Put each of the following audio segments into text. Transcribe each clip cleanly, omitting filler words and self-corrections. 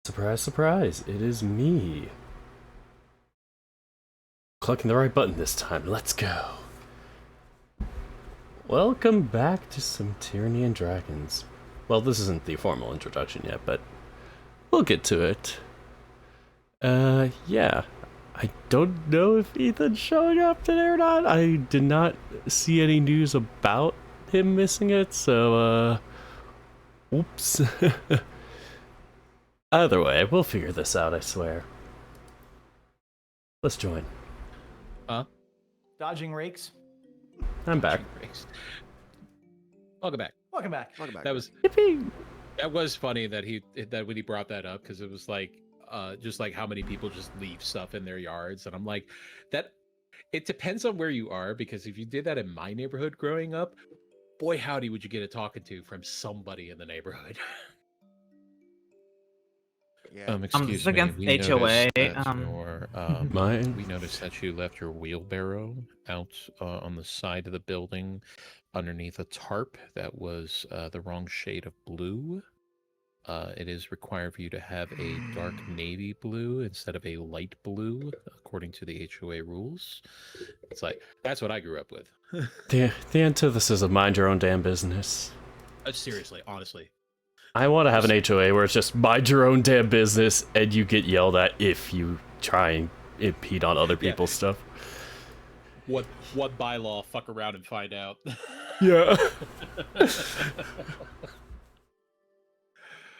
Surprise, surprise, it is me. Clicking the right button this time, let's go. Welcome back to some Tyranny and Dragons. Well, this isn't the formal introduction yet, but we'll get to it. Yeah. I don't know if Ethan's showing up today or not. I did not see any news about him missing it, so, oops. Either way, we'll figure this out, I swear. Let's join. Dodging rakes. I'm back. Welcome back. Welcome back. Welcome back. That was Yippee! that was funny that when he brought that up, because it was like just like how many people just leave stuff in their yards, and I'm like, that it depends on where you are, because if you did that in my neighborhood growing up, boy howdy would you get a talking to from somebody in the neighborhood. Yeah. Excuse me. against We HOA, noticed that your, Mine. we noticed that you left your wheelbarrow out on the side of the building underneath a tarp that was the wrong shade of blue. It is required for you to have a dark navy blue instead of a light blue, according to the HOA rules. It's like, that's what I grew up with. The antithesis of mind your own damn business. Seriously, honestly. I want to have an HOA where it's just mind your own damn business and you get yelled at if you try and impede on other people's stuff. What bylaw? Fuck around and find out. Yeah.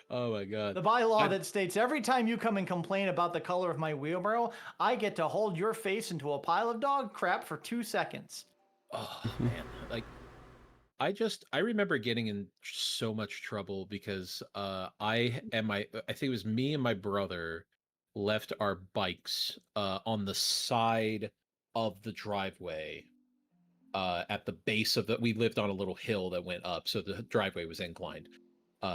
Oh my god. The bylaw that states every time you come and complain about the color of my wheelbarrow, I get to hold your face into a pile of dog crap for 2 seconds. Oh man, like I remember getting in so much trouble because I think it was me and my brother left our bikes on the side of the driveway at the base of we lived on a little hill that went up, so the driveway was inclined.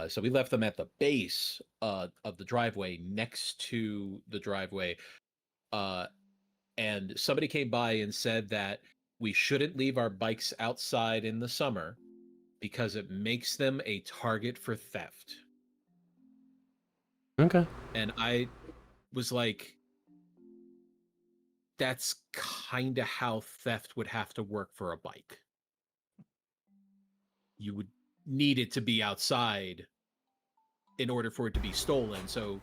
So we left them at the base of the driveway next to the driveway. And somebody came by and said that we shouldn't leave our bikes outside in the summer because it makes them a target for theft. Okay. And I was like, that's kind of how theft would have to work for a bike. You would need it to be outside in order for it to be stolen. So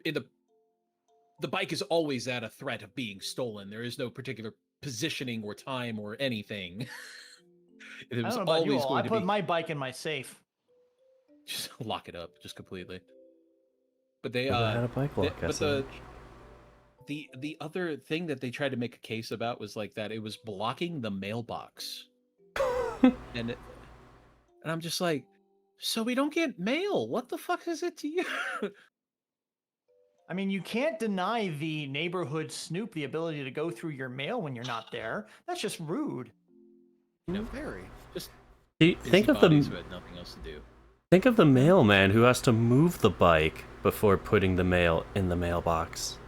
the bike is always at a threat of being stolen. There is no particular positioning or time or anything. It was I don't know about you always all. going I to put be my bike in my safe. just lock it up just completely. But they Never had a bike lock, but the other thing that they tried to make a case about was like that it was blocking the mailbox. and I'm just like, so we don't get mail. What the fuck is it to you? I mean, you can't deny the neighborhood snoop the ability to go through your mail when you're not there. That's just rude. No, Very. just Think of busybodies the who had nothing else to do. think of the mailman who has to move the bike before putting the mail in the mailbox.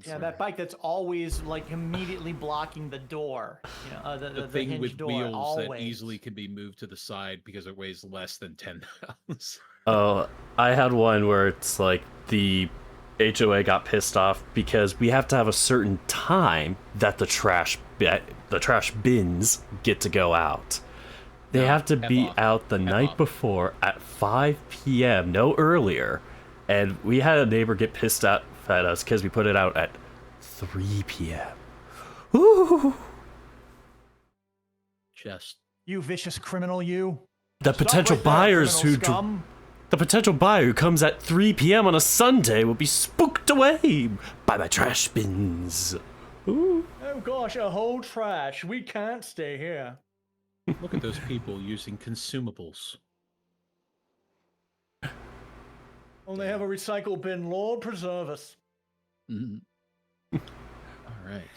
Yeah, that bike that's always like immediately blocking the door. You know, the thing hinge with door. wheels Always. that easily can be moved to the side because it weighs less than 10 pounds. Oh, I had one where it's like the HOA got pissed off because we have to have a certain time that the trash bins get to go out. They have to be out the night before at 5 p.m., no earlier. And we had a neighbor get pissed at us because we put it out at 3 p.m. Ooh. Just You vicious criminal, you. The Stop potential right there, buyers criminal who scum. the potential buyer who comes at 3 p.m. on a Sunday will be spooked away by my trash bins. Ooh. Oh gosh, a whole trash. We can't stay here. look at those people using consumables. Only have a recycle bin. Lord preserve us. All right.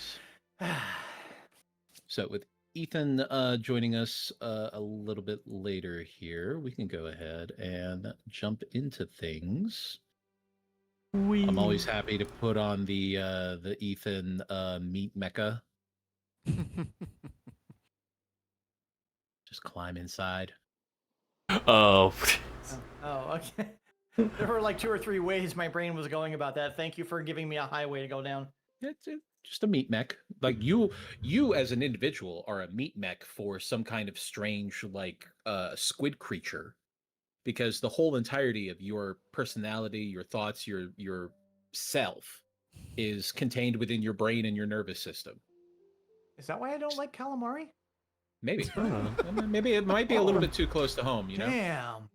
So with Ethan joining us a little bit later here, we can go ahead and jump into things. I'm always happy to put on the Ethan meat mecca. Just climb inside. Oh. Oh, okay. There were like 2 or 3 ways my brain was going about that. Thank you for giving me a highway to go down. It's just a meat mech. Like you as an individual are a meat mech for some kind of strange like squid creature, because the whole entirety of your personality, your thoughts, your self is contained within your brain and your nervous system. Is that why I don't like calamari? Maybe. Oh. Maybe it might be a little bit too close to home, you know? Damn.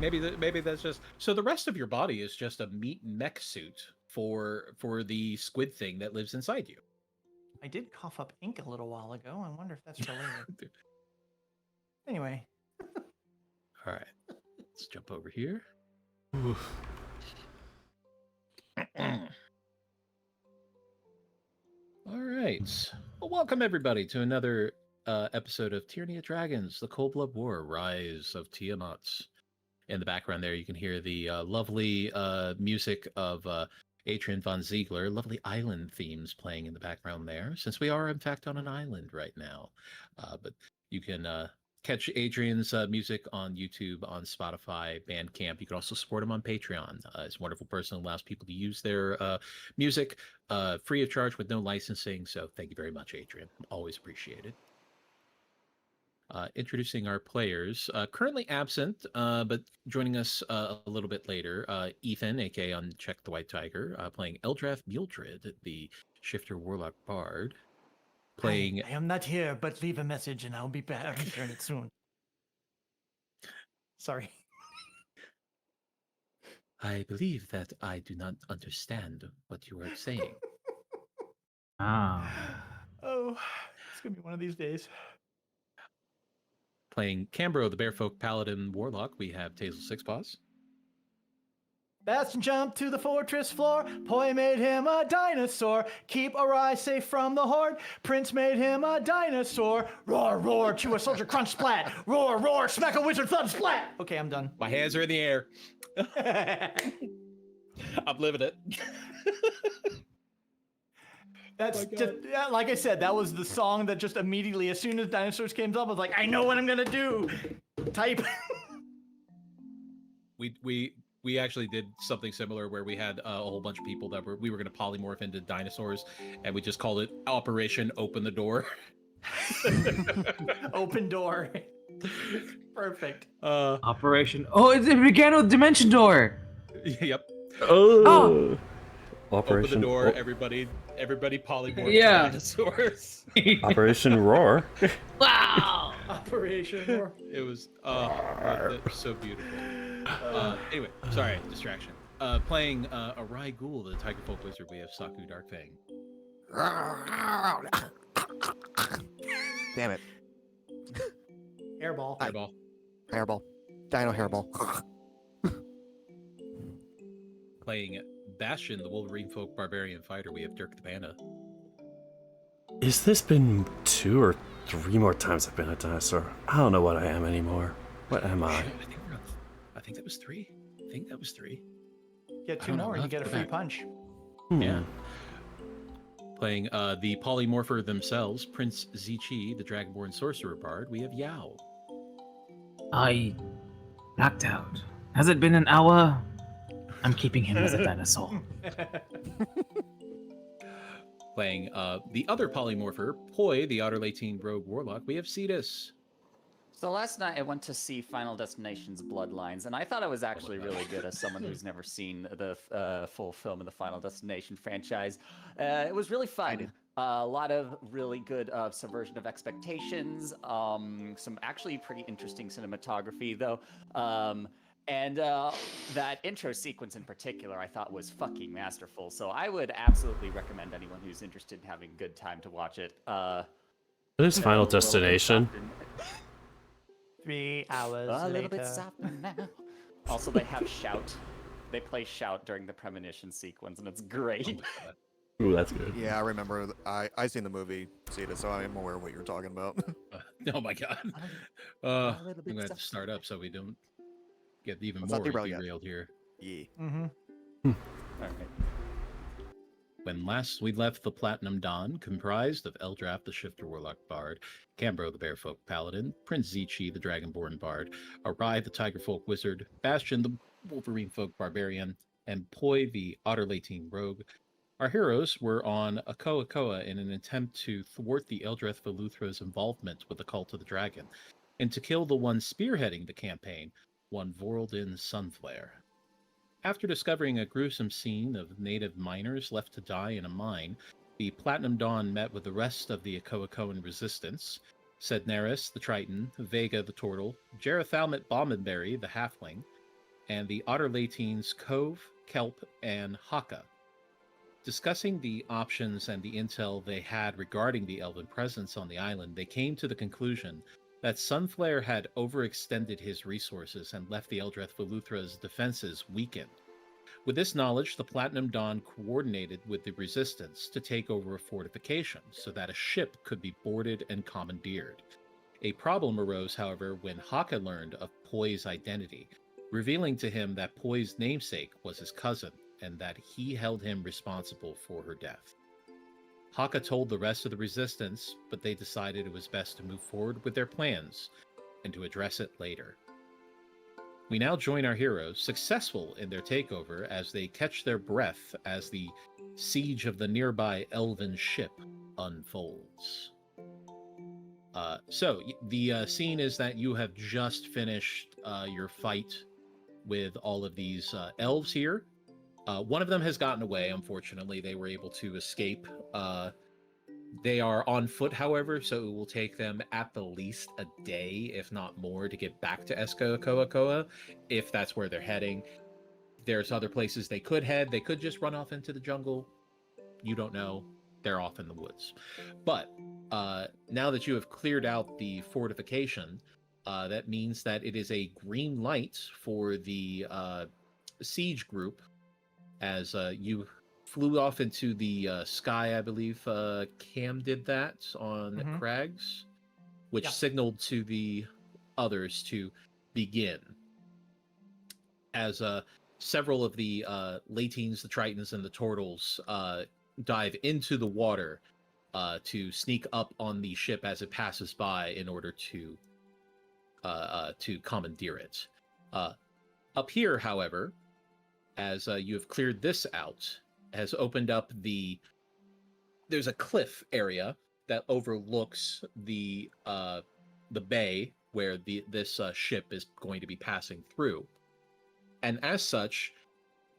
Maybe that's just so the rest of your body is just a meat mech suit for the squid thing that lives inside you. I did cough up ink a little while ago. I wonder if that's related. Anyway. All right. Let's jump over here. Oof. All right. Well, welcome everybody to another episode of Tyranny of Dragons, the Cold Blood War, Rise of Tiamat. In the background there, you can hear the lovely music of Adrian von Ziegler, lovely island themes playing in the background there, since we are, in fact, on an island right now. But you can catch Adrian's music on YouTube, on Spotify, Bandcamp. You can also support him on Patreon. He's a wonderful person who allows people to use their music free of charge with no licensing. So thank you very much, Adrian. Always appreciated. Introducing our players, currently absent, but joining us a little bit later, Ethan, aka Unchecked the White Tiger, playing Eldrath Vuluthera, the Shifter Warlock Bard. Playing. I am not here, but leave a message and I'll be back. I'll return it soon. Sorry. I believe that I do not understand what you are saying. Ah. Oh, it's gonna be one of these days. Playing Cambro, the Bearfolk Paladin Warlock, we have Tazel Sixpaws. Bastion jumped to the fortress floor. Poi made him a dinosaur. Keep Arai safe from the horde. Prince made him a dinosaur. Roar, roar, chew a soldier, crunch, splat. Roar, roar, smack a wizard, thud, splat. Okay, I'm done. My hands are in the air. I'm living it. That's just, yeah, like I said, that was the song that just immediately, as soon as dinosaurs came up, I was like, I know what I'm gonna do. Type. We actually did something similar where we had a whole bunch of people that we were going to polymorph into dinosaurs, and we just called it Operation Open the Door. Open door. Perfect. Operation. Oh, it began with Dimension Door. Yep. Oh. Open Operation. the door. Everybody polymorph Yeah. dinosaurs. Operation Roar. Wow. Operation Roar. It was so beautiful. Anyway, sorry, distraction. Playing Arai Ghoul, the Tiger Folk Wizard, we have Saku Darkfang. Damn it. Airball. Airball. Hairball. Dino hairball. Playing Bastion, the Wolverine Folk Barbarian Fighter, we have Dirk the Panda. Is this been 2 or 3 more times I've been a dinosaur? I don't know what I am anymore. What am I? I think that was 3. I think that was 3. Get I 2 don't know, more and we'll you have get a to free go back. punch. Yeah. Playing the polymorpher themselves, Prince Zichi, the Dragonborn Sorcerer Bard, we have Yao. I knocked out. Has it been an hour? I'm keeping him as a dinosaur. Playing the other polymorpher, Poi, the Otter Latine Rogue Warlock, we have Cetus. So last night I went to see Final Destination's Bloodlines, and I thought it was actually really good as someone who's never seen the full film of the Final Destination franchise. It was really fun. A lot of really good subversion of expectations. Some actually pretty interesting cinematography, though. And that intro sequence in particular, I thought was fucking masterful. So I would absolutely recommend anyone who's interested in having a good time to watch it. It is Final Destination. 3 hours A little later. bit softer now. Also, they have Shout. They play Shout during the premonition sequence, and it's great. Ooh, that's good. Yeah, I remember. I seen the movie, Ceta, so I'm aware of what you're talking about. Oh my god. little I'm bit going to have to softer. start up so we don't get even Let's more not derail yet. derailed here. Yeah. Mm-hmm. All right. When last we left the Platinum Dawn, comprised of Eldrath, the Shifter Warlock Bard, Cambro, the Bearfolk Paladin, Prince Zichi, the Dragonborn Bard, Arai, the Tigerfolk Wizard, Bastion, the Wolverine Folk Barbarian, and Poi the Otterlatine Rogue, our heroes were on Akoa in an attempt to thwart the Eldrath Vuluthera's involvement with the Cult of the Dragon, and to kill the one spearheading the campaign, one Voraldin Sunflare. After discovering a gruesome scene of native miners left to die in a mine, the Platinum Dawn met with the rest of the Akoakoan resistance, Sednaris the Triton, Vega the Turtle, Gerathalmet Bombinberry the Halfling, and the Otterlatines Cove, Kelp, and Haka. Discussing the options and the intel they had regarding the elven presence on the island, they came to the conclusion that Sunflare had overextended his resources and left the Eldrath Vuluthera's defenses weakened. With this knowledge, the Platinum Dawn coordinated with the Resistance to take over a fortification so that a ship could be boarded and commandeered. A problem arose, however, when Haka learned of Poi's identity, revealing to him that Poi's namesake was his cousin, and that he held him responsible for her death. Haka told the rest of the Resistance, but they decided it was best to move forward with their plans and to address it later. We now join our heroes, successful in their takeover, as they catch their breath as the siege of the nearby elven ship unfolds. So the scene is that you have just finished your fight with all of these elves here. One of them has gotten away, unfortunately. They were able to escape. They are on foot, however, so it will take them at the least a day, if not more, to get back to Eskoakoa, if that's where they're heading. There's other places they could head. They could just run off into the jungle. You don't know. They're off in the woods. But now that you have cleared out the fortification, that means that it is a green light for the siege group, as you flew off into the sky. I believe Cam did that on Crags, which signaled to the others to begin. As several of the Latines, the Tritons, and the Turtles dive into the water to sneak up on the ship as it passes by in order to commandeer it. Up here, however, as you have cleared this out, has opened up there's a cliff area that overlooks the bay where this ship is going to be passing through. And as such,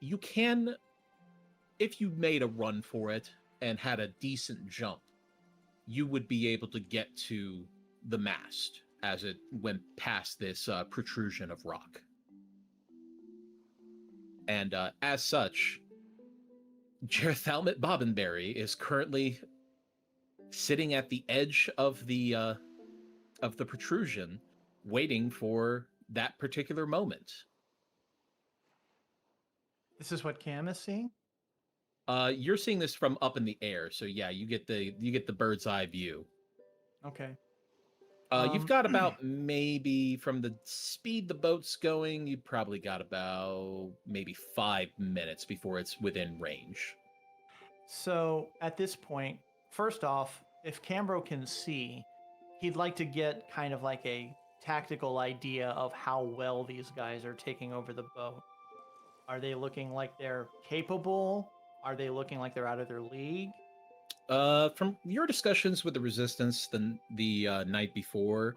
you can, if you made a run for it and had a decent jump, you would be able to get to the mast as it went past this protrusion of rock. And as such, Gerathalmet Bobbinberry is currently sitting at the edge of the protrusion, waiting for that particular moment. This is what Cam is seeing? You're seeing this from up in the air, so yeah, you get the bird's eye view. Okay. You've got about, maybe from the speed the boat's going, you've probably got about maybe 5 minutes before it's within range. So at this point, first off, if Cambro can see, he'd like to get kind of like a tactical idea of how well these guys are taking over the boat. Are they looking like they're capable? Are they looking like they're out of their league? From your discussions with the Resistance the night before,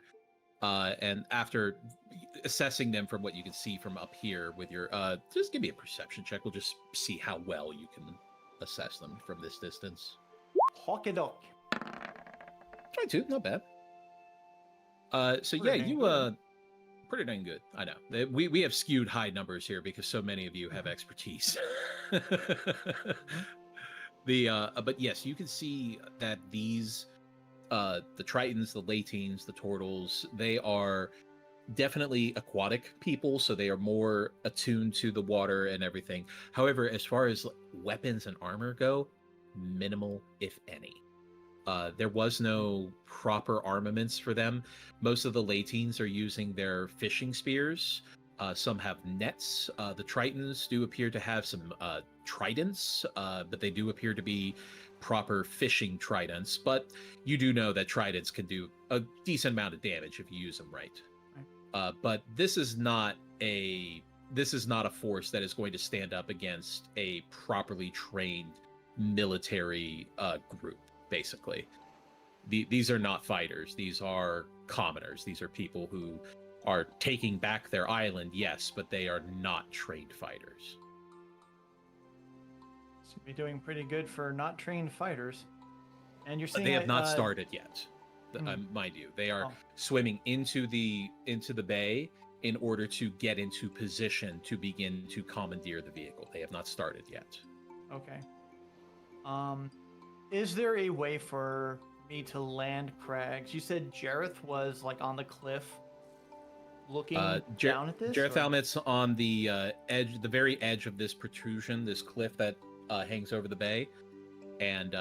and after assessing them from what you can see from up here with your, just give me a perception check. We'll just see how well you can assess them from this distance. Hawkadok. 22, not bad. So yeah, Pretty you dang pretty dang good. I know we have skewed high numbers here because so many of you have expertise. But yes, you can see that these the Tritons, the Latines, the Turtles, they are definitely aquatic people, so they are more attuned to the water and everything. However, as far as weapons and armor go, minimal, if any. There was no proper armaments for them. Most of the Latines are using their fishing spears. Some have nets. The Tritons do appear to have some tridents, but they do appear to be proper fishing tridents. But you do know that tridents can do a decent amount of damage if you use them right. But this is not a this is not a force that is going to stand up against a properly trained military group. Basically, these are not fighters. These are commoners. These are people who are taking back their island, yes, but they are not trained fighters. Seem to be doing pretty good for not trained fighters. And you're But saying they have not uh, started yet. Mind you, they are Oh. swimming into the bay in order to get into position to begin to commandeer the vehicle. They have not started yet. Okay. Is there a way for me to land Crags? You said Jareth was like on the cliff looking down at this? Jareth or- Almet's on the edge, the very edge of this protrusion, this cliff that hangs over the bay, and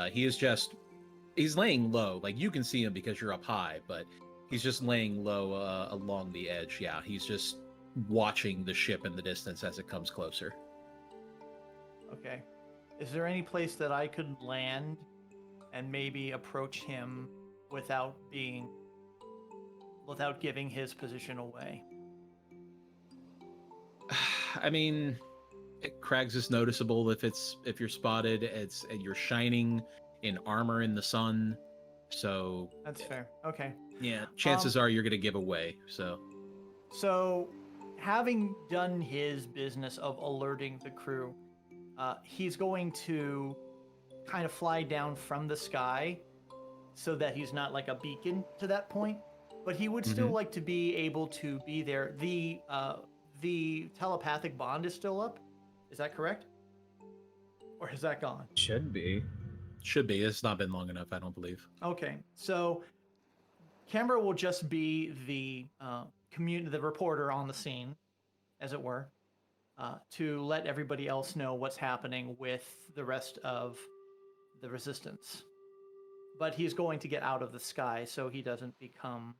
he's laying low. Like, you can see him because you're up high, but he's just laying low along the edge. Yeah, he's just watching the ship in the distance as it comes closer. Okay. Is there any place that I could land and maybe approach him without giving his position away? I mean, Crags is noticeable if you're spotted. And you're shining in armor in the sun, so That's fair. Okay. yeah, chances are you're gonna give away. So, having done his business of alerting the crew, he's going to kind of fly down from the sky so that he's not like a beacon to that point. But he would still like to be able to be there. The telepathic bond is still up. Is that correct? Or has that gone? Should be. Should be. It's not been long enough, I don't believe. Okay, so Canberra will just be the the reporter on the scene, as it were, to let everybody else know what's happening with the rest of the resistance. But he's going to get out of the sky so he doesn't become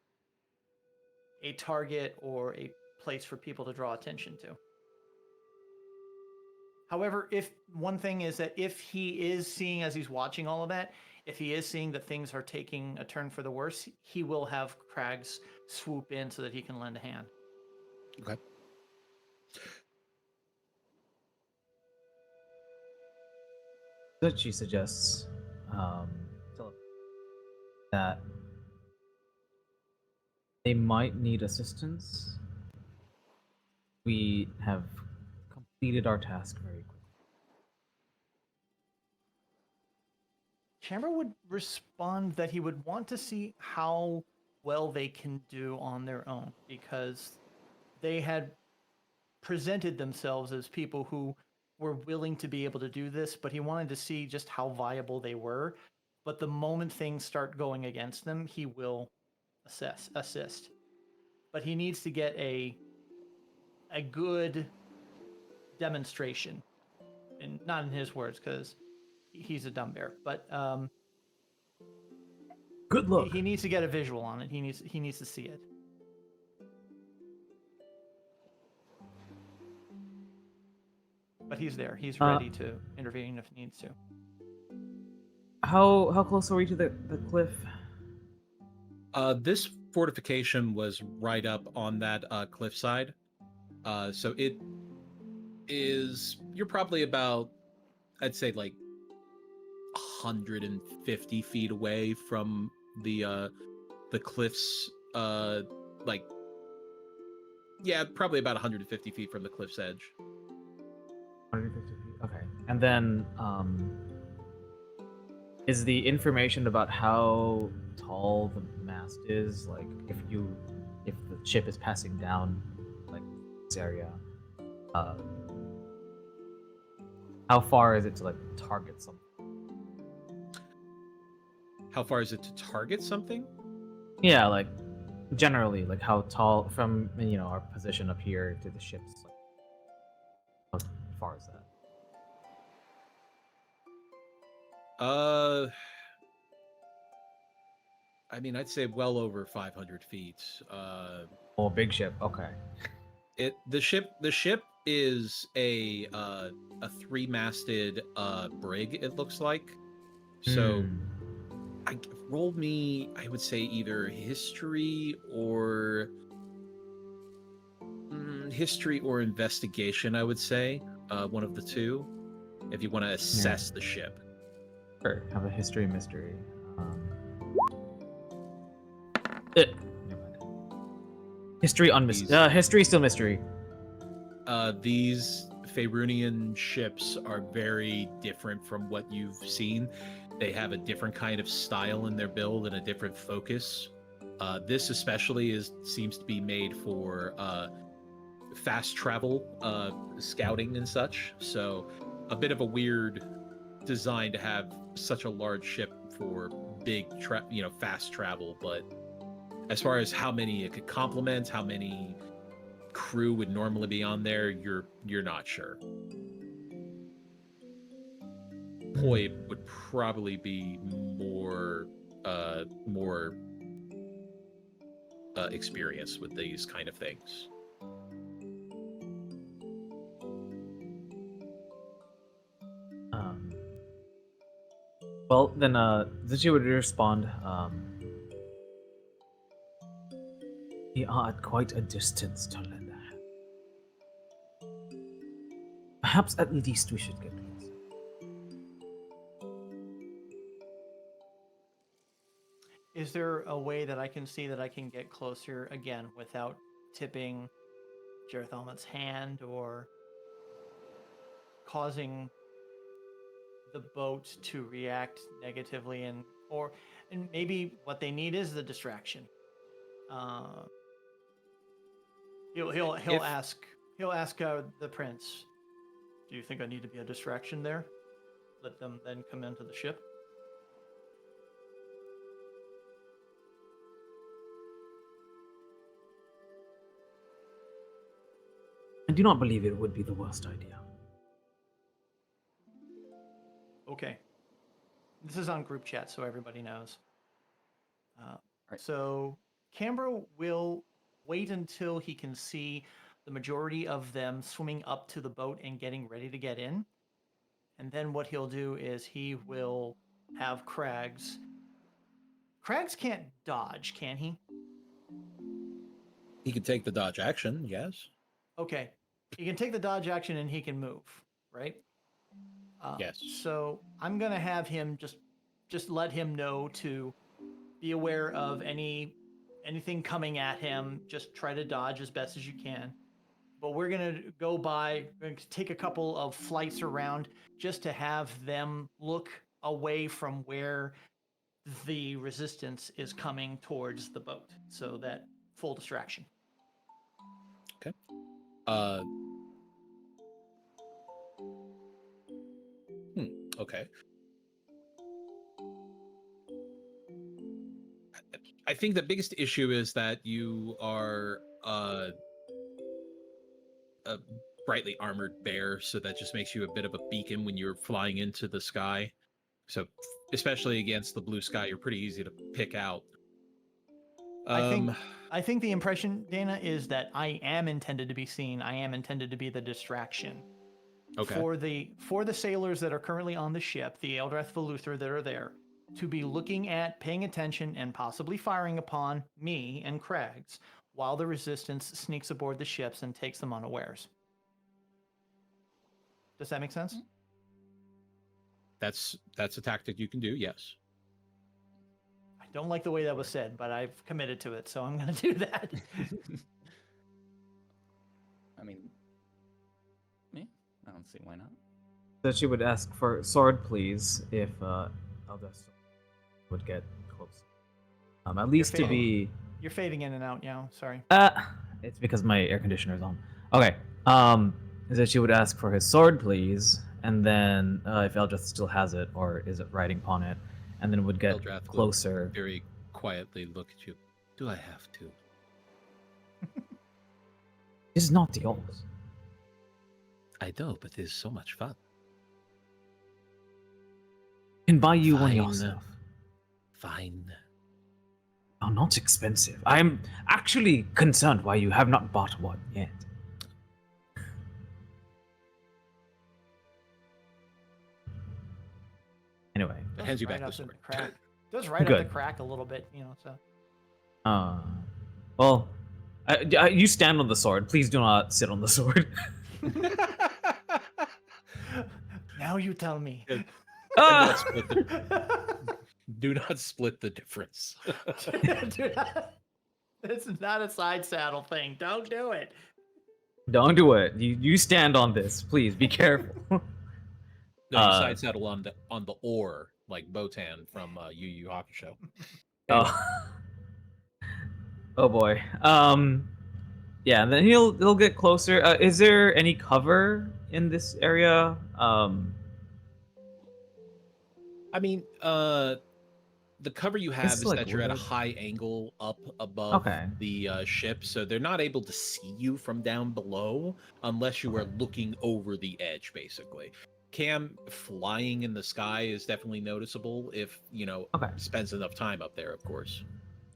a target or a place for people to draw attention to. However, if one thing is that if he is seeing, as he's watching all of that, if he is seeing that things are taking a turn for the worse, he will have Crags swoop in so that he can lend a hand. Okay. That she suggests that they might need assistance. We have completed our task very quickly. Chamber would respond that he would want to see how well they can do on their own, because they had presented themselves as people who were willing to be able to do this, but he wanted to see just how viable they were. But the moment things start going against them, he will assist. But he needs to get a good demonstration, and not in his words, because he's a dumb bear, but Good luck. he needs to get a visual on it. He needs to see it. But he's there. He's ready to intervene if he needs to. How close are we to the cliff? This fortification was right up on that cliffside. So it is, you're probably about, I'd say, like 150 feet away from the cliffs. Like, yeah, probably about 150 feet from the cliff's edge. 150 feet. Okay. And then, is the information about how tall the mast is, like if the ship is passing down like this area, how far is it to like target something? How far is it to target something? Yeah, like generally, like how tall from our position up here to the ship's like, how far is that? I mean, I'd say well over 500 feet. Oh, big ship. Okay. The ship is a three-masted brig. It looks like. So, roll me. I would say either history or history or investigation, I would say. One of the two, if you want to assess the ship. Sure, have a history mystery. Never mind. History on history still mystery. These Faerunian ships are very different from what you've seen. They have a different kind of style in their build and a different focus. This especially seems to be made for fast travel, scouting and such. So a bit of a weird design to have such a large ship for big, fast travel. But as far as how many it could complement, how many crew would normally be on there, you're not sure. Poi would probably be more experienced with these kind of things. Well, then Zichi would respond, we are at quite a distance to lend a hand. Perhaps at least we should get closer. Is there a way that I can see that I can get closer again without tipping Jareth Elmet's hand or causing the boat to react negatively, and maybe what they need is the distraction. He'll ask the prince, do you think I need to be a distraction there? Let them then come into the ship. I do not believe it would be the worst idea. Okay. This is on group chat, so everybody knows. Right. So Canberra will wait until he can see the majority of them swimming up to the boat and getting ready to get in. And then what he'll do is he will have Craggs. Craggs can't dodge, can he? He could take the dodge action, yes. Okay. He can take the dodge action and he can move, right? Yes. So I'm going to have him just let him know to be aware of anything coming at him. Just try to dodge as best as you can. But we're going to take a couple of flights around just to have them look away from where the resistance is coming towards the boat. So that full distraction. Okay. Okay. I think the biggest issue is that you are a brightly armored bear, so that just makes you a bit of a beacon when you're flying into the sky. So, especially against the blue sky, you're pretty easy to pick out. I think the impression, Dana, is that I am intended to be seen. I am intended to be the distraction. Okay. For the sailors that are currently on the ship, the Eldrath Vuluthera that are there, to be looking at, paying attention, and possibly firing upon me and Craggs while the resistance sneaks aboard the ships and takes them unawares. Does that make sense? That's a tactic you can do, yes. I don't like the way that was said, but I've committed to it, so I'm going to do that. I mean, me? I don't see why not. So she would ask for sword, please, if Eldest would get close. At least to be. You're fading in and out, yeah. Sorry. It's because my air conditioner is on. Okay. So she would ask for his sword, please, and then if Eldrath still has it or is it riding upon it, and then would get Eldrath will closer. very quietly look at you. Do I have to? This is not yours. I know, but it's so much fun. Can buy you one Fine. yourself. Fine. Oh, not expensive. I'm actually concerned why you have not bought one yet. Anyway. Hands you back the up in sword. crack. Does right up Good. the crack a little bit, you know, so. Well, You stand on the sword. Please do not sit on the sword. Now you tell me. Do Ah! not split the, do not split the difference. Dude, it's not a side saddle thing. Don't do it. Don't do it. You stand on this. Please be careful. No, you side saddle on the oar, like Botan from Yu Yu Hakusho. Anyway, Oh boy. Yeah, and then he'll get closer. Is there any cover in this area? I mean, the cover you have It's is like that you're at a wood. high angle up above Okay. the ship, so they're not able to see you from down below unless you are looking over the edge, basically. Cam flying in the sky is definitely noticeable if, Okay. spends enough time up there, of course.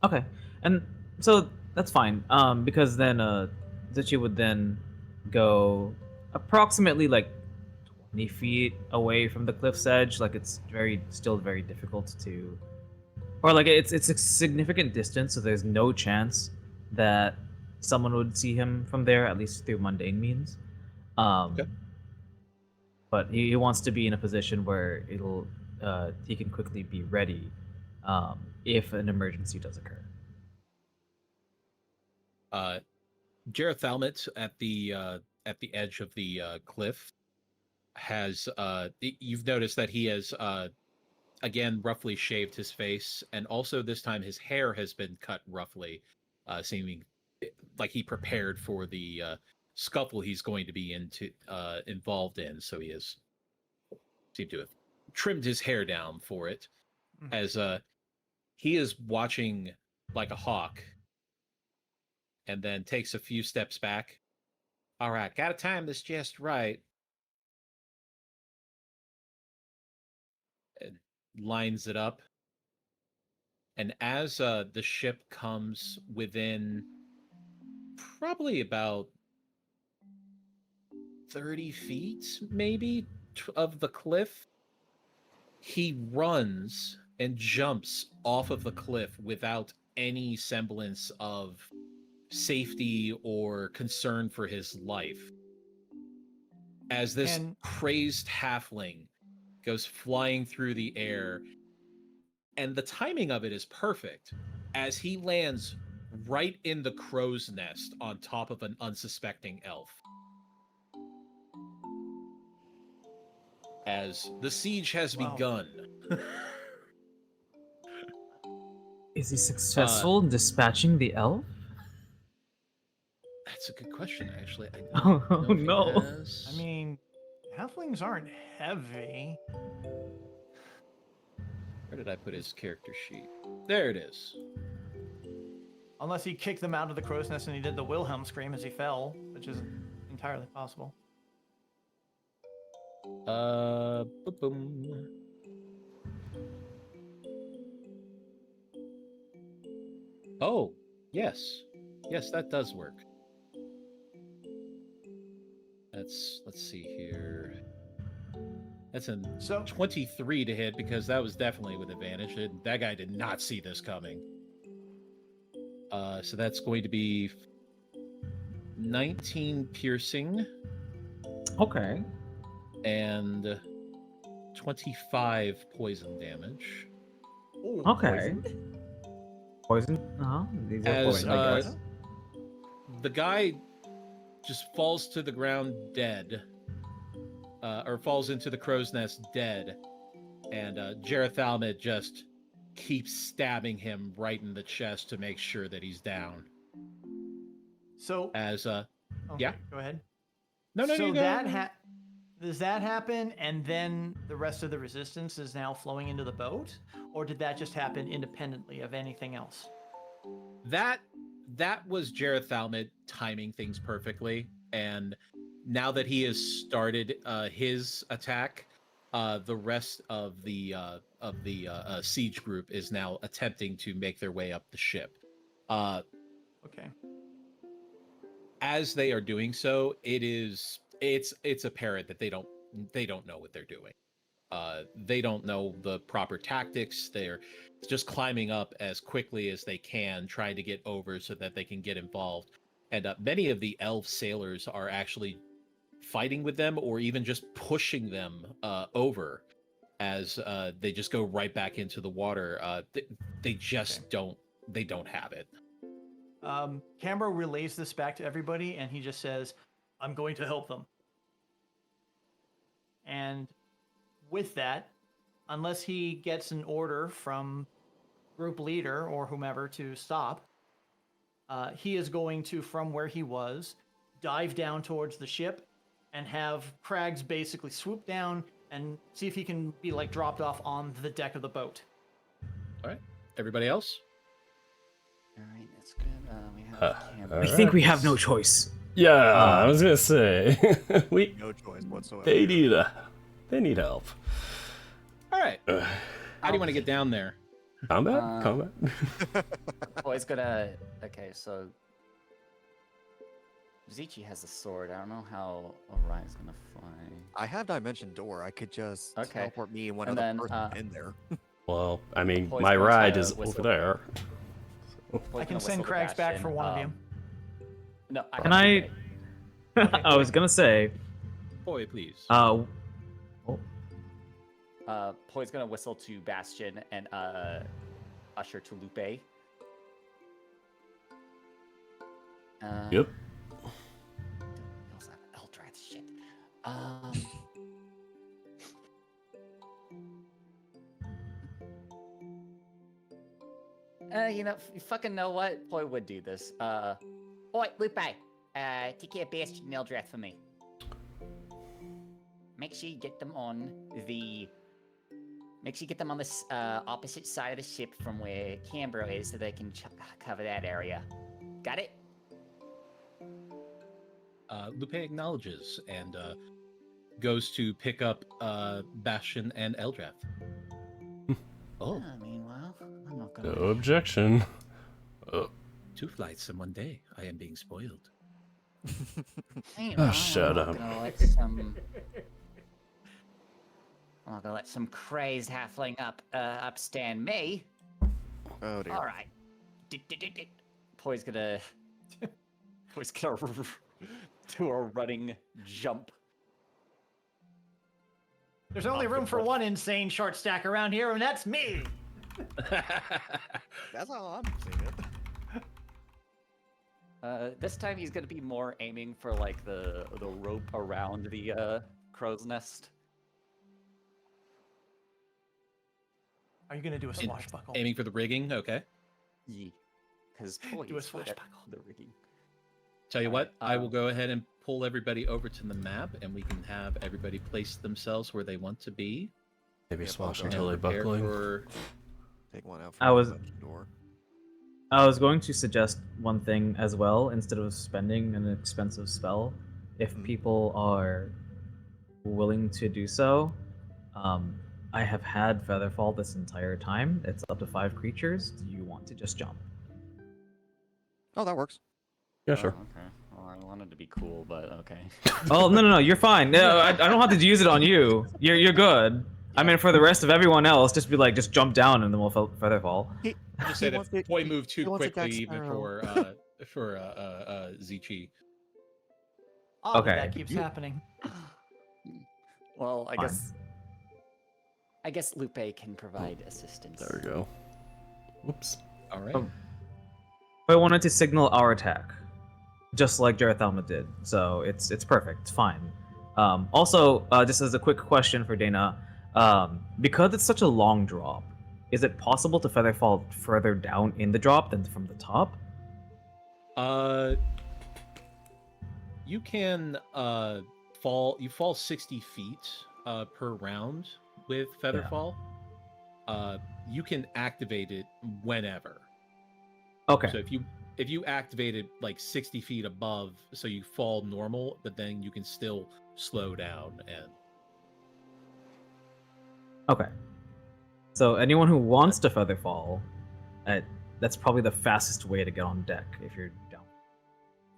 Okay, and so that's fine. Because then Zichi would then go approximately like 20 feet away from the cliff's edge. Like it's still very difficult to, or like it's a significant distance, so there's no chance that someone would see him from there, at least through mundane means. Okay. But he wants to be in a position where he can quickly be ready if an emergency does occur. Jareth Thalmit at the edge of the cliff has you've noticed that he has again roughly shaved his face, and also this time his hair has been cut roughly, seeming like he prepared for the scuffle he's going to be involved in. So he has seemed to have trimmed his hair down for it, as he is watching like a hawk, and then takes a few steps back. All right, gotta time this just right. And lines it up. And as the ship comes within probably about 30 feet, maybe, of the cliff, he runs and jumps off of the cliff without any semblance of safety or concern for his life. As this crazed halfling goes flying through the air, and the timing of it is perfect, as he lands right in the crow's nest on top of an unsuspecting elf. As the siege has begun. Is he successful in dispatching the elf? That's a good question, actually. I Oh don't know if he no. has. I mean, halflings aren't heavy. Where did I put his character sheet? There it is. Unless he kicked them out of the crow's nest and he did the Wilhelm scream as he fell, which is entirely possible. Boom. Oh, yes. Yes, that does work. Let's see here. That's a 23 to hit, because that was definitely with advantage. That guy did not see this coming. So that's going to be 19 piercing. Okay. And 25 poison damage. Ooh, Okay. Poison? These are As poison, I guess. the guy just falls to the ground dead, or falls into the crow's nest dead, and Jareth Thalmit just keeps stabbing him right in the chest to make sure that he's down. So as yeah, go ahead. No, so you go. Does that happen, and then the rest of the resistance is now flowing into the boat, or did that just happen independently of anything else? That was Jareth Thalmit timing things perfectly, and now that he has started his attack, the rest of the siege group is now attempting to make their way up the ship. Okay. As they are doing so, it's apparent that they don't know what they're doing. They don't know the proper tactics. They're just climbing up as quickly as they can, trying to get over so that they can get involved. And many of the elf sailors are actually fighting with them or even just pushing them over as they just go right back into the water. They just don't have it. Cambro relays this back to everybody, and he just says, I'm going to help them. And with that, unless he gets an order from group leader or whomever to stop, he is going to, from where he was, dive down towards the ship and have Krags basically swoop down and see if he can be like dropped off on the deck of the boat. All right. Everybody else? All right, that's good. We have Cambro. I think we have no choice. Yeah, I was gonna say we No choice whatsoever. they need help. All right. How do you want to get down there? Combat. Oh, it's gonna. Okay, so Zichi has a sword. I don't know how Orion's gonna fly. I have Dimension Door. I could just Okay. teleport me and one And other then, person in there. Well, I mean, Poison my goes ride to is whistle. over there. I can send Krags back for one of you. No, Can I? I was gonna say, Boy, please. Poi's gonna whistle to Bastion and usher to Lupe. Yep. He also have Eldrath shit. You fucking know what? Poi would do this. Oi, Lupe, take care of Bastion and Eldrath for me. Make sure you get them on the. Make sure you get them on this opposite side of the ship from where Cambro is, so they can cover that area. Got it? Lupe acknowledges and goes to pick up Bastion and Eldrath. Oh, Meanwhile, I'm not No gonna. objection. 2 flights in one day. I am being spoiled. Meanwhile, shut I'm up. not gonna let some crazed halfling upstand me. Oh dear. All right. Poi's gonna do a running jump. There's only room for one insane short stack around here, and that's me. That's how I'm seeing it. This time he's gonna be more aiming for like the rope around the crow's nest. Are you gonna do a swashbuckle? Aiming for the rigging. Okay. Yeah, because Do a good at swashbuckle. the rigging. Tell you Alright, what, I will go ahead and pull everybody over to the map, and we can have everybody place themselves where they want to be. Maybe Yeah, swash I'll go until they and prepare buckling. for- Take one out. I was- Dimension Door. I was going to suggest one thing as well. Instead of spending an expensive spell, if people are willing to do so, I have had Featherfall this entire time. It's up to 5 creatures. Do you want to just jump? Oh, that works. Yeah, sure. Oh, okay. Well, I wanted to be cool, but okay. Oh no, you're fine. No, I don't have to use it on you. You're good. I mean, for the rest of everyone else, just be like, just jump down and then we'll Featherfall. I just said wants if it- Boy moved he too wants a quickly, Dex even arrow. for Zichi. Oh, Okay. that keeps happening. Well, I Fine. guess Lupe can provide assistance. There we go. Whoops. All right. Oh. I wanted to signal our attack, just like Jareth Alma did. So it's perfect. It's fine. Also, just as a quick question for Dana, because it's such a long drop, is it possible to Featherfall further down in the drop than from the top? You can fall. You fall 60 feet per round with Featherfall. You can activate it whenever. Okay. So if you activate it like 60 feet above, so you fall normal, but then you can still slow down and. Okay. So anyone who wants to Featherfall, that's probably the fastest way to get on deck if you're down.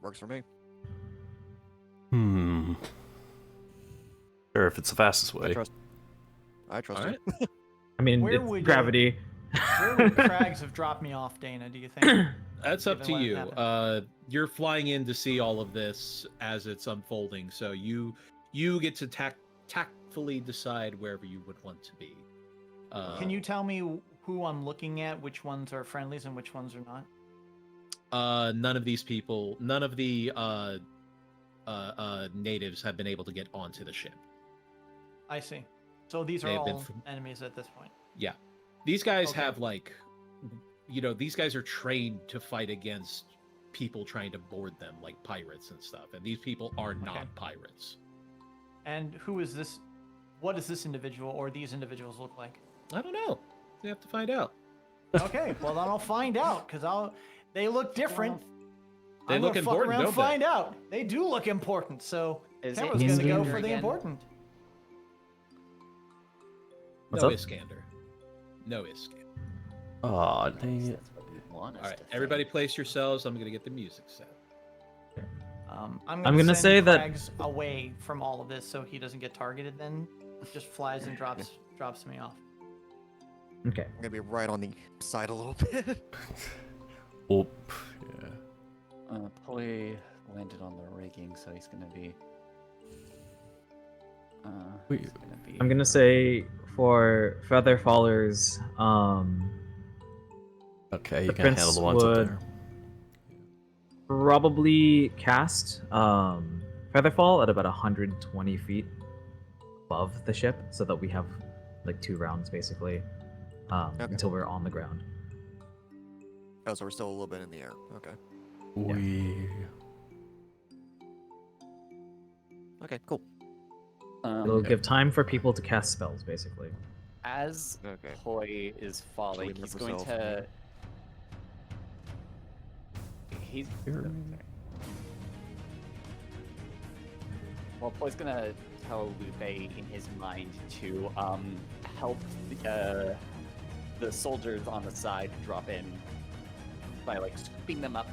Works for me. Sure, if it's the fastest I way. trust. I trust All you. right. I mean, Where it's would, gravity. Where would Crags have dropped me off, Dana? Do you think? That's up Given to what you. happened. You're flying in to see all of this as it's unfolding, so you get to tactfully decide wherever you would want to be. Can you tell me who I'm looking at? Which ones are friendlies and which ones are not? None of these people, none of the natives have been able to get onto the ship. I see. So these are They have been all from- enemies at this point. Yeah, these guys Okay. have like, these guys are trained to fight against people trying to board them, like pirates and stuff. And these people are not pirates. And who is this? What does this individual or these individuals look like? I don't know. You have to find out. Okay, well then I'll find out because they look different. They I'm look gonna fuck important, around, don't they? find out. They do look important, so Is Cameron's it gonna go Iskander for the again? important. What's no up? Iskander. No Iskander. Aw, dang it. That's what we want us All right, to think. everybody place yourselves. I'm going to get the music set. I'm gonna send say that- Crags away from all of this so he doesn't get targeted. Then just flies and drops me off. Okay. I'm gonna be right on the side a little bit. Oh, yeah. Poi landed on the rigging, so he's gonna be. Wait. He's gonna be. I'm gonna say for feather fallers, Okay, you The can handle prince the ones up would- there. probably cast featherfall at about 120 feet above the ship, so that we have like 2 rounds basically until we're on the ground. Oh, so we're still a little bit in the air. Okay. We. Okay, cool. It'll give time for people to cast spells, basically. As Okay. Poi is falling, Remove he's going myself. to. He's. Well, Poi's gonna tell Lupe in his mind to help the soldiers on the side drop in by like scooping them up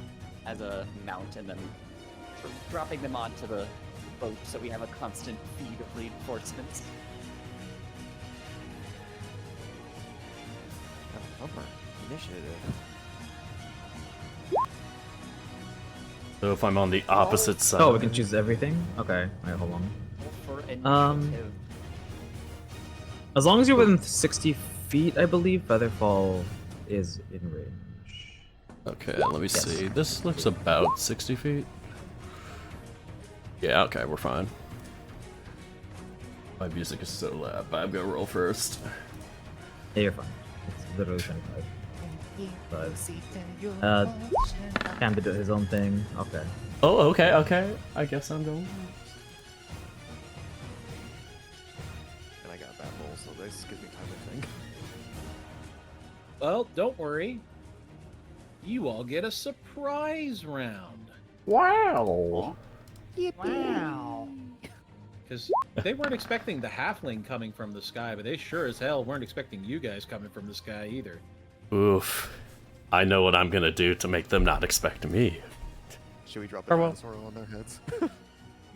as a mount and then dropping them onto the boat so we have a constant feed of reinforcements. Bummer. Initiative. So if I'm on the opposite side. Oh, we can choose everything? Okay, alright, hold on. For Um, initiative. As long as you're within 60 feet, I believe, Featherfall is in range. Okay, let me see. This looks about 60 feet. Yeah, okay, we're fine. My music is so loud, but I'm gonna roll first. Yeah, you're fine. It's literally 25. Cam did his own thing. Okay. Oh, okay. I guess I'm going. And I got that roll, so this gives me time to think. Well, don't worry. You all get a surprise round. Wow. Wow. Because they weren't expecting the halfling coming from the sky, but they sure as hell weren't expecting you guys coming from the sky either. Oof. I know what I'm gonna do to make them not expect me. Should we drop the Or well- dinosaur on their heads?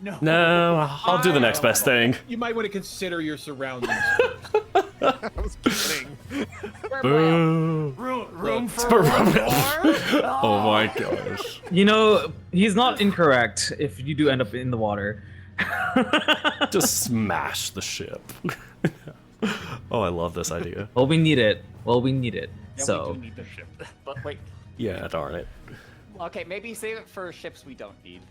No. No, I'll do the next best thing. You might want to consider your surroundings. I was kidding. Boo. Room for For one one more? Oh my gosh. You know, he's not incorrect if you do end up in the water. Just smash the ship. Oh, I love this idea. Well, we need it. Yeah, So, we do need the ship. But wait. Yeah, darn it. Okay, maybe save it for ships we don't need.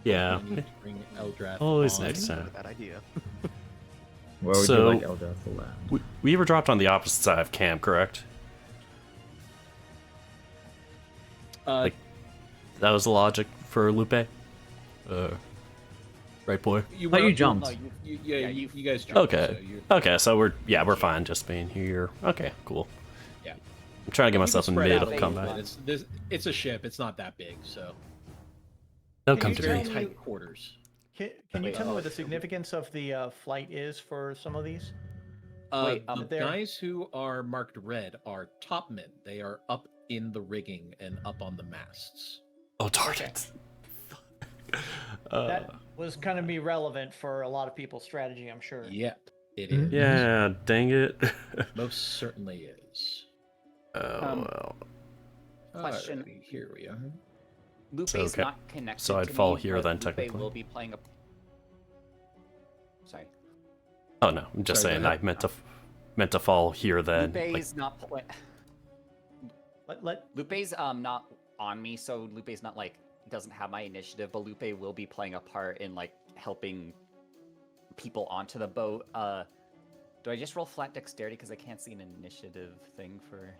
Yeah. You need to bring Eldrath Always on. next time. Bad idea. where would So- you like Eldrath to land? We were dropped on the opposite side of camp, correct? Like, That was the logic for Lupe? Right, boy? you, Thought you were- jumped. No, you guys jumped. Okay. So you're, Okay, so we're fine just being here. Okay, cool. Yeah. I'm trying to get You myself can in spread mid out of a little combat. bit. It's a ship. It's not that big, so They'll it's come to very me. tight quarters. Can you tell me what the significance of the flight is for some of these? Wait, The up there. guys who are marked red are topmen. They are up in the rigging and up on the masts. Oh, darn it. That was going to be relevant for a lot of people's strategy, I'm sure. Yep. It Mhm. is. Yeah, dang it. Most certainly is. Oh, well. Question. Alrighty, here we are. Lupe's okay. not connected So I'd to fall me, here but then, Lupe technically. will be playing a... Sorry. Oh no, I'm just Sorry, saying go I ahead. meant to fall here then. Lupe's not play... Let Lupe's not on me, so Lupe's not like doesn't have my initiative, but Lupe will be playing a part in like helping people onto the boat. Do I just roll flat dexterity because I can't see an initiative thing for?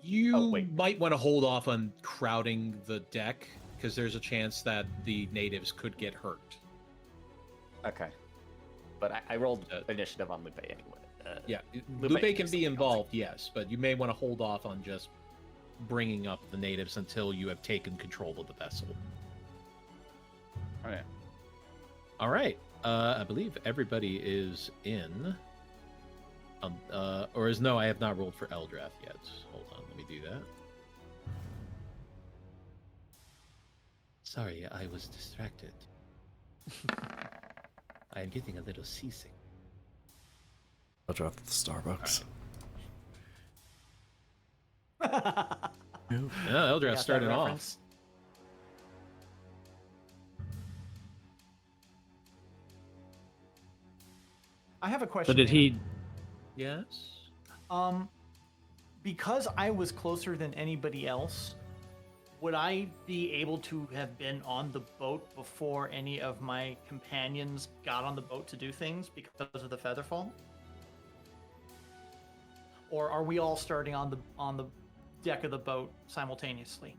You wait. might want to hold off on crowding the deck because there's a chance that the natives could get hurt. Okay, but I rolled Uh, initiative on Lupe anyway. Yeah, Lupe Lupe can can do be something else. involved, yes, but you may want to hold off on just bringing up the natives until you have taken control of the vessel. Okay. All right. I believe everybody is in. Or is no, I have not rolled for Eldrath yet. Hold on, let me do that. Sorry, I was distracted. I am getting a little seasick. I'll drop the Starbucks. Yeah, Eldrath got that starting off. reference? I have a question. So did Dan. he? Yes. Because I was closer than anybody else, would I be able to have been on the boat before any of my companions got on the boat to do things because of the featherfall? Or are we all starting on the deck of the boat simultaneously?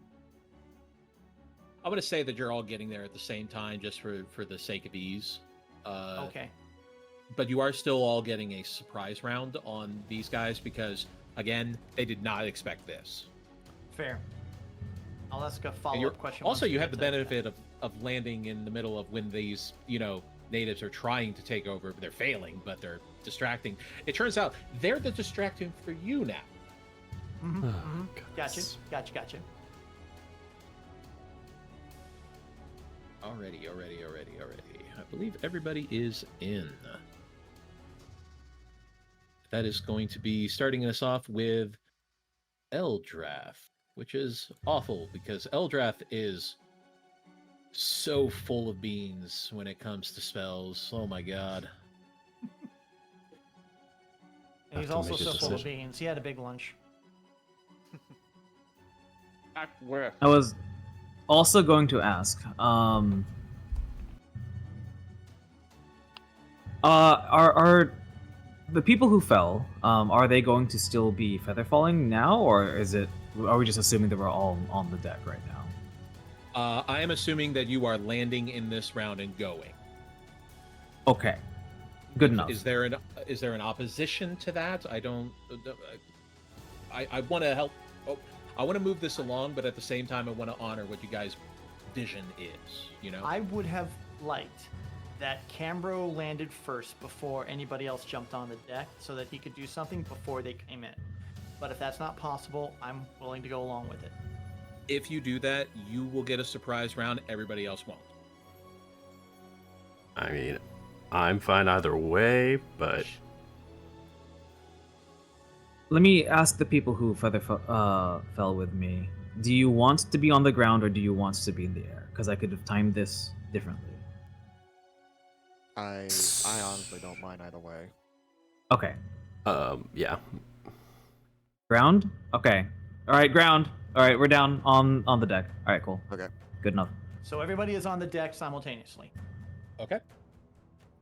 I'm going to say that you're all getting there at the same time just for the sake of ease. Okay. But you are still all getting a surprise round on these guys because, again, they did not expect this. Fair. I'll ask a And follow-up question. also, once we you have get the to benefit of landing in the middle of when these, natives are trying to take over, but they're failing, but they're distracting. It turns out they're the distracting for you now. Mhm, Oh, mhm. goodness. Gotcha. Already. I believe everybody is in. That is going to be starting us off with Eldrath, which is awful because Eldrath is so full of beans when it comes to spells. Oh my god. And he's Have to also make a so full of decision. beans. He had a big lunch. Where? I was also going to ask. Are the people who fell? Are they going to still be feather falling now, or are we just assuming that we're all on the deck right now? I am assuming that you are landing in this round and going. Okay, good enough. Is there an opposition to that? I don't. I want to help. Oh, I want to move this along, but at the same time, I want to honor what you guys' vision is. I would have liked that Cambro landed first before anybody else jumped on the deck so that he could do something before they came in. But if that's not possible, I'm willing to go along with it. If you do that, you will get a surprise round. Everybody else won't. I mean, I'm fine either way, but Let me ask the people who fell with me. Do you want to be on the ground or do you want to be in the air? Because I could have timed this differently. I honestly don't mind either way. Okay, yeah. ground. Okay, all right, ground. All right, we're down on the deck. All right, cool. Okay. Good enough. So everybody is on the deck simultaneously. Okay.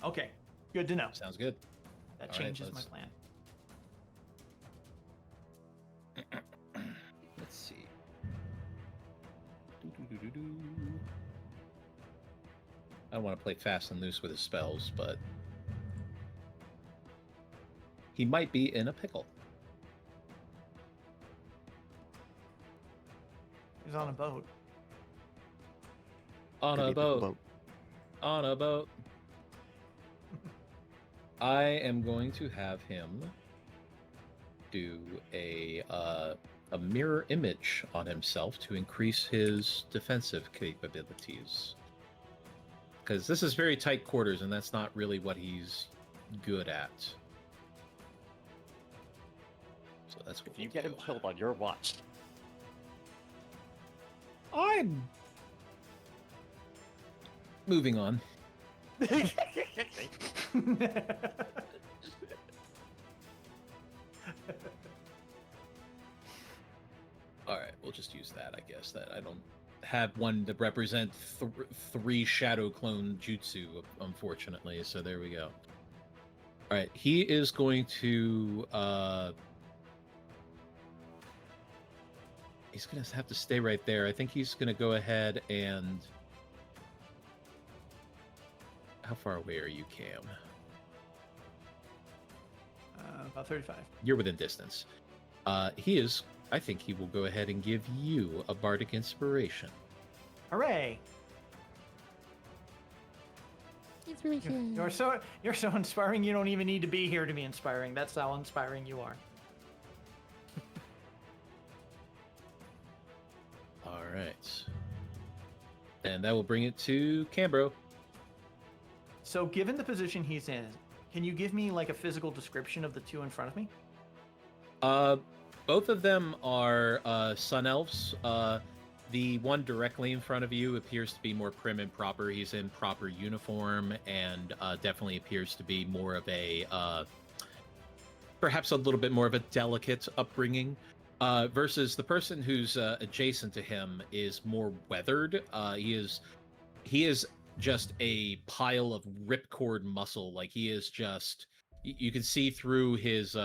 Okay, good to know. Sounds good. That All right, changes my let's- plan. Let's see. I don't want to play fast and loose with his spells, but he might be in a pickle. He's on a boat. On Could a be boat. On a boat. I am going to have him do a mirror image on himself to increase his defensive capabilities. Because this is very tight quarters, and that's not really what he's good at. That's what If you we'll get him do. killed on your watch. I'm moving on. All right, we'll just use that, I guess. That I don't have one to represent three shadow clone jutsu, unfortunately. So there we go. All right, he is going to. He's gonna have to stay right there. I think he's gonna go ahead and. How far away are you, Cam? About 35. You're within distance. He is. I think he will go ahead and give you a bardic inspiration. Hooray! You're so inspiring. You don't even need to be here to be inspiring. That's how inspiring you are. All right. And that will bring it to Cambro. So, given the position he's in, can you give me like a physical description of the two in front of me? Both of them are sun elves. The one directly in front of you appears to be more prim and proper. He's in proper uniform and definitely appears to be more of a perhaps a little bit more of a delicate upbringing. Versus the person who's adjacent to him is more weathered. He is just a pile of ripcord muscle. Like he is just, you can see through his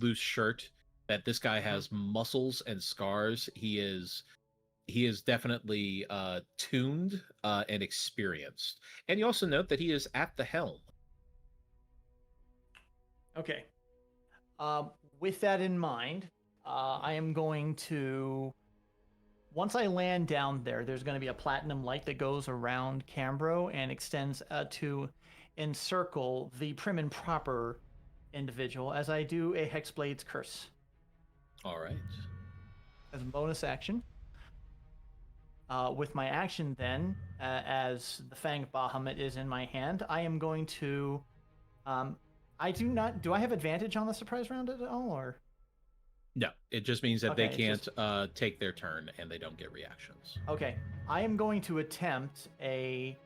loose shirt that this guy has muscles and scars. He is definitely tuned and experienced. And you also note that he is at the helm. Okay. With that in mind, I am going to. Once I land down there, there's going to be a platinum light that goes around Cambro and extends to encircle the prim and proper individual as I do a Hexblade's Curse. All right. As a bonus action. With my action then, as the Fang of Bahamut is in my hand, I am going to... Do I have advantage on the surprise round at all, or...? No, it just means that Okay, they can't take their turn and they don't get reactions. Okay, I am going to attempt a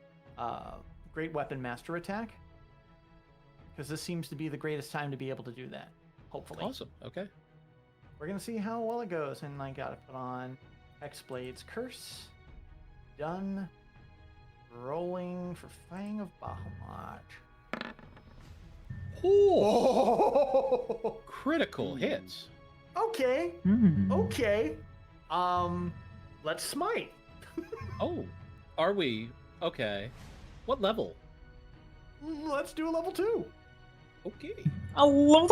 Great Weapon Master attack, because this seems to be the greatest time to be able to do that, hopefully. Awesome, okay. We're going to see how well it goes, and I got to put on Hexblade's Curse. Done. Rolling for Fang of Bahamut. Oh! Critical hits. Okay. Hmm. Okay. Let's smite. Oh, are we? Okay. What level? Let's do a level 2. Okay. Hello.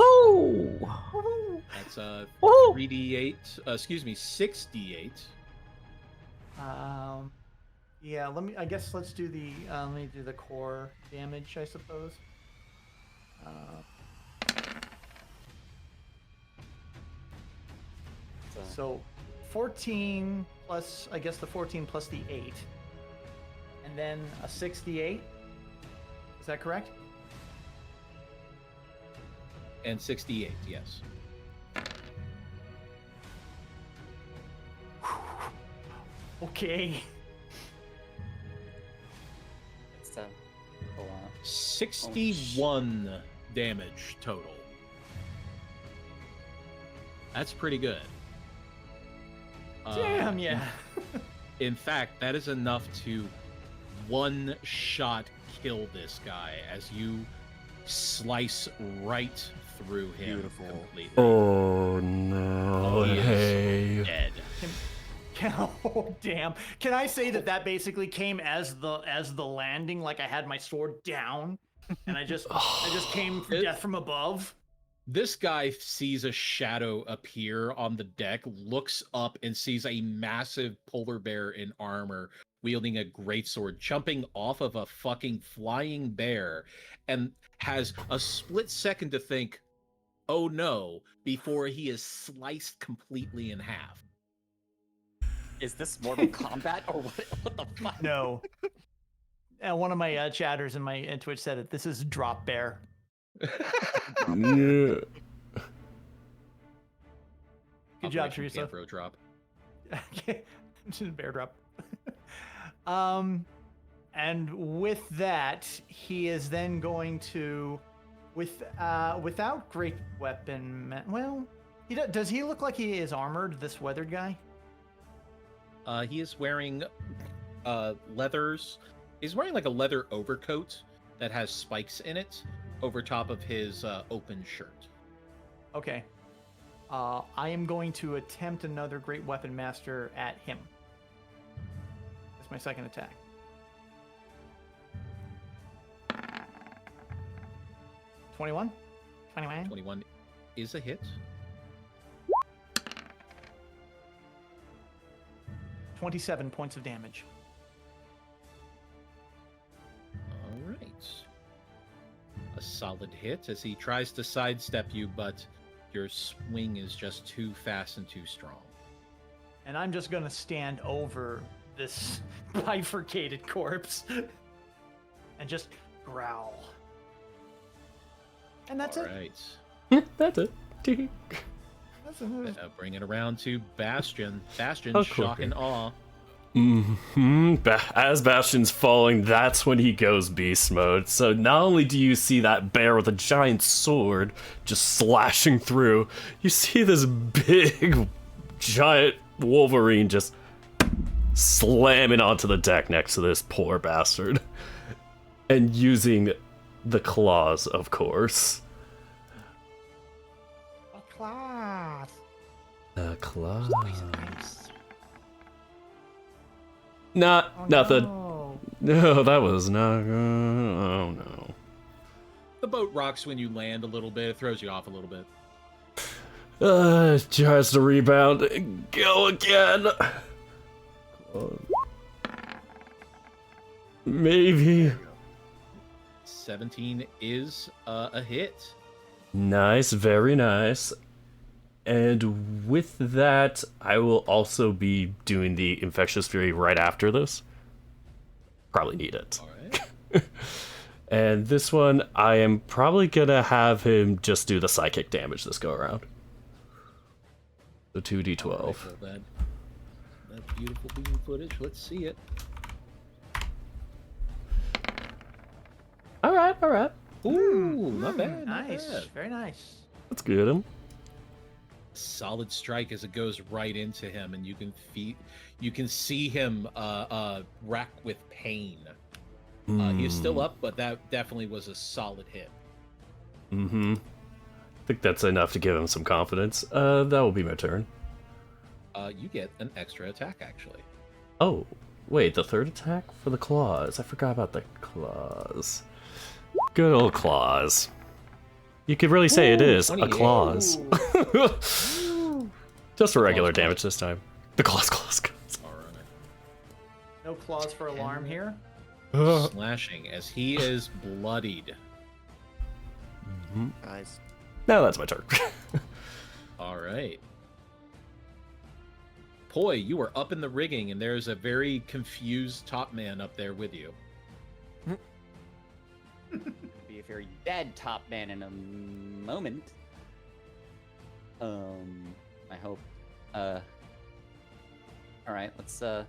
That's Woo! 3d8, 6d8. Yeah, I guess let's do the let me do the core damage, I suppose. So 14 plus, I guess the 14 plus the 8. And then a 68. Is that correct? And 68, yes. Okay. It's a lot. 61 damage total. That's pretty good. Damn, yeah. In fact, that is enough to one-shot kill this guy as you slice right through him Beautiful. completely. Oh no! He is Hey. dead. Oh damn! Can I say that basically came as the landing? Like I had my sword down, and I just came from death from above. This guy sees a shadow appear on the deck, looks up, and sees a massive polar bear in armor wielding a greatsword, jumping off of a fucking flying bear, and has a split second to think, "Oh no!" before he is sliced completely in half. Is this Mortal Kombat or what the fuck? No. One of my chatters in my Twitch said it. This is Drop Bear. Yeah. Good job, Operation Teresa. Campro drop. Bear drop. And with that, he is then going to, without great weapon. Well, does he look like he is armored? This weathered guy. He is wearing leathers. He's wearing like a leather overcoat that has spikes in it over top of his open shirt. Okay. I am going to attempt another great weapon master at him. That's my second attack. 21? 21? 21 is a hit. 27 points of damage. All right. A solid hit as he tries to sidestep you, but your swing is just too fast and too strong. And I'm just going to stand over this bifurcated corpse and just growl. And that's All it. right. That's it. That's it. Bring it around to Bastion. Bastion, Oh, shock cool. and awe. As Bastion's falling, that's when he goes beast mode. So not only do you see that bear with a giant sword just slashing through, you see this big, giant Wolverine just slamming onto the deck next to this poor bastard. And using the claws, of course. The claws. Nothing. No, that was not. Oh no. The boat rocks when you land a little bit. It throws you off a little bit. Tries to rebound. Go again. Maybe. 17 is a hit. Nice, very nice. And with that, I will also be doing the Infectious Fury right after this. Probably need it. All right. And this one, I am probably gonna have him just do the psychic damage this go around. So 2d12. All right, so that beautiful beam footage. Let's see it. All right. Ooh, not bad. Not Nice. bad. Very nice. Let's get him. Solid strike as it goes right into him, and you can see him rack with pain. He is still up, but that definitely was a solid hit. I think that's enough to give him some confidence. That will be my turn. You get an extra attack, actually. Oh, wait, the third attack for the claws. I forgot about the claws. Good old claws. You could really say it is a 28. claws. Just for regular damage this time. The claws. All right. No claws for alarm here. Slashing as he is bloodied. Nice. Now that's my turn. All right. Poi, you are up in the rigging, and there's a very confused top man up there with you. Be a very dead top man in a moment. I hope. All right, let's. So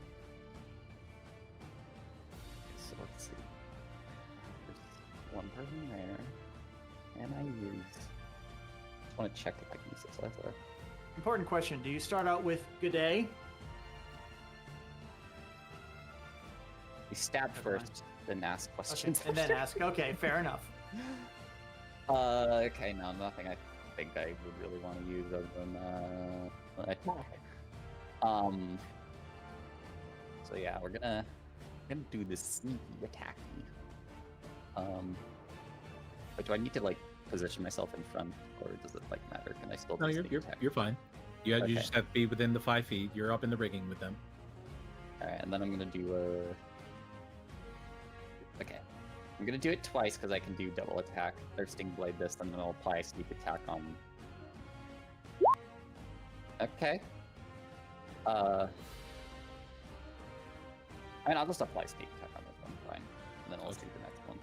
let's see. There's one person there, and I just want to check if I can use this leather. Important question. Do you start out with good day? We stab Never mind. first, then ask Okay, questions. and then ask. Okay, fair enough. Okay, no, nothing I think I would really want to use other than attack. So yeah, we're gonna do this sneaky attack. But do I need to like position myself in front, or does it like matter? Can I still do No, sneak attack? you're fine. You Okay. just have to be within the 5 feet. You're up in the rigging with them. Alright, and then I'm gonna do a. Okay. I'm gonna do it twice because I can do double attack. Thirsting Blade this, and then I'll apply a sneak attack on. Okay. I mean, I'll just apply sneak attack on this one, fine. And then I'll do the next one.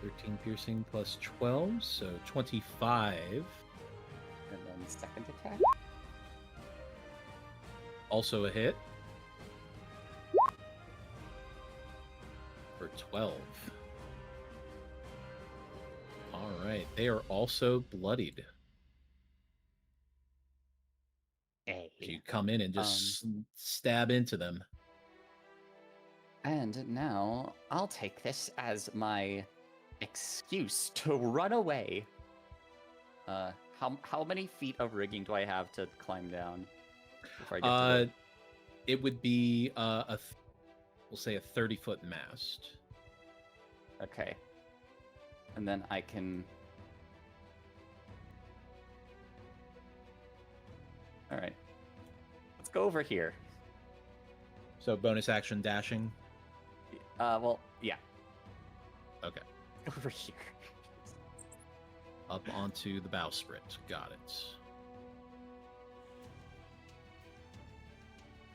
13 piercing plus 12, so 25. And then second attack. Also a hit. For 12. All right, they are also bloodied. A. You come in and just stab into them. And now I'll take this as my excuse to run away. How many feet of rigging do I have to climb down before I get to the... It would be we'll say a 30-foot mast. Okay. And then I can... Alright. Let's go over here. So bonus action dashing. Well, yeah. Okay. Over here. Up onto the bowsprit. Got it.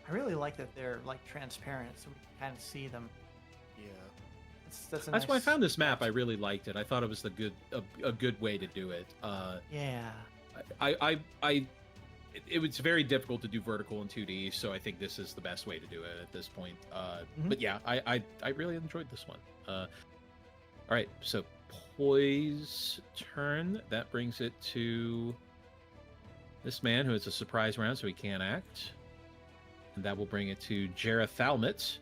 I really like that they're like transparent, so we can kind of see them. Yeah. That's That's why I found this map. I really liked it. I thought it was a good way to do it. Yeah. It was very difficult to do vertical in 2D, so I think this is the best way to do it at this point. But yeah, I really enjoyed this one. All right, so poise turn. That brings it to this man, who is a surprise round, so he can't act. And that will bring it to Jareth Thalmit,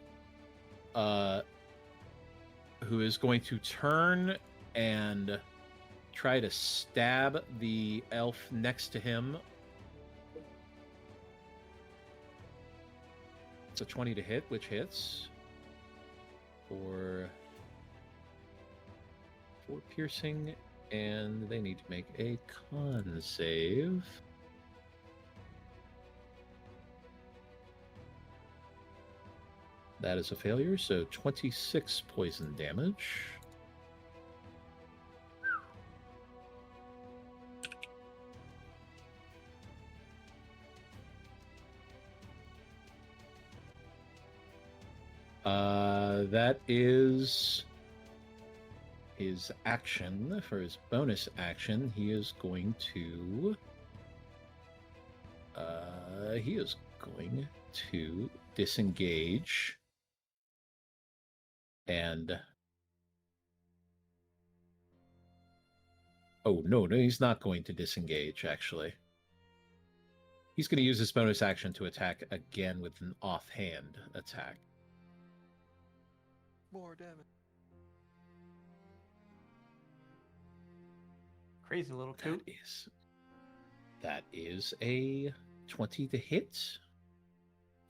who is going to turn and try to stab the elf next to him. It's a 20 to hit, which hits for 4 piercing, and they need to make a con save. That is a failure, so 26 poison damage. That is his action. For his bonus action, he is going to disengage and no, he's not going to disengage, actually. He's going to use his bonus action to attack again with an offhand attack. More damage. Crazy little coot. That is a 20 to hit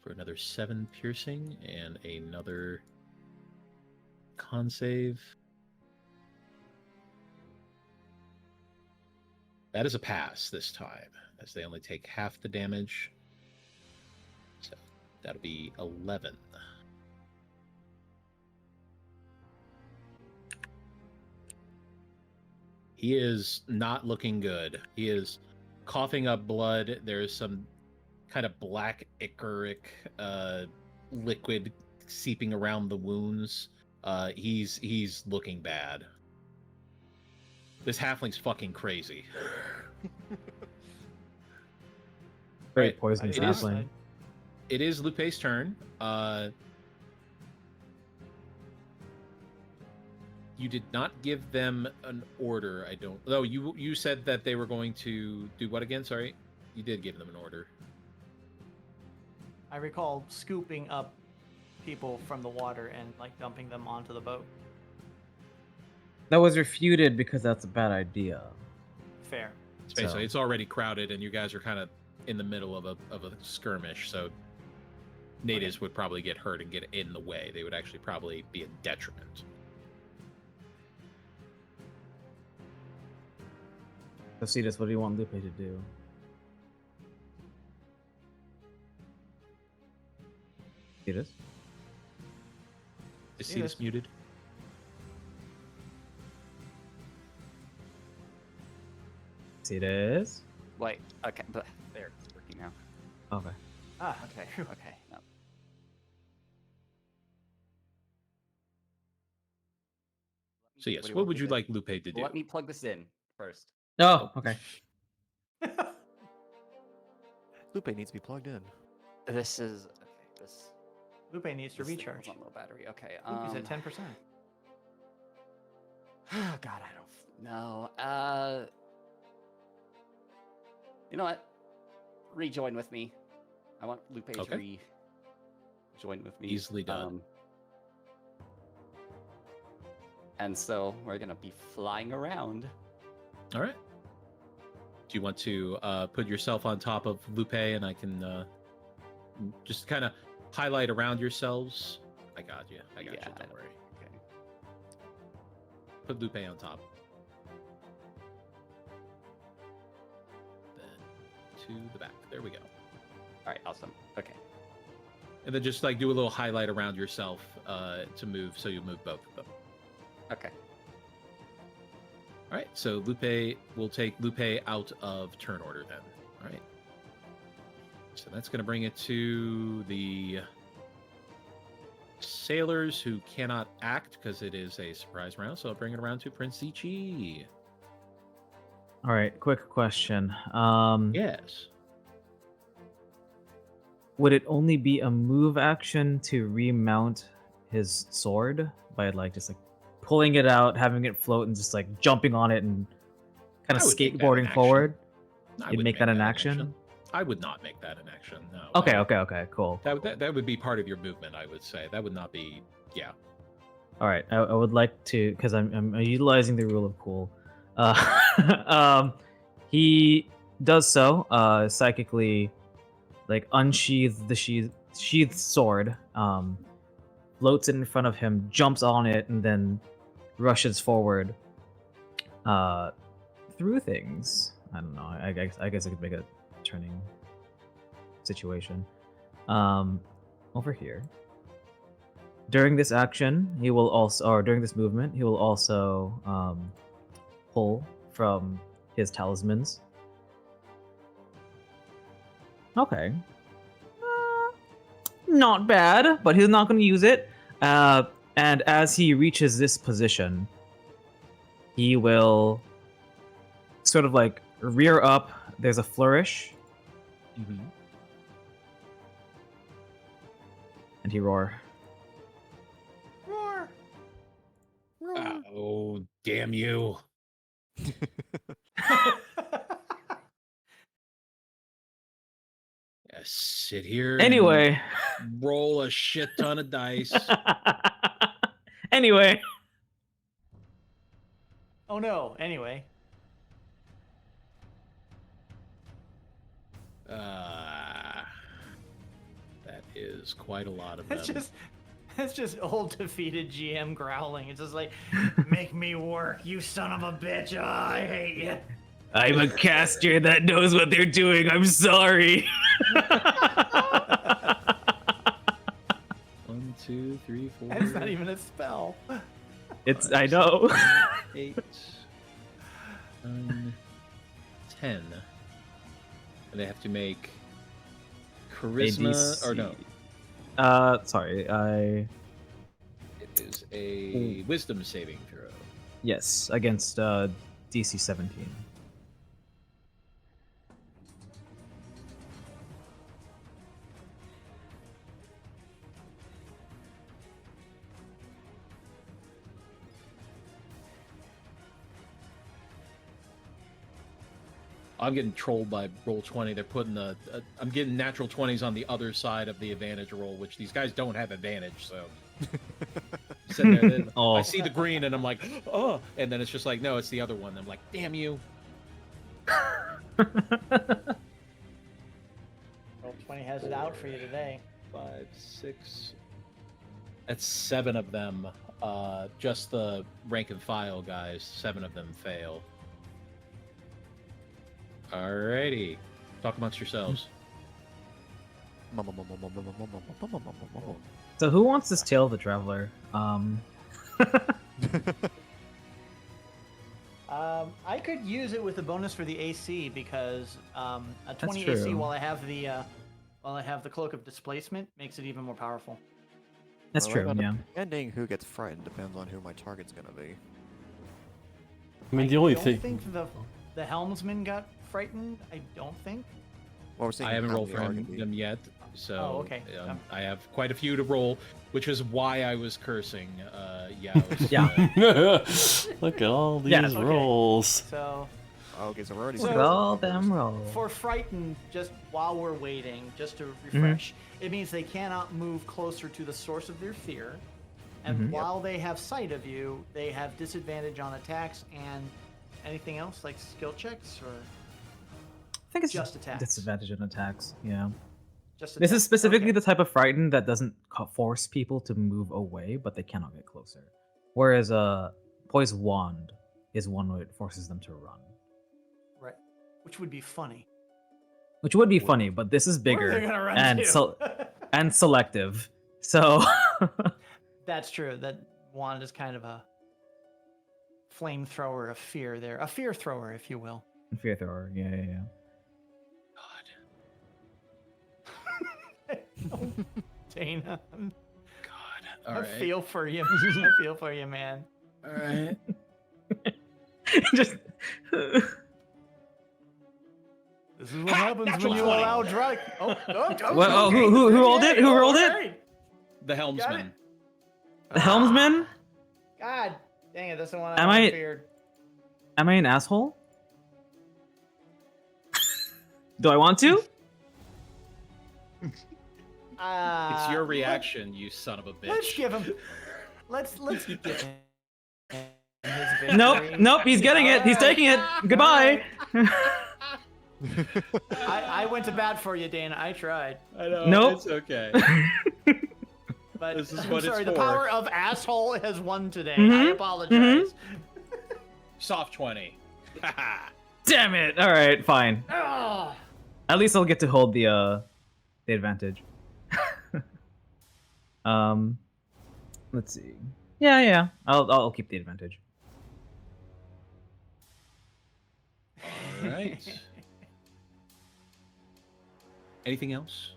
for another 7 piercing and another con save. That is a pass this time, as they only take half the damage. So that'll be 11. He is not looking good. He is coughing up blood. There's some kind of black ichoric liquid seeping around the wounds. He's looking bad. This halfling's fucking crazy. Very Right. poisonous It is- halfling. It is Lupe's turn. You did not give them an order. I don't. Oh, you said that they were going to do what again? Sorry, you did give them an order. I recall scooping up people from the water and like dumping them onto the boat. That was refuted because that's a bad idea. Fair. Basically, So- it's already crowded, and you guys are kind of in the middle of a skirmish. So natives would probably get hurt and get in the way. They would actually probably be a detriment. Cositas, what do you want Lupe to do? Cositas? Is Cetus muted? Cositas? Wait, okay, but there, it's working now. Okay. Ah, Okay, okay. No. So yes, do you what want would me you to- like Lupe to do? Let me plug this in first. Oh, okay. Lupe needs to be plugged in. This is okay. This Lupe needs to this thing recharge. was on low battery. Okay. Lupe's at 10%. Oh God, I don't know. You know what? Rejoin with me. I want Lupe to Okay. rejoin with me. Easily done. And so we're gonna be flying around. All right. Do you want to put yourself on top of Lupe, and I can just kind of highlight around yourselves? I got you. I got you. Don't worry. Okay. Put Lupe on top. Then to the back. There we go. All right. Awesome. Okay. And then just like do a little highlight around yourself to move, so you move both of them. Okay. All right. So Lupe, we'll take Lupe out of turn order then. All right. So that's going to bring it to the sailors who cannot act because it is a surprise round. So I'll bring it around to Prince Ichi. All right, quick question. Yes. Would it only be a move action to remount his sword by like just like pulling it out, having it float, and just like jumping on it and kind of I would make that an skateboarding action. forward? I You'd would make that an action? I would not make that an action. No. Okay, okay, cool. That would be part of your movement, I would say. That would not be. Yeah. All right, I would like to, because I'm utilizing the rule of cool. He does so, psychically, like unsheathes the sheathed sword, floats it in front of him, jumps on it, and then rushes forward through things. I don't know. I guess I could make a turning situation. Over here. During this action, he will also, or during this movement, he will also pull from his talismans. Okay. Not bad, but he's not going to use it. And as he reaches this position, he will sort of like rear up. There's a flourish, Mm-hmm. and he roar. Roar! Oh, damn you. Yeah, sit here. and Anyway. roll a shit ton of dice. Anyway. Oh no, anyway. That is quite a lot of That's them. just old defeated GM growling. It's just like, make me work, you son of a bitch. Oh, I hate you. I'm a caster that knows what they're doing. I'm sorry. 1, 2, 3, 4. That's not even a spell. It's I know. 8, 9, 10. And they have to make charisma or no. Sorry. It is a wisdom saving throw. Yes, against DC 17. I'm getting trolled by roll 20. They're putting I'm getting natural 20s on the other side of the advantage roll, which these guys don't have advantage. So sitting there, then Oh. I see the green and I'm like, oh, and then it's just like, no, it's the other one. I'm like, damn you. Roll 20 has it out for you today. 5, 6. That's 7 of them. Just the rank and file guys. 7 of them fail. Alrighty. Talk amongst yourselves. So who wants this Tale of the Traveler? I could use it with a bonus for the AC because a 20 That's AC true. while I have the Cloak of Displacement makes it even more powerful. That's true, yeah. Depending who gets frightened depends on who my target's gonna be. I mean, the only don't thing. think the helmsman got frightened. I don't think. Well, we're seeing I haven't how rolled many for are gonna be. them yet, so Oh, okay. I have quite a few to roll, which is why I was cursing. Yeah. I was, Yeah. Look at all these Yes. Okay. rolls. So Oh, okay, so we're already. So- Look seeing at some all numbers. them rolls. for frightened, just while we're waiting, just to refresh, it means they cannot move closer to the source of their fear. And while they have sight of you, they have disadvantage on attacks and anything else like skill checks or I think it's just attacks. disadvantage on attacks. Yeah. just This is attacks. specifically Okay. the type of frightened that doesn't force people to move away, but they cannot get closer. Whereas Poise Wand is one where it forces them to run, Right, which would be funny. which would be funny. But this is Where are they bigger gonna run and to? and selective. So That's true. That wand is kind of a flamethrower of fear there, a fear thrower, if you will. fear thrower. Yeah. Dana, God. All I right. feel for you. I feel for you, man. All right. Just This is what happens when natural you 20. allow drug. Oh, Well, who rolled it? Who rolled it? alright. The helmsman. the helmsman. God dang it, that's the one Am I I- feared. Am I an asshole? Do I want to? It's your reaction, you son of a bitch. Let's give him. Let's give him. his Nope, victory. nope. He's getting it. He's taking it. Goodbye. I went to bat for you, Dana. I tried, I know. Nope. It's okay. but This is I'm what it's sorry. The for. power of asshole has won today. I Mhm, apologize. Soft 20. Damn it. All right, fine. Ah. At least I'll get to hold the advantage. Let's see. Yeah. I'll keep the advantage. All right. Anything else?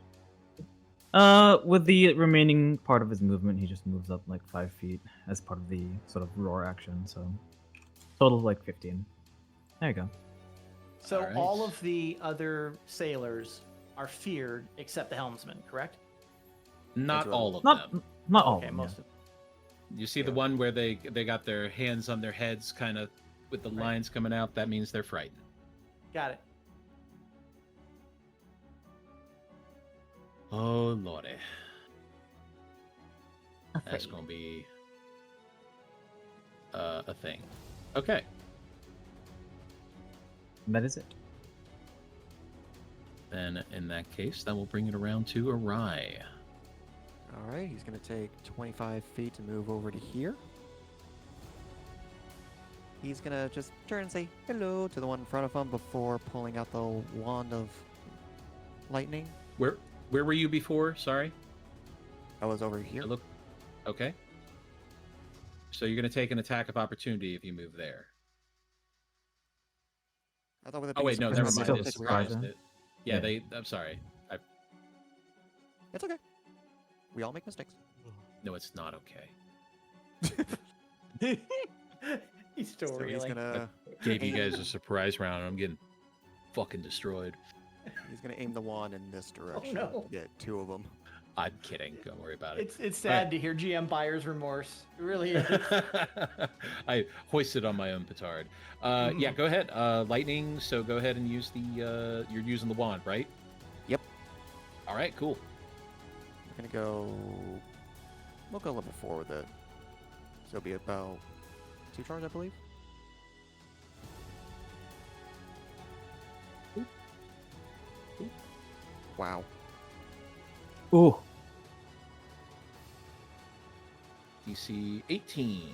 With the remaining part of his movement, he just moves up like 5 feet as part of the sort of roar action. So total of like 15. There you go. So Alright. all of the other sailors are feared except the helmsman, correct? Not all of Not them. not all. Okay, of them, most yeah. of You see the one where they got their hands on their heads, kind of with the lines coming out. That means they're frightened. Got it. Oh lordy, that's gonna be a thing. Okay. That is it. Then in that case, that will bring it around to Arai. All right, he's gonna take 25 feet to move over to here. He's gonna just turn and say hello to the one in front of him before pulling out the wand of lightning. Where were you before? Sorry. I was over here. I look. Okay. So you're gonna take an attack of opportunity if you move there. I thought with it Oh being wait, no, surprise never Still mind. attack, It it's surprise, surprised huh? it. Yeah, Yeah. they. I'm sorry. It's okay. We all make mistakes. No, it's not okay. He's still So he's reeling. gonna Gave you guys a surprise round, and I'm getting fucking destroyed. aim the wand in this direction. no. to Get 2 of them. I'm kidding. Don't worry about it. It's sad to hear GM buyer's remorse. It really is. I hoisted on my own petard. Yeah, go ahead. Lightning. So go ahead and use the. You're using the wand, right? Yep. All right. Cool. We're gonna go. We'll go level 4 with it. So it'll be about 2 charge, I believe. Wow. Ooh. DC 18.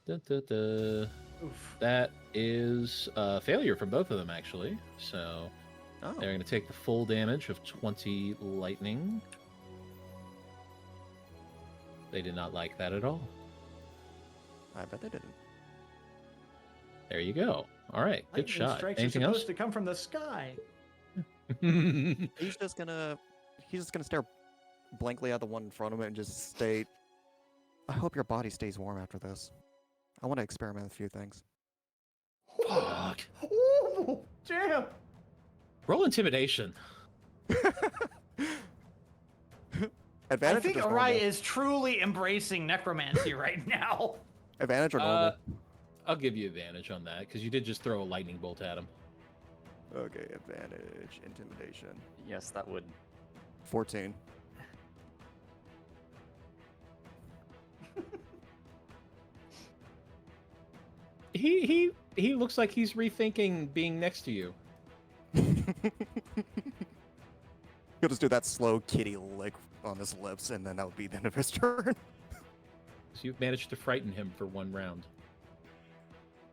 Da, da, da. Oof. That is a failure from both of them, actually. So Oh. they're going to take the full damage of 20 lightning. They did not like that at all. I bet they didn't. There you go. All right, good Lightning shot. strikes Anything are else? supposed to come from the sky. He's just gonna stare blankly at the one in front of him and just state, I hope your body stays warm after this. I want to experiment with a few things. Fuck. Ooh, damn. Roll intimidation. Advantage I think or just Arai normal? is truly embracing necromancy right now. Advantage or normal? I'll give you advantage on that because you did just throw a lightning bolt at him. Okay, advantage, intimidation. Yes, that would. 14. He looks like he's rethinking being next to you. He'll just do that slow kitty lick on his lips, and then that would be the end of his turn. So you've managed to frighten him for 1 round.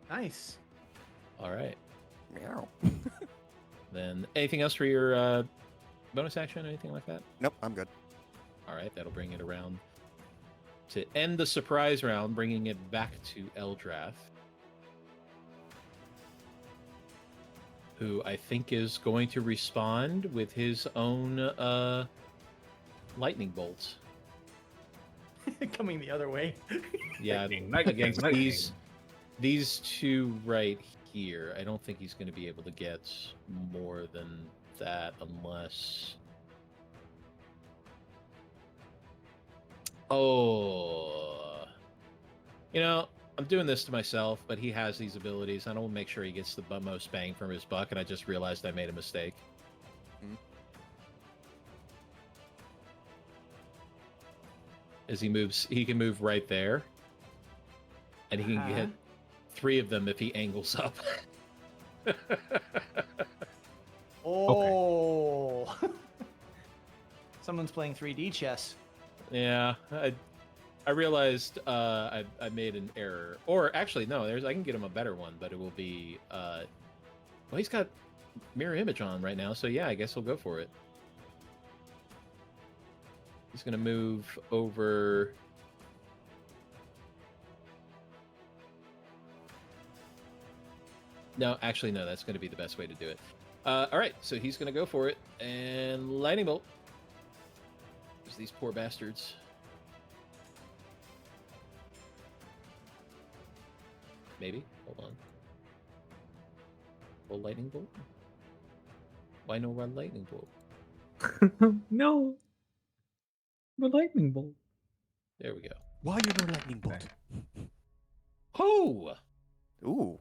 Nice. All right. Meow. Then anything else for your bonus action? Anything like that? Nope, I'm good. All right, that'll bring it around to end the surprise round, bringing it back to Eldrath, who I think is going to respond with his own lightning bolts. Coming the other way. Yeah, Lightning, against lightning. these two right here. I don't think he's going to be able to get more than that unless. Oh, I'm doing this to myself, but he has these abilities. I don't make sure he gets the most bang from his buck, and I just realized I made a mistake. As he moves, he can move right there, and he can get 3 of them if he angles up. Oh. Someone's playing 3D chess. Yeah, I realized I made an error. Or actually, no, I can get him a better one, but it will be well, he's got mirror image on right now, so yeah, I guess we'll go for it. He's gonna move over. No, actually, no, that's gonna be the best way to do it. All right, so he's gonna go for it and lightning bolt. There's these poor bastards. Maybe. Hold on. Roll lightning bolt? Why no run lightning bolt? No. The lightning bolt. There we go. Why you no lightning bolt? Oh! Ooh.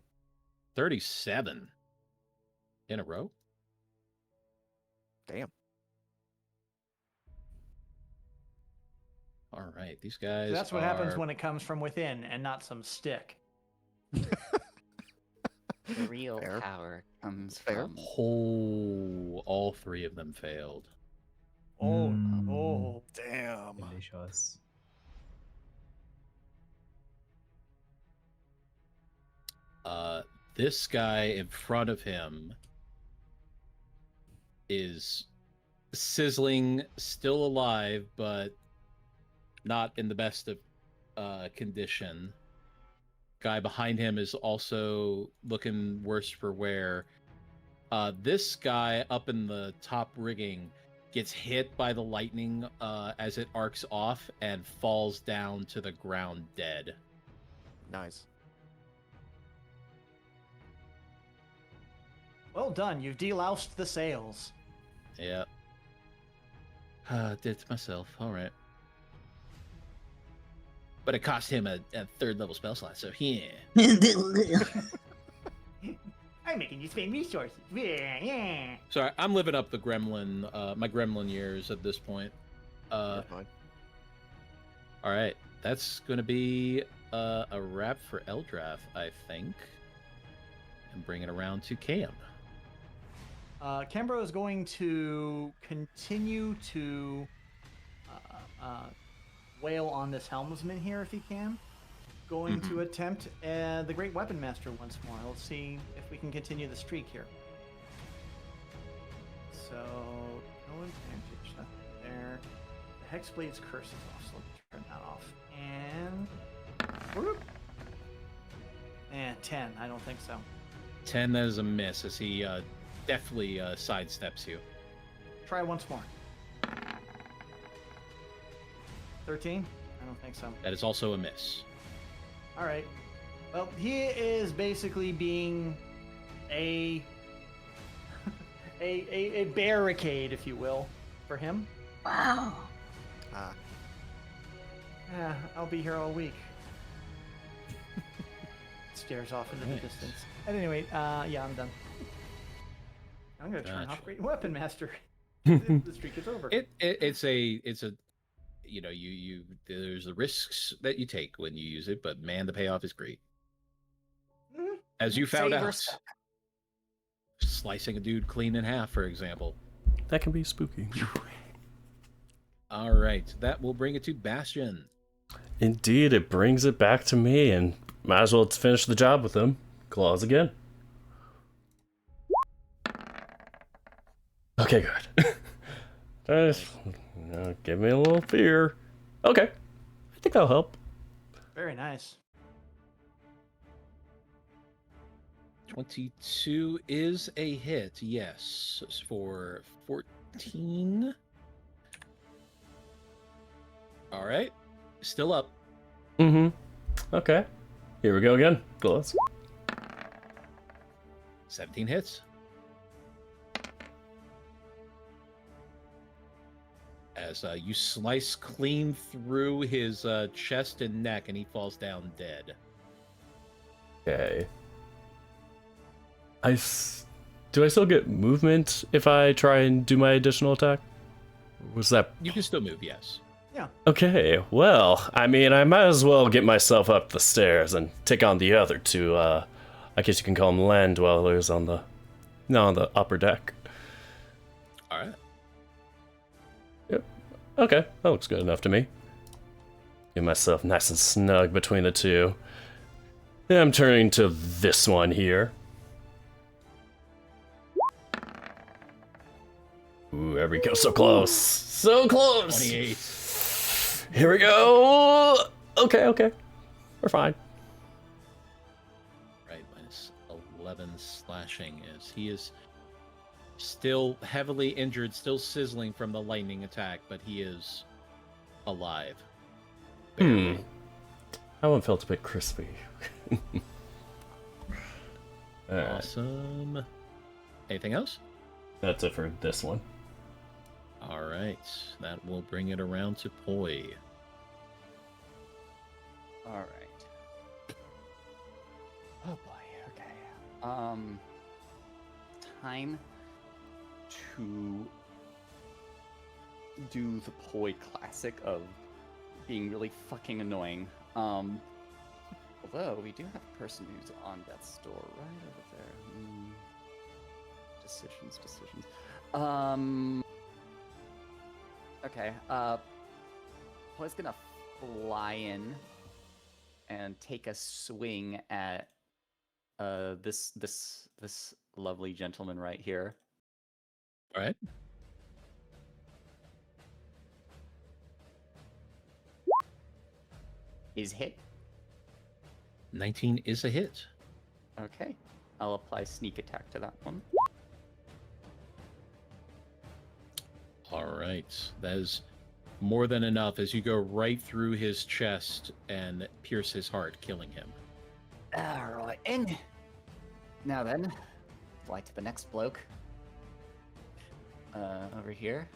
37 in a row? Damn. All right, these guys. That's what happens when it comes from within and not some stick. The real Fair. power comes Fair. from. Oh, all 3 of them failed. Oh, Mm. oh. Damn. Delicious. This guy in front of him is sizzling, still alive, but not in the best of condition. Guy behind him is also looking worse for wear. This guy up in the top rigging gets hit by the lightning as it arcs off and falls down to the ground dead. Nice. Well done. You've deloused the sails. Yeah. Did it to myself. All right. But it cost him a 3rd level spell slot, so yeah. I'm making you spend resources. Yeah. Sorry, I'm living up the gremlin, my gremlin years at this point. You're fine. All right, that's going to be a wrap for Eldrath, I think. And bring it around to Cam. Cambro is going to continue to wail on this helmsman here if he can. Going to attempt the Great Weapon Master once more. Let's see if we can continue the streak here. So, no advantage. That's there. The Hexblade's curse is off, so let me turn that off. And. Whoop. And 10. I don't think so. 10, that is a miss, as he definitely sidesteps you. Try once more. 13? I don't think so. That is also a miss. All right. Well, he is basically being a a barricade, if you will, for him. Wow. Ah, Yeah, I'll be here all week. Stares off into the Nice. distance. At any rate, yeah, I'm done. I'm gonna turn off Gotcha. Great Weapon Master. The streak is over. It's a you know you there's the risks that you take when you use it, but man, the payoff is great. Mhm. As you found Save or out, suck. slicing a dude clean in half, for example. That can be spooky. All right, that will bring it to Bastion. Indeed, it brings it back to me, and might as well finish the job with him. Claws again. Okay, good. Just, give me a little fear. Okay, I think that'll help. Very nice. 22 is a hit, yes, for 14. All right, still up. Mm-hmm. Okay. Here we go again. Claws. 17 hits. As you slice clean through his chest and neck, and he falls down dead. Okay. Do I still get movement if I try and do my additional attack? Was that You can still move, yes. okay? Well, I mean, I might as well get myself up the stairs and take on the other two. I guess you can call them land dwellers on the upper deck. All right. Okay, that looks good enough to me. Get myself nice and snug between the two. Then I'm turning to this one here. Ooh, there we go. So close. So close. 28. Here we go. Okay. We're fine. Right, minus 11 slashing as he is still heavily injured, still sizzling from the lightning attack, but he is alive. Barely. That one felt a bit crispy. Alright, Awesome. Anything else? that's it for this one. All right, that will bring it around to Poi. All right. Oh boy. Okay. Time to do the Poi classic of being really fucking annoying. Although we do have a person who's on death's door right over there. Decisions. Okay. Poi's gonna fly in and take a swing at this lovely gentleman right here. All right. Is hit. 19 is a hit. Okay. I'll apply sneak attack to that one. All right, that is more than enough as you go right through his chest and pierce his heart, killing him. Alright, in. Now then, fly to the next bloke. Over here.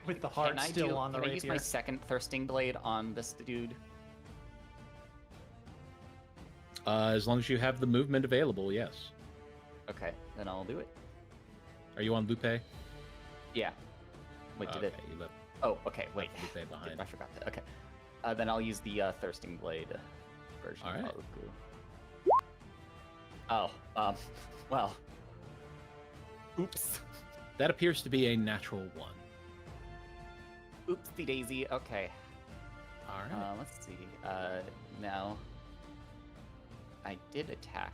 With the heart still on the Can I use my rapier. second thirsting blade on this dude? As long as you have the movement available, yes. Okay, then I'll do it. Are you on Lupe? Yeah. Wait, did Okay, it? you left Oh, okay, wait. Lupe behind. I forgot that. Okay. Then I'll use the thirsting blade version All right. of Glue. Oh, well. Oops. That appears to be a natural one. Oopsie daisy. Okay. All right. Let's see. Now I did attack.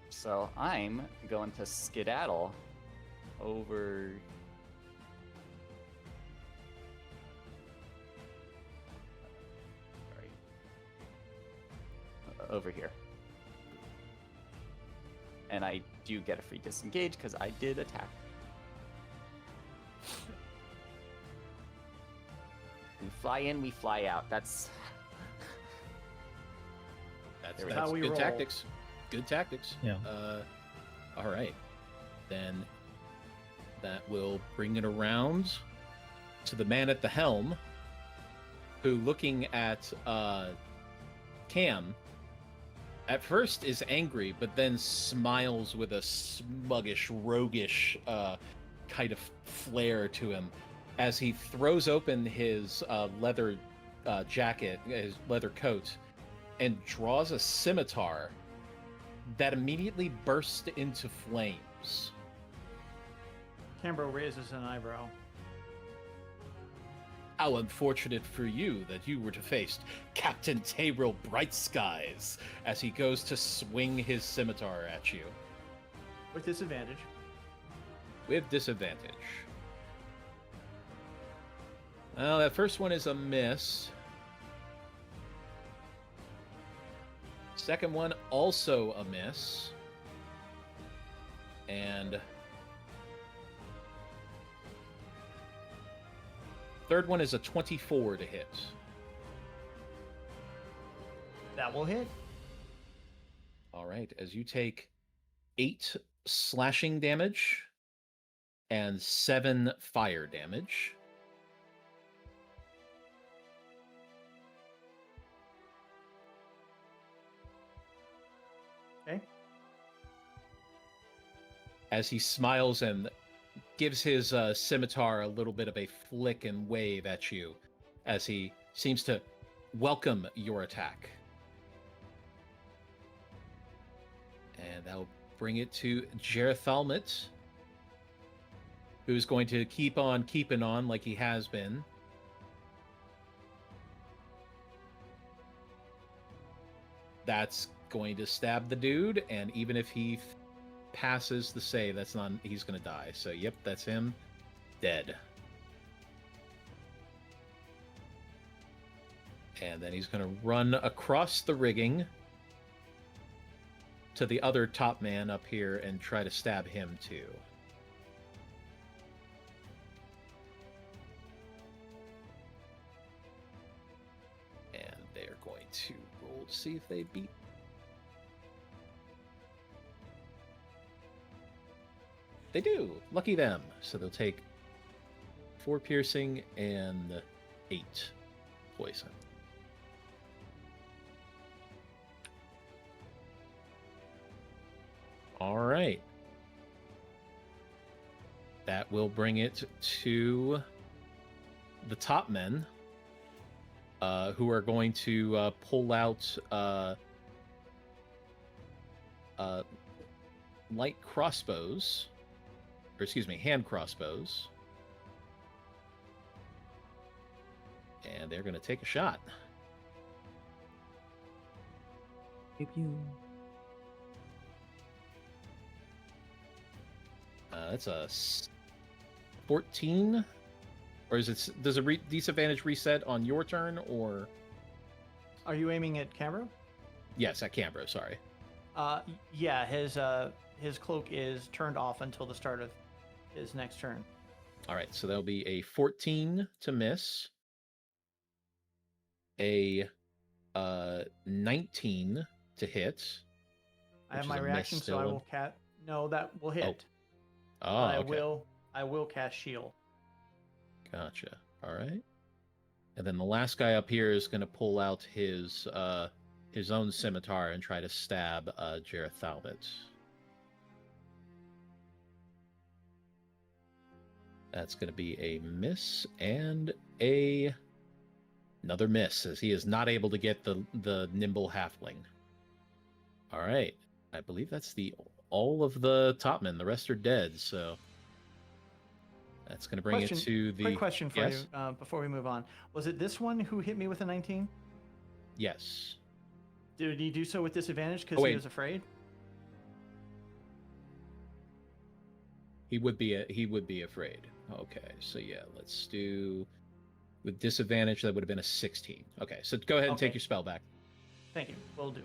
So I'm going to skedaddle over. Sorry. Over here. And I do get a free disengage because I did attack. We fly in, we fly out. That's That's, There we go. How we good roll. tactics. Good tactics. Yeah. All right. Then that will bring it around to the man at the helm, who, looking at Cam, at first is angry, but then smiles with a smuggish, roguish kind of flair to him as he throws open his leather jacket, his leather coat, and draws a scimitar that immediately bursts into flames. Cambro raises an eyebrow. How unfortunate for you that you were to face Captain Tyrell Brightskies as he goes to swing his scimitar at you. With disadvantage. With disadvantage. Well, that first one is a miss. Second one, also a miss. And third one is a 24 to hit. That will hit. All right, as you take 8 slashing damage and 7 fire damage. Okay. As he smiles and gives his scimitar a little bit of a flick and wave at you, as he seems to welcome your attack. And that'll bring it to Jerethalmet, who's going to keep on keeping on like he has been. That's going to stab the dude, and even if he passes the save, that's not, he's going to die. So, yep, that's him. Dead. And then he's going to run across the rigging to the other top man up here and try to stab him too. And they're going to roll to see if they beat. They do. Lucky them. So they'll take 4 piercing and 8 poison. All right. That will bring it to the top men, who are going to pull out light crossbows, or excuse me, hand crossbows. And they're going to take a shot. Pew pew. That's a 14, or is it? Does a disadvantage reset on your turn, or? Are you aiming at Cambro? Yes, at Cambro. Sorry. Yeah, his cloak is turned off until the start of his next turn. All right, so that'll be a 14 to miss, a 19 to hit. I have which my is a miss reaction, so I still. will cast. No, that will hit. Oh, I okay. I will cast shield. Gotcha. All right. And then the last guy up here is going to pull out his own scimitar and try to stab Jerethalmet. That's going to be a miss and another miss, as he is not able to get the nimble halfling. All right. I believe that's all of the top men. The rest are dead, so that's going to bring it to the... Quick question for Yes? you before we move on. Was it this one who hit me with a 19? Yes. Did he do so with disadvantage because Oh, he wait. was afraid? He would be afraid. Okay, so yeah, let's do with disadvantage. That would have been a 16. Okay, so go ahead and take Okay. your spell back. Thank you. Will do.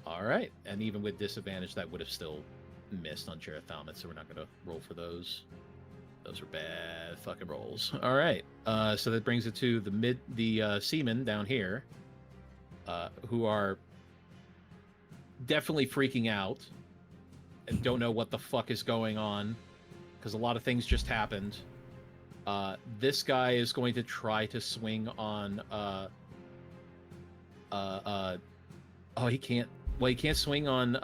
All right, and even with disadvantage, that would have still missed on Jerethalmet, so we're not going to roll for those. Those are bad fucking rolls. All right. So that brings it to the seamen down here, who are definitely freaking out and don't know what the fuck is going on because a lot of things just happened. This guy is going to try to swing on. Oh, he can't. Well, he can't swing on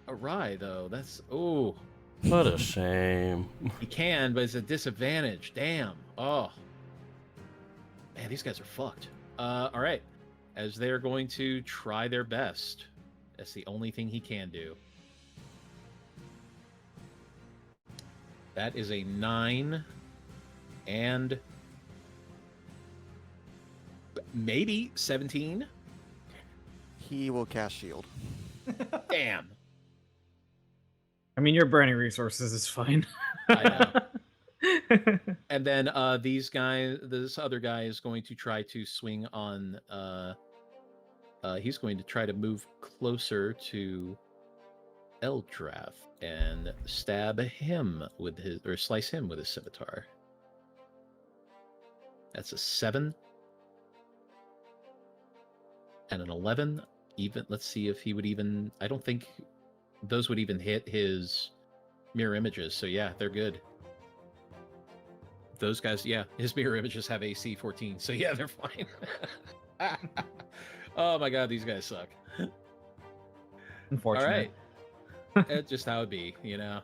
Arai though. That's What a shame. he can, but it's a disadvantage. Damn. Oh. Man, these guys are fucked. All right. As they're going to try their best. That's the only thing he can do. That is a 9 and maybe 17. He will cast shield. Damn. I mean, your burning resources is fine. I know. And then this other guy is going to try to swing on. He's going to try to move closer to Eldrath and stab him with slice him with his scimitar. That's a 7 and an 11. Even let's see if he would even. I don't think those would even hit his mirror images. So yeah, they're good. Those guys, yeah, his mirror images have AC 14. So yeah, they're fine. Oh my god, these guys suck. Unfortunate. All right. That's just how it be, you know.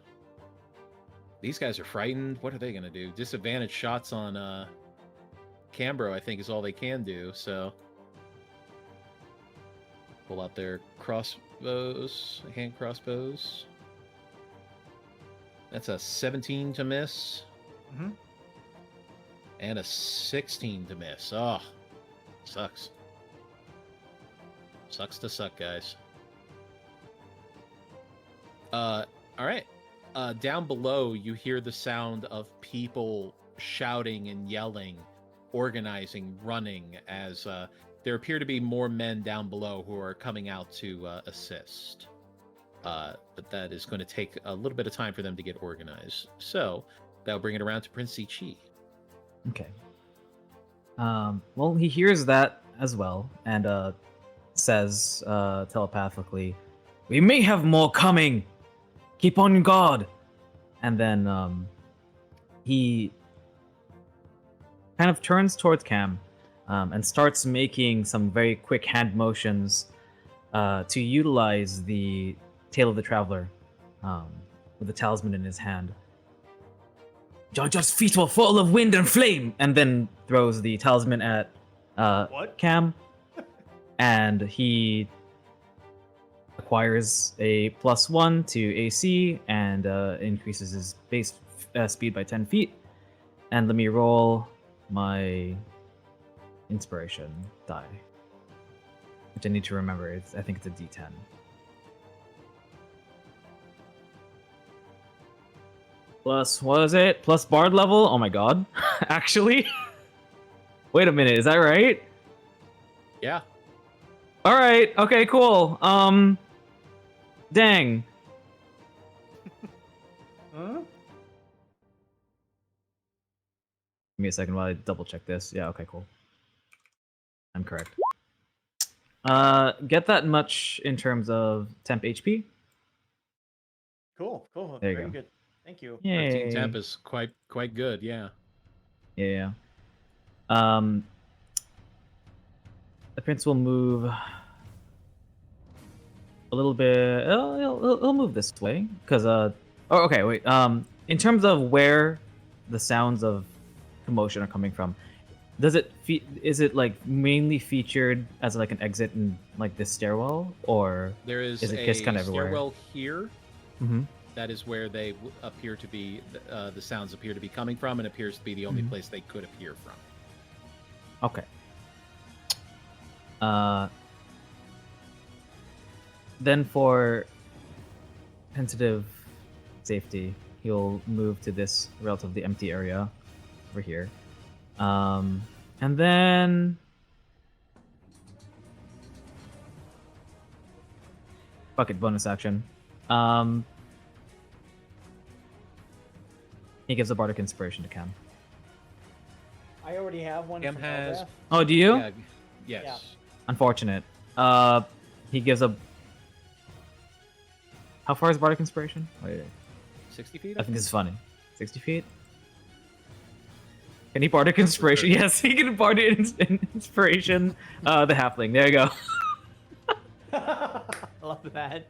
These guys are frightened. What are they gonna do? Disadvantage shots on Cambro, I think, is all they can do. So pull out their crossbows, hand crossbows. That's a 17 to miss. Mhm. And a 16 to miss. Oh, sucks. Sucks to suck, guys. All right. Down below, you hear the sound of people shouting and yelling, organizing, running, as there appear to be more men down below who are coming out to assist. But that is going to take a little bit of time for them to get organized. So that'll bring it around to Prince Chi. Okay. Well, he hears that as well and says telepathically, "We may have more coming. Keep on guard." And then he kind of turns towards Cam and starts making some very quick hand motions to utilize the Tail of the Traveler with the talisman in his hand. "Jar-Jar's feet were full of wind and flame," and then throws the talisman at What? Cam, and he acquires a +1 to AC and increases his base speed by 10 feet. And let me roll my inspiration die, which I need to remember. I think it's a D10. Plus, what is it? Plus bard level? Oh my god. Actually? Wait a minute, is that right? Yeah. Alright, okay, cool. Dang. Huh? Give me a second while I double check this. Yeah, okay, cool. I'm correct. Get that much in terms of temp HP. Cool, cool. There you Very go. good. Thank you. 13 Yay. temp is quite good, yeah. Yeah. The prince will move a little bit. He'll move this way because oh, okay, wait. In terms of where the sounds of commotion are coming from, is it like mainly featured as like an exit in like this stairwell, or There is it a just kind of everywhere? stairwell here. Mm-hmm. That is where they appear to be, the sounds appear to be coming from, and appears to be the only Mhm. place they could appear from. Okay. Then for tentative safety, he'll move to this relatively empty area over here. And then fuck it, bonus action. He gives a bardic inspiration to Cam. I already have one. Cam from has- Eldrath. Oh, do you? Yeah, yes. Yeah. Unfortunate. He gives a. How far is bardic inspiration? Wait, 60 feet? I think this is funny. 60 feet. Can he bardic inspiration? sure. Yes, he can bardic inspiration. The halfling. There you go. I love that.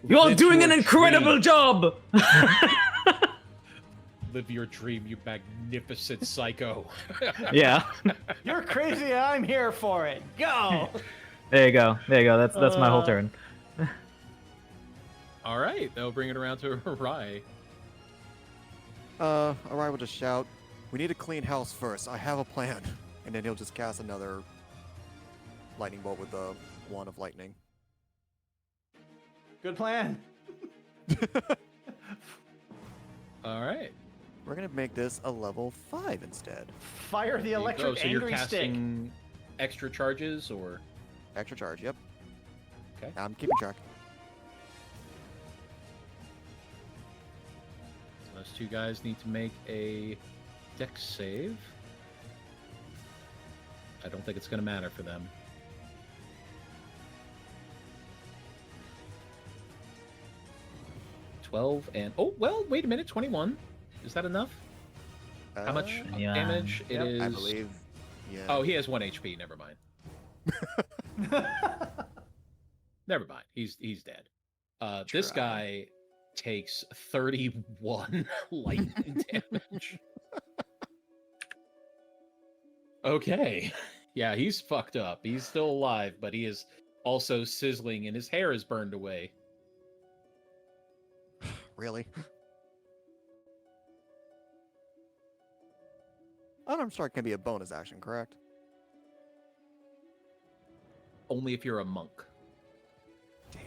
You're Live doing an your incredible dream. job. Live your dream, you magnificent psycho. Yeah. You're crazy. And I'm here for it. Go. There you go. There you go. That's my whole turn. All right, that'll bring it around to Rai. Arai will just shout, "We need to clean house first. I have a plan." And then he'll just cast another lightning bolt with the wand of lightning. Good plan. All right. We're gonna make this a level 5 instead. Fire the There you go. electric So you're angry stick. casting extra charges, or Extra charge, yep. okay. I'm keeping track. So those two guys need to make a dex save. I don't think it's going to matter for them. And oh well, wait a minute, 21. Is that enough? How much Yeah. damage? It Yep. is. I believe. Yeah. Oh, he has 1 HP. Never mind. Never mind. He's dead. This Try. guy takes 31 lightning damage. Okay. Yeah, he's fucked up. He's still alive, but he is also sizzling and his hair is burned away. Really? Unarmed strike can be a bonus action, correct? Only if you're a monk. Damn.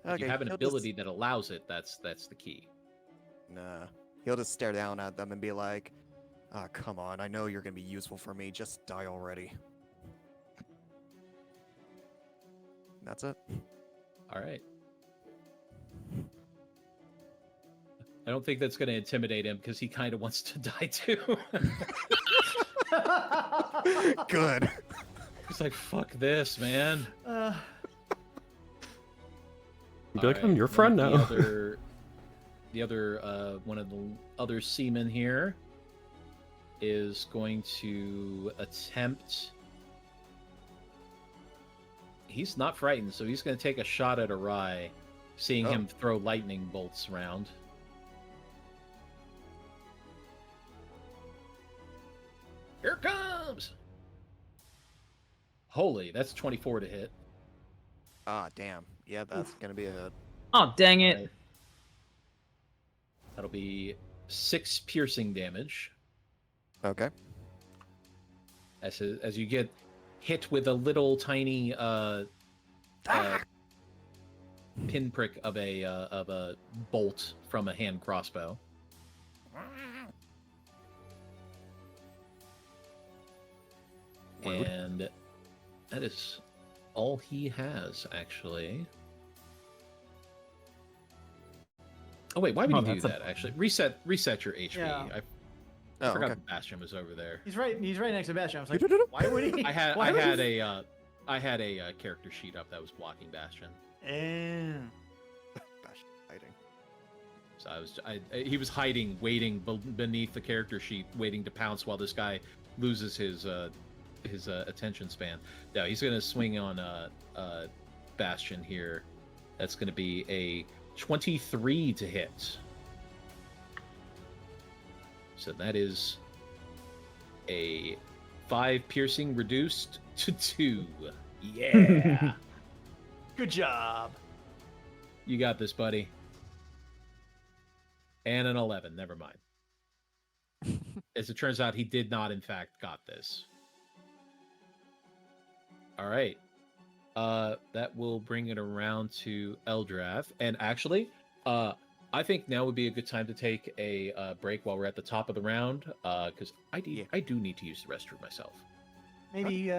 If Okay. you have an he'll ability that allows it, that's the key. Nah. He'll just stare down at them and be like, "Ah, come on. I know you're gonna be useful for me. Just die already." That's it. All right. I don't think that's going to intimidate him because he kind of wants to die too. Good. He's like, fuck this, man. You'd be like, All I'm right, your then friend the now. One of the other seamen here is going to attempt. He's not frightened, so he's going to take a shot at Arai, seeing him throw lightning bolts around. Here it comes! Holy, that's 24 to hit. Ah, damn. Yeah, that's gonna be a hit. Oh, dang it. Right. That'll be 6 piercing damage Okay. as you get hit with a little tiny pinprick of a bolt from a hand crossbow. Rude. And that is all he has, actually. Oh wait, why would Oh, you do that's a- that? Actually, reset your HP. Yeah. I Oh, forgot okay. the Bastion was over there. He's right next to Bastion. I was like, why would he? I had why would I had a character sheet up that was blocking Bastion. Bash hiding. So he was hiding, waiting beneath the character sheet, waiting to pounce while this guy loses his attention span. Now he's gonna swing on Bastion here. That's gonna be a 23 to hit. So that is a 5 piercing reduced to 2. Yeah. Good job. You got this, buddy. And an 11. Never mind. As it turns out, he did not, in fact, got this. All right. That will bring it around to Eldrath. And actually, I think now would be a good time to take a break while we're at the top of the round, because I do need to use the restroom myself. Maybe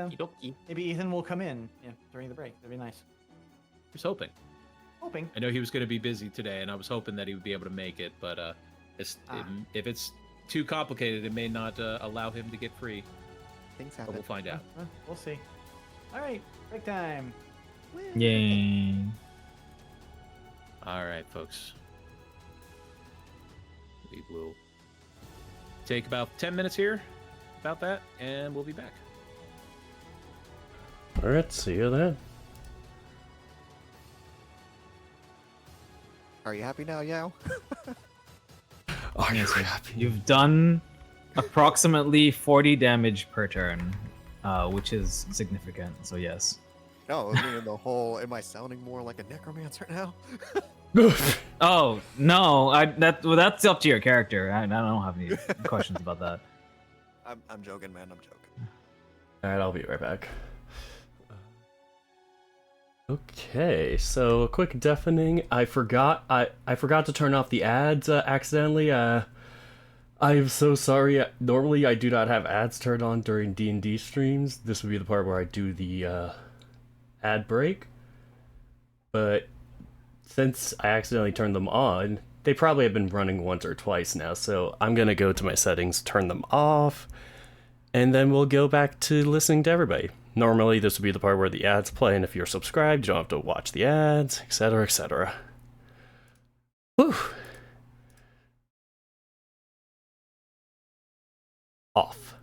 Ethan will come in during the break. That'd be nice. Just hoping. Hoping. I know he was going to be busy today, and I was hoping that he would be able to make it, but if it's too complicated, it may not allow him to get free. Things But happen. we'll find out. We'll see. All right, break time. Yay. All right, folks. We will take about 10 minutes here, about that, and we'll be back. All right, see you then. Are you happy now, Yao? Are you Yes, happy? You've done approximately 40 damage per turn, which is significant. So yes. No, I mean the whole. Am I sounding more like a necromancer now? Oh no, that's up to your character. I don't have any questions about that. I'm joking, man. I'm joking. All right, I'll be right back. Okay, so a quick deafening. I forgot to turn off the ads accidentally. I'm so sorry. Normally I do not have ads turned on during D&D streams. This would be the part where I do the ad break. But since I accidentally turned them on, they probably have been running once or twice now. So I'm going to go to my settings, turn them off, and then we'll go back to listening to everybody. Normally, this would be the part where the ads play, and if you're subscribed, you don't have to watch the ads, etc., etc. Whew. Off.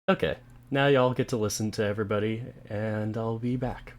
Okay, now y'all get to listen to everybody, and I'll be back.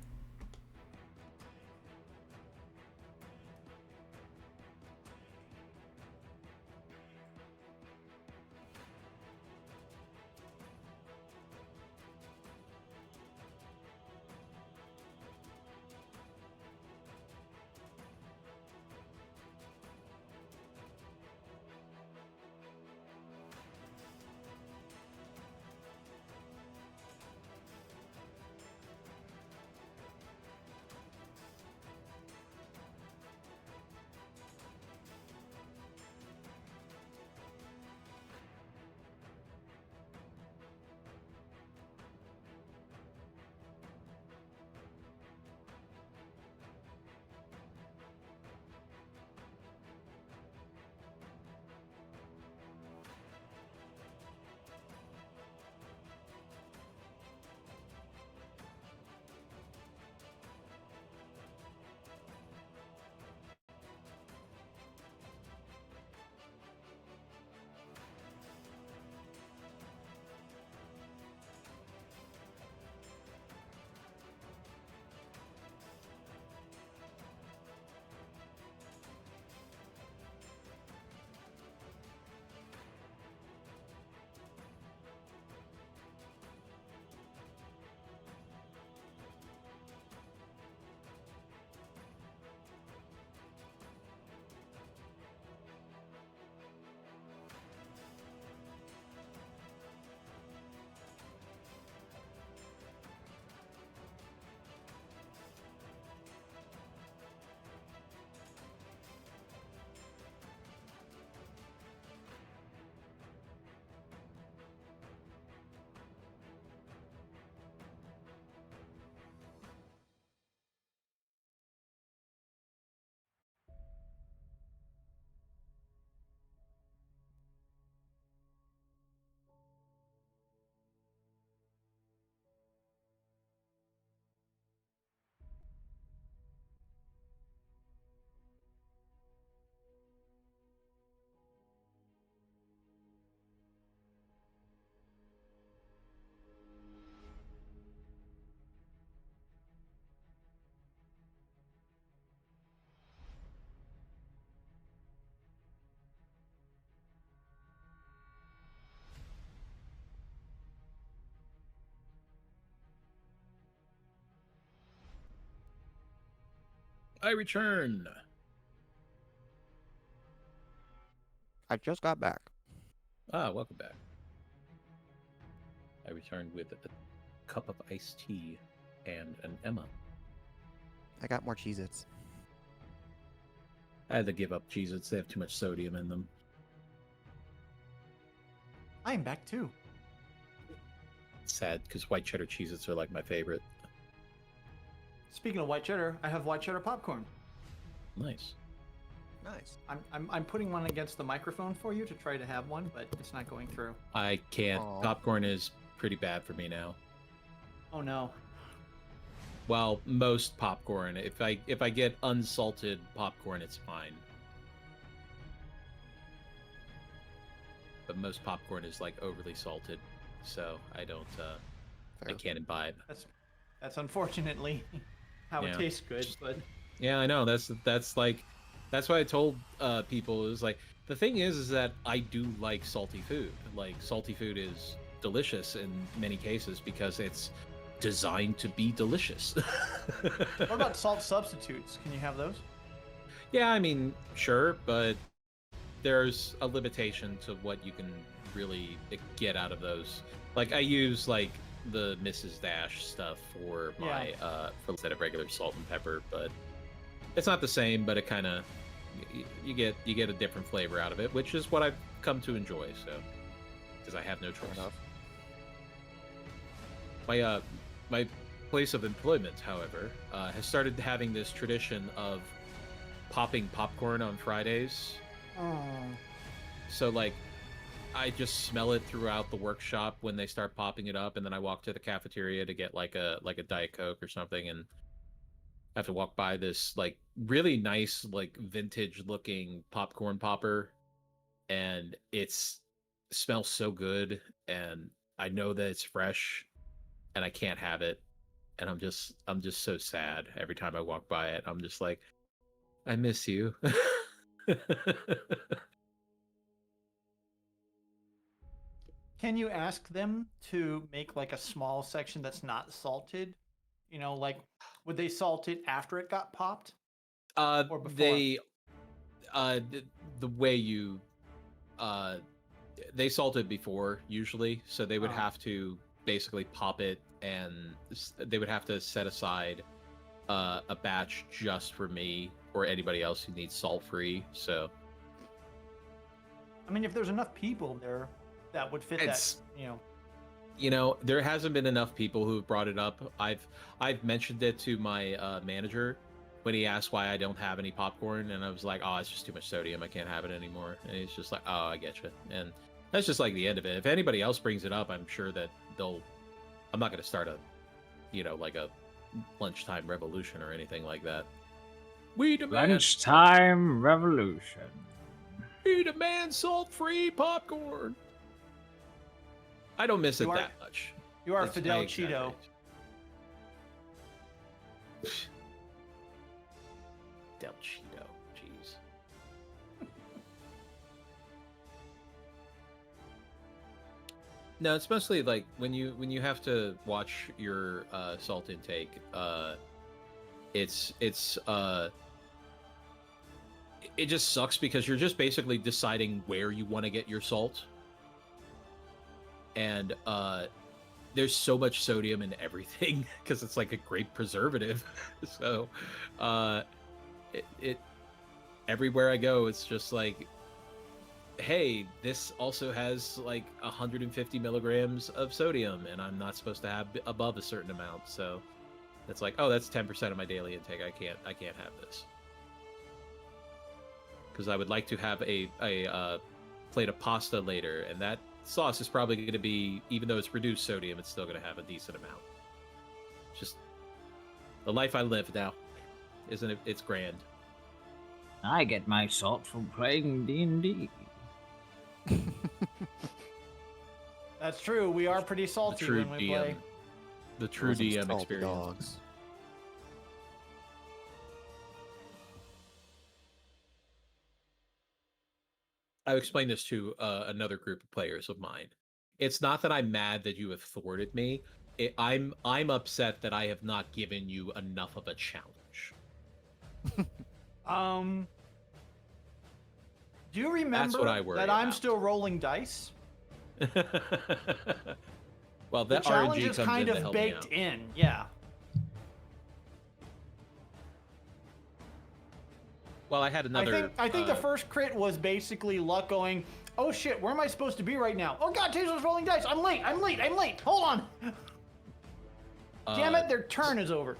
I return. I just got back. Welcome back. I returned with a cup of iced tea and an Emma. I got more Cheez-Its. I had to give up Cheez-Its. They have too much sodium in them. I am back too. Sad, because white cheddar Cheez-Its are like my favorite. Speaking of white cheddar, I have white cheddar popcorn. Nice. Nice. I'm putting one against the microphone for you to try to have one, but it's not going through. I can't. Aw. Popcorn is pretty bad for me now. Oh no. Well, most popcorn. If I get unsalted popcorn, it's fine. But most popcorn is like overly salted, so I don't. I Fair. can't imbibe. That's unfortunately how Yeah. it tastes good, but Yeah, I know. That's like, that's why I told people is like the thing is that I do like salty food. Like salty food is delicious in many cases because it's designed to be delicious. what about salt substitutes? Can you have those? Yeah, I mean, sure, but there's a limitation to what you can really get out of those. Like I use like the Mrs. Dash stuff for my for instead of regular salt and pepper, but it's not the same, but it kind of you get a different flavor out of it, which is what I've come to enjoy, so because I have no Fair choice. enough. My place of employment, however, has started having this tradition of popping popcorn on Fridays. Oh. So like, I just smell it throughout the workshop when they start popping it up, and then I walk to the cafeteria to get like a Diet Coke or something, and I have to walk by this like really nice like vintage looking popcorn popper, and it smells so good, and I know that it's fresh, and I can't have it, and I'm just so sad every time I walk by it. I'm just like, I miss you. Can you ask them to make like a small section that's not salted? You know, like would they salt it after it got popped? Or before? They the way you they salt it before usually, so they would Oh. have to basically pop it, and they would have to set aside a batch just for me or anybody else who needs salt free. So I mean, if there's enough people there, that would fit It's- that. You know. you know, there hasn't been enough people who have brought it up. I've mentioned it to my manager when he asked why I don't have any popcorn, and I was like, oh, it's just too much sodium, I can't have it anymore. And he's just like, oh, I get you. And that's just like the end of it. If anybody else brings it up, I'm sure that I'm not going to start a, you know, like a lunchtime revolution or anything like that. We demand Lunchtime revolution. salt-free popcorn. I don't miss it You are- that much. You are It's- Fidel I Cheeto. exaggerate. Del Cheeto, jeez. No, it's mostly like when you have to watch your salt intake. It just sucks because you're just basically deciding where you want to get your salt, and there's so much sodium in everything because it's like a great preservative. So it everywhere I go, it's just like, hey, this also has like 150 milligrams of sodium, and I'm not supposed to have above a certain amount. So it's like, oh, that's 10% of my daily intake. I can't have this because I would like to have a plate of pasta later, and that sauce is probably going to be, even though it's reduced sodium, it's still going to have a decent amount. Just the life I live now, isn't it? It's grand. I get my salt from playing D&D. That's true. We are pretty salty true when we DM. play. The true Those are DM salty experience. dogs. I explained this to another group of players of mine. It's not that I'm mad that you have thwarted me. I'm upset that I have not given you enough of a challenge. Do you remember what I worry that I'm about. still rolling dice? Well, The that challenge RNG is comes kind in to of help me baked out. in. Yeah. Well, I had another. I think the first crit was basically luck going, oh shit, where am I supposed to be right now? Oh god, Taser's rolling dice. I'm late. Hold on. Damn it, their turn is over.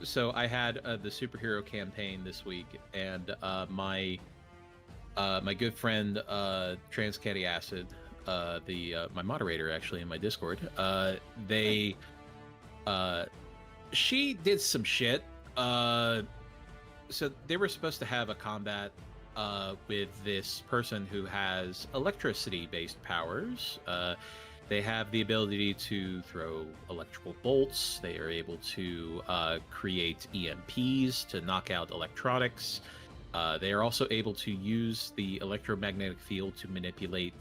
so I had the superhero campaign this week, and my good friend Trans Catty Acid, my moderator actually in my Discord, she did some shit. So they were supposed to have a combat with this person who has electricity-based powers. They have the ability to throw electrical bolts. They are able to create EMPs to knock out electronics. They are also able to use the electromagnetic field to manipulate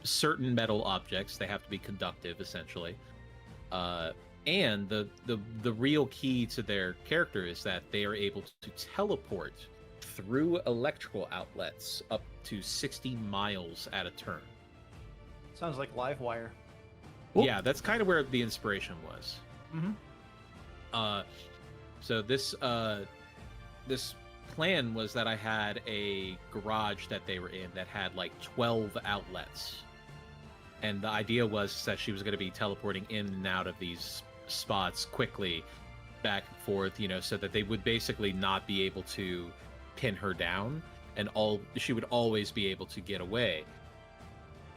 certain metal objects. They have to be conductive, essentially. And the real key to their character is that they are able to teleport through electrical outlets up to 60 miles at a turn. Sounds like Livewire. Oop. Yeah, that's kind of where the inspiration was. Mm-hmm. So this plan was that I had a garage that they were in that had like 12 outlets. And the idea was that she was going to be teleporting in and out of these spots quickly, back and forth, so that they would basically not be able to pin her down, and she would always be able to get away.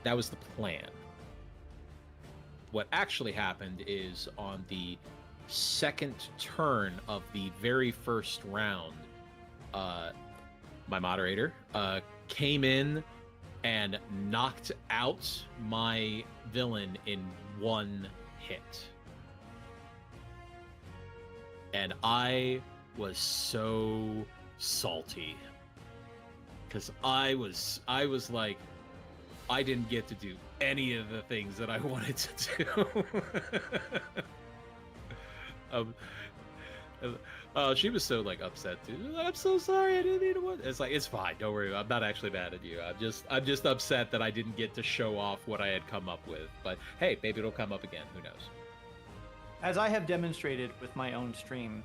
That was the plan. What actually happened is on the second turn of the very first round, my moderator came in and knocked out my villain in one hit. And I was so salty, because I was like, I didn't get to do any of the things that I wanted to do. She was so like upset too. I'm so sorry, I didn't mean to. It's like, it's fine, don't worry. I'm not actually mad at you. I'm just upset that I didn't get to show off what I had come up with. But hey, maybe it'll come up again. Who knows? As I have demonstrated with my own stream,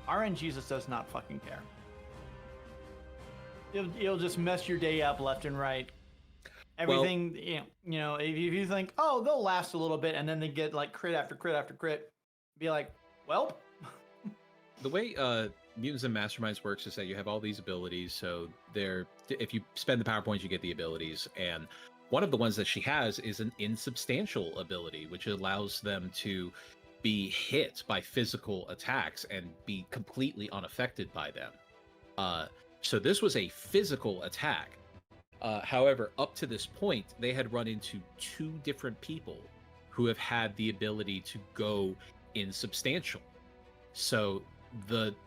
RNGesus does not fucking care. It'll just mess your day up left and right. Everything, if you think, oh, they'll last a little bit, and then they get like crit after crit after crit, be like, well. The way Mutants and Masterminds works is that you have all these abilities. So if you spend the power points, you get the abilities. And one of the ones that she has is an insubstantial ability, which allows them to be hit by physical attacks and be completely unaffected by them. So this was a physical attack. However, up to this point, they had run into two different people who have had the ability to go insubstantial. So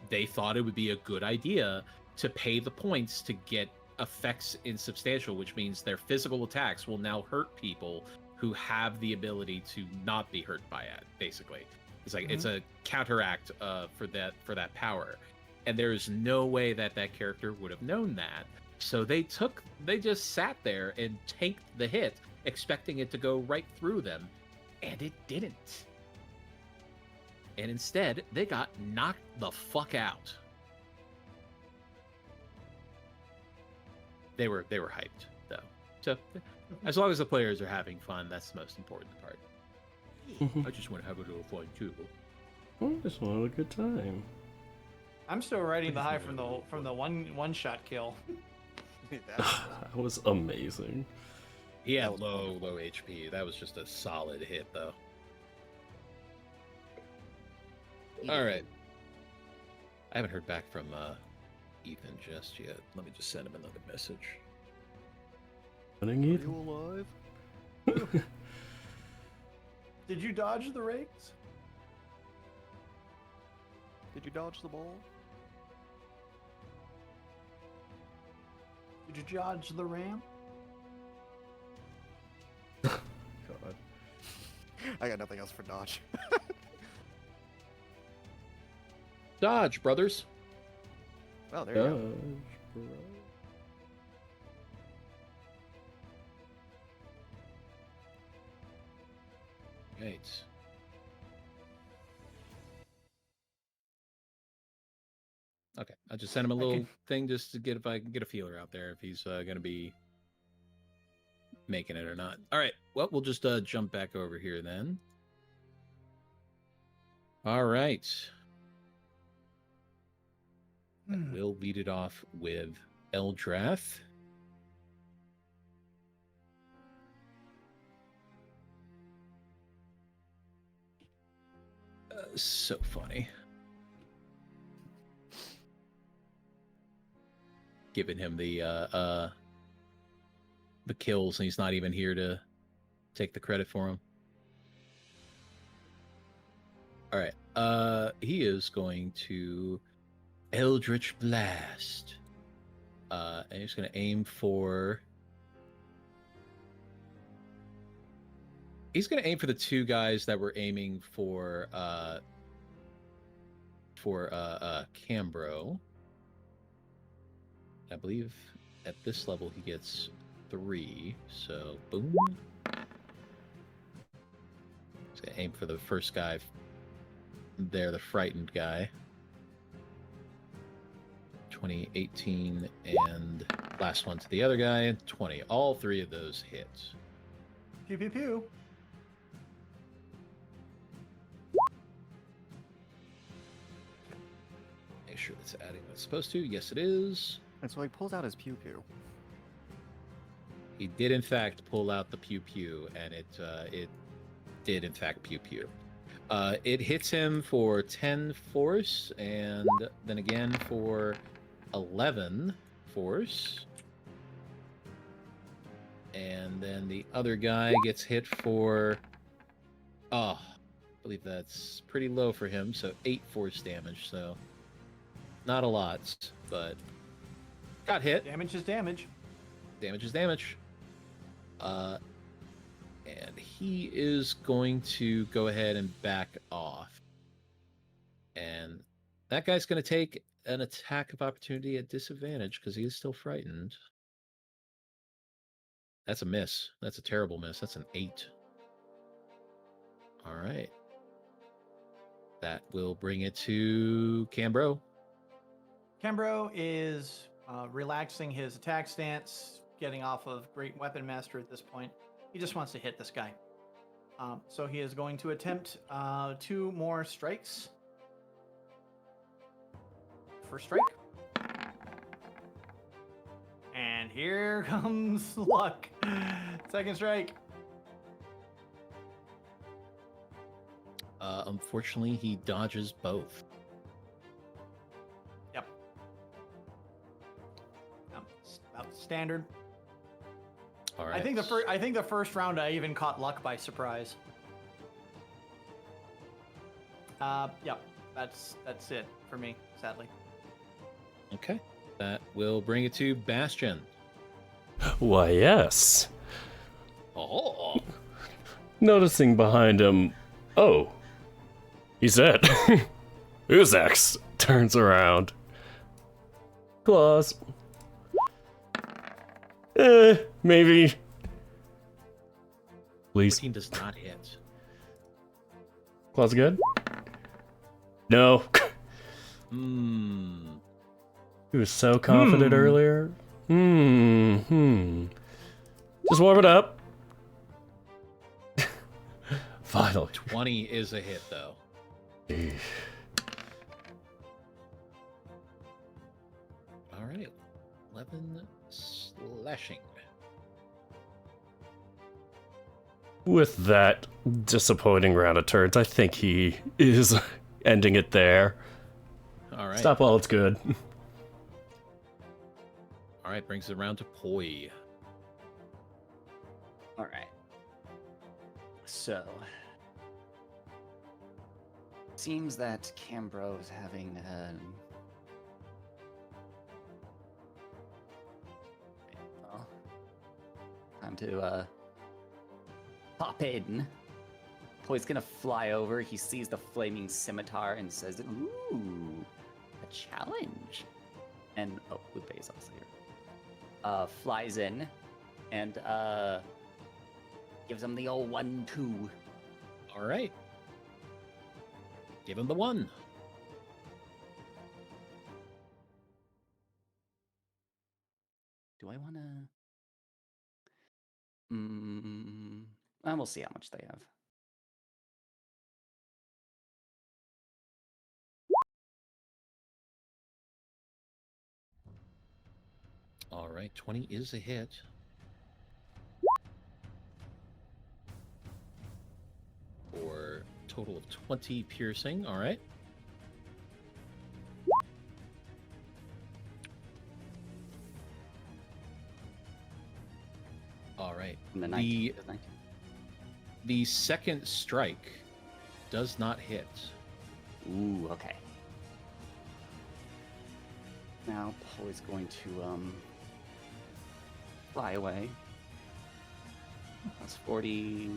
they thought it would be a good idea to pay the points to get effects insubstantial, which means their physical attacks will now hurt people who have the ability to not be hurt by it. Basically, it's like it's a counteract for that power, and there is no way that character would have known that. So they just sat there and tanked the hit, expecting it to go right through them, and it didn't. And instead, they got knocked the fuck out. They were hyped though. So as long as the players are having fun, that's the most important part. I just want to have a little fun too. I just wanted a good time. I'm still riding the high from the one shot kill. That was amazing. He had low HP. That was just a solid hit though. All right. I haven't heard back from Ethan just yet. Let me just send him another message. Are you alive? Did you dodge the rakes? Did you dodge the ball? Did you dodge the ram? God. I got nothing else for dodge. Dodge, brothers. Oh, there you go. Bro. Right. Okay, I just sent him a little thing just to get if I can get a feeler out there if he's going to be making it or not. All right, well, we'll just jump back over here then. All right. And we'll lead it off with Eldrath. So funny. Giving him the kills, and he's not even here to take the credit for him. All right. He is going to Eldritch Blast. And he's going to aim for. He's going to aim for the two guys that were aiming for Cambro. I believe at this level he gets 3. So boom. He's going to aim for the first guy there, the frightened guy. 20, 18, and last one to the other guy, 20. All 3 of those hits. Pew pew pew. Make sure it's adding what it's supposed to. Yes, it is. And so he pulls out his pew pew. He did in fact pull out the pew pew, and it did in fact pew pew. It hits him for 10 force, and then again for 11 force. And then the other guy gets hit for, I believe that's pretty low for him, so 8 force damage, so not a lot, but got hit. Damage is damage. Damage is damage. And he is going to go ahead and back off. And that guy's going to take an attack of opportunity at disadvantage because he is still frightened. That's a miss. That's a terrible miss. That's an 8. All right. That will bring it to Cambro. Cambro is relaxing his attack stance, getting off of Great Weapon Master at this point. He just wants to hit this guy. So he is going to attempt 2 more strikes. First strike. And here comes luck. Second strike. Unfortunately, he dodges both. Yep. About standard. All right. I think the first round I even caught luck by surprise. Yep. That's it for me, sadly. Okay. That will bring it to Bastion. Why, yes. Oh. Noticing behind him, oh, he's dead. Uzak turns around. Claws. Maybe. Please. 14 does not hit. Claws good? No. He was so confident earlier. Just warm it up. Finally. 20 is a hit, though. All right. 11 slashing. With that disappointing round of turns, I think he is ending it there. All right. Stop while it's good. All right, brings it around to Poi. All right. So, seems that Cambro is having well, time to pop in. Poi's gonna fly over. He sees the flaming scimitar and says, "Ooh, a challenge!" And Lupe is also here. Flies in and gives him the old 1-2. All right. Give him the 1. Do I want to? We'll see how much they have. All right, 20 is a hit. For a total of 20 piercing. All right. All right. And the 19 is 19. The second strike does not hit. Ooh, okay. Now Poe's going to fly away. That's 40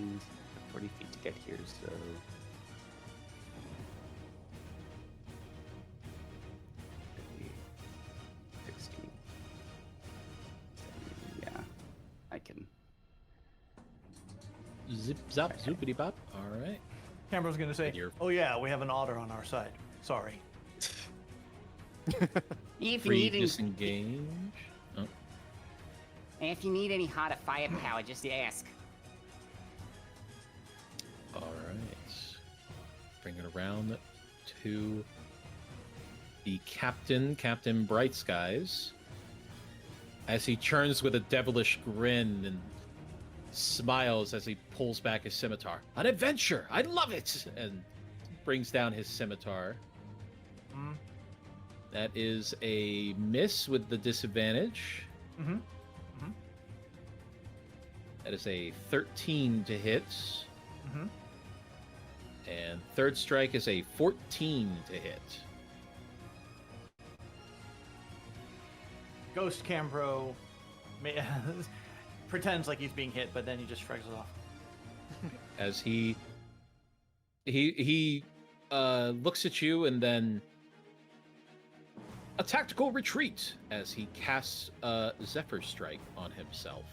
feet to get here, so 50, 60, 70, yeah. I can. Zip, zap, zoopity bop. All right. Cambro's gonna say, You're- "Oh yeah, we have an otter on our side. Sorry." If you Free need any, disengage. Oh, if you need any hot firepower, just ask. all right. Bring it around to the captain, Captain Bright Skies, as he turns with a devilish grin and smiles as he pulls back his scimitar. An adventure! I love it! And brings down his scimitar. Mm. That is a miss with the disadvantage. Mm-hmm. That is a 13 to hit. Mm-hmm. And third strike is a 14 to hit. Ghost Cambro pretends like he's being hit, but then he just shrugs it off. As he looks at you and then a tactical retreat as he casts a Zephyr Strike on himself.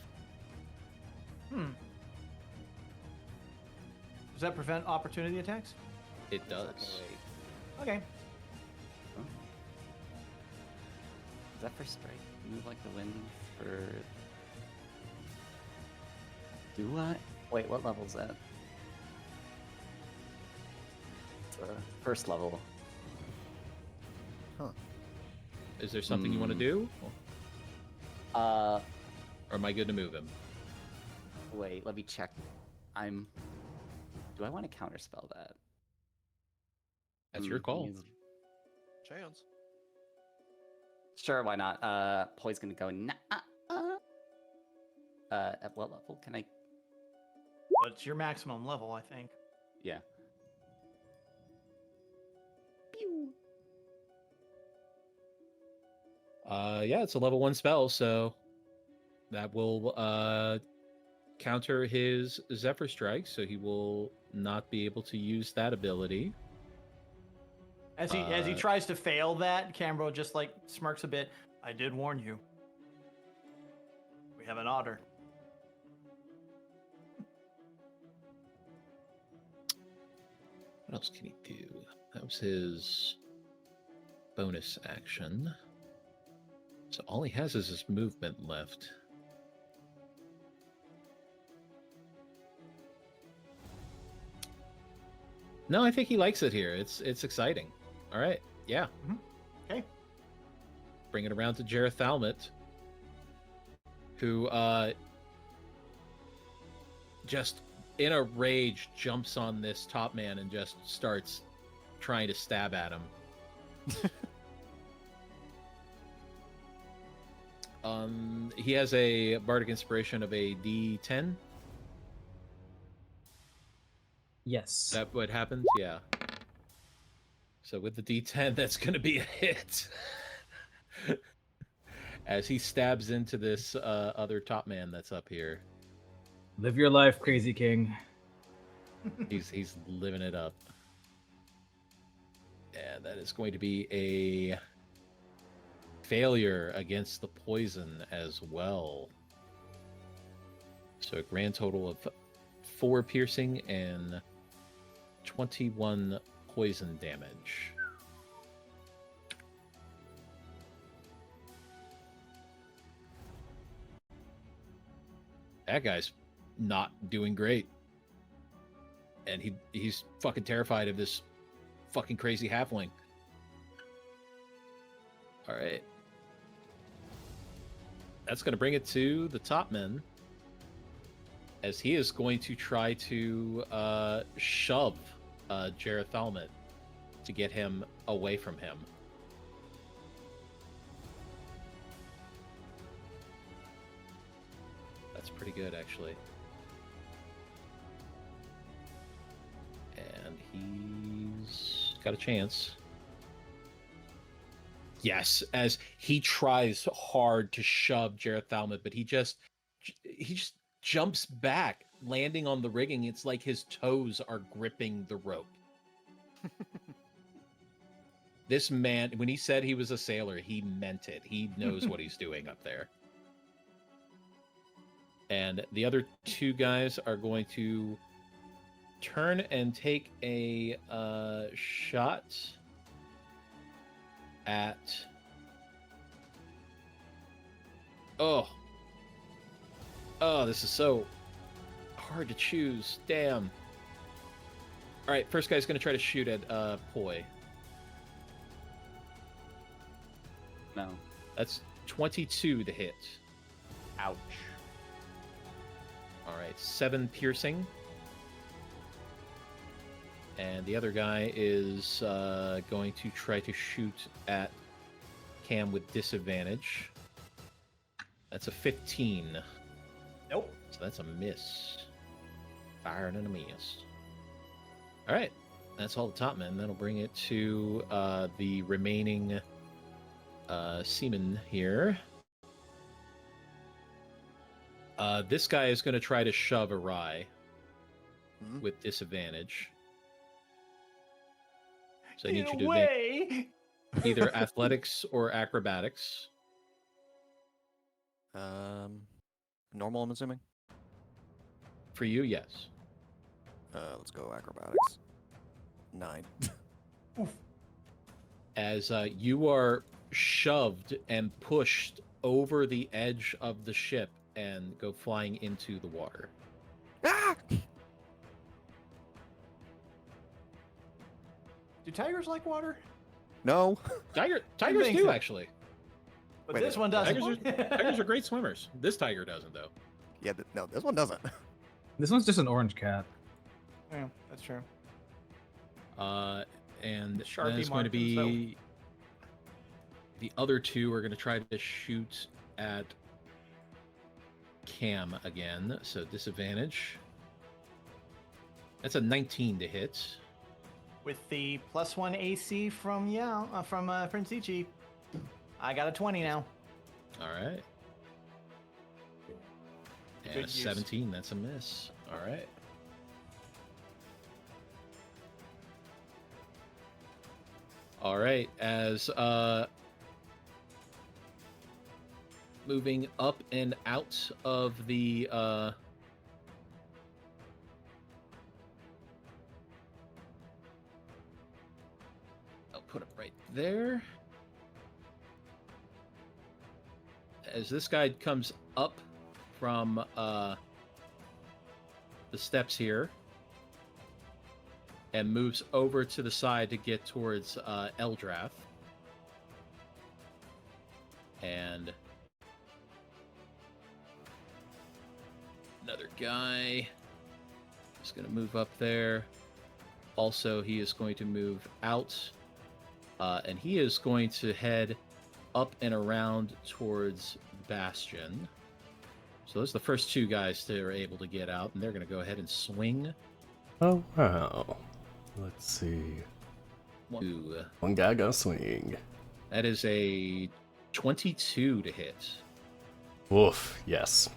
Does that prevent opportunity attacks? It does. Okay. Zephyr Strike, move like the wind for. Do what? Wait, what level is that? It's first level. Huh. Is there something you want to do? Or am I good to move him? Wait, let me check. Do I want to counterspell that? That's your call. Chance. Sure, why not? Poi's gonna go. At what level can I? Well, it's your maximum level, I think. Yeah. Pew. Yeah, it's a level 1 spell, so that will counter his Zephyr Strike, so he will not be able to use that ability. As he tries to fail that, Cambro just like smirks a bit. I did warn you. We have an otter. What else can he do? That was his bonus action. So all he has is his movement left. No, I think he likes it here. It's exciting. All right. Yeah. Okay. Bring it around to Jareth Thalmut, who just in a rage jumps on this top man and just starts trying to stab at him. He has a bardic inspiration of a D10. Yes. That what happens? Yeah. So with the D10, that's going to be a hit. As he stabs into this other top man that's up here. Live your life, Crazy King. He's living it up. And that is going to be a failure against the poison as well. So a grand total of 4 piercing and 21 poison damage. That guy's not doing great. And he's fucking terrified of this fucking crazy halfling. All right. That's going to bring it to the top man, as he is going to try to shove Jareth Thalmit to get him away from him. That's pretty good, actually. And he's got a chance. Yes, as he tries hard to shove Jareth Thalmit, but he just jumps back, landing on the rigging. It's like his toes are gripping the rope. This man, when he said he was a sailor, he meant it. He knows what he's doing up there. And the other two guys are going to turn and take a shot at... Oh, this is so hard to choose. Damn. All right, first guy's going to try to shoot at Poi. No. That's 22 to hit. Ouch. All right, 7 piercing. And the other guy is going to try to shoot at Cam with disadvantage. That's a 15. Nope. So that's a miss. Firing and a miss. All right, that's all the top men. That'll bring it to the remaining seamen here. This guy is going to try to shove Arai with disadvantage. So I need you to make either athletics or acrobatics. Normal, I'm assuming. For you, yes. Let's go acrobatics. 9. As you are shoved and pushed over the edge of the ship and go flying into the water. Ah! Do tigers like water? No. Tigers think do, so. actually. But Wait, this one doesn't. Tigers are great swimmers. This tiger doesn't, though. Yeah, no, this one doesn't. This one's just an orange cat. Yeah, that's true. And Sharpie then it's going to markings, be... The other two are going to try to shoot at Cam again, so disadvantage. That's a 19 to hit. With the +1 AC from Prince Ichi, I got a 20 now. All right. And Good a use. 17, that's a miss. All right. All right, as moving up and out of the I'll put it right there. As this guy comes up from the steps here and moves over to the side to get towards Eldrath. And another guy is going to move up there. Also, he is going to move out, and he is going to head up and around towards Bastion. So those are the first two guys that are able to get out, and they're going to go ahead and swing. Oh, wow. Let's see. One guy gonna swing. That is a 22 to hit. Woof, yes.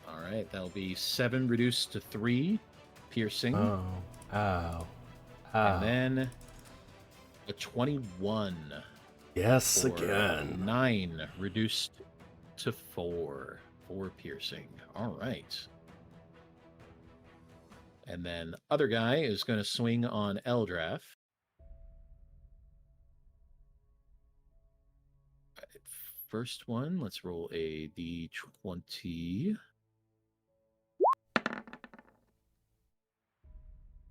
All right, that'll be 7 reduced to 3 piercing. Oh, ow. And then a 21. Yes, for again. 9 reduced to 4. 4 piercing. All right. And then other guy is going to swing on Eldrath. Right, first one, let's roll a d20.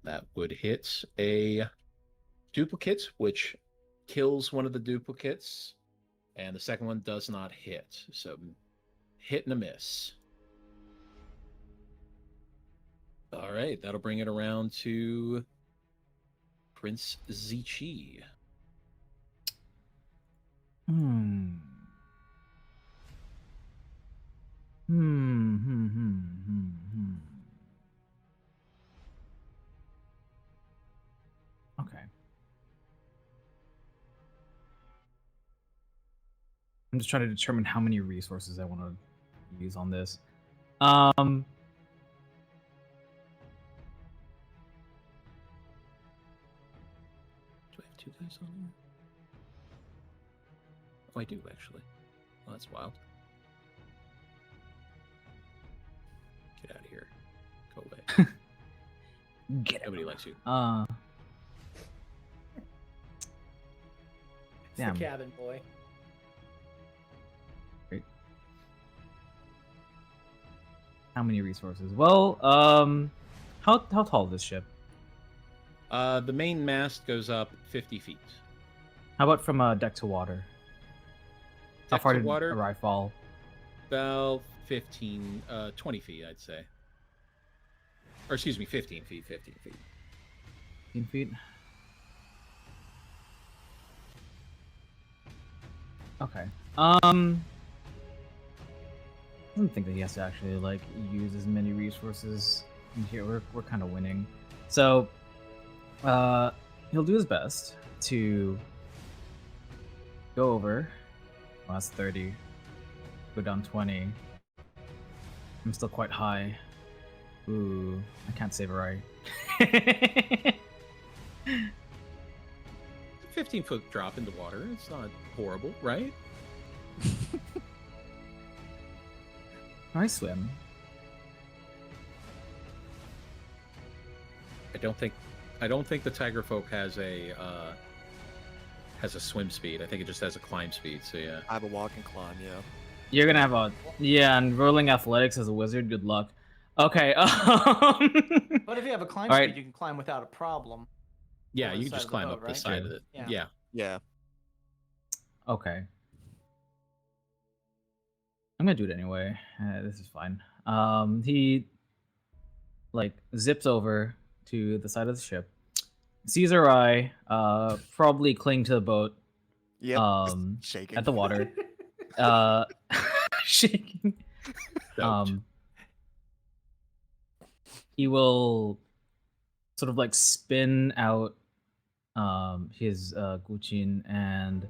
That would hit a duplicate, which kills one of the duplicates And the second one does not hit. So hit and a miss. All right, that'll bring it around to Prince Zichi. Okay. I'm just trying to determine how many resources I want to use on this. Do I have 2 dice on there? Oh, I do, actually. Well, that's wild. Get out of here. Go away. Nobody likes you. It's Damn. the cabin boy. Great. How many resources? Well, how tall is this ship? The main mast goes up 50 feet. How about from deck to water? How Deck far to did water? Arai fall? About 20 feet, I'd say. Or excuse me, 15 feet. 15 feet. 15 feet. Okay. I don't think that he has to actually like use as many resources in here. We're kind of winning. So, he'll do his best to go over. Well, that's 30. Go down 20. I'm still quite high. Ooh, I can't save Arai. 15-foot drop into water. It's not horrible, right? I swim. I don't think the Tiger Folk has a swim speed. I think it just has a climb speed. So yeah. I have a walk and climb, yeah. You're gonna have a and rolling athletics as a wizard. Good luck. Okay. But if you have a climb All speed, right. you can climb without a problem. Yeah, Over you the can side just of the climb boat, up the right? side of it. Yeah. Yeah. Yeah. Okay. I'm gonna do it anyway. This is fine. He like zips over to the side of the ship, sees Arai, probably cling to the boat, Yep. just shaking. at the water, shaking. He will sort of like spin out his Guqin and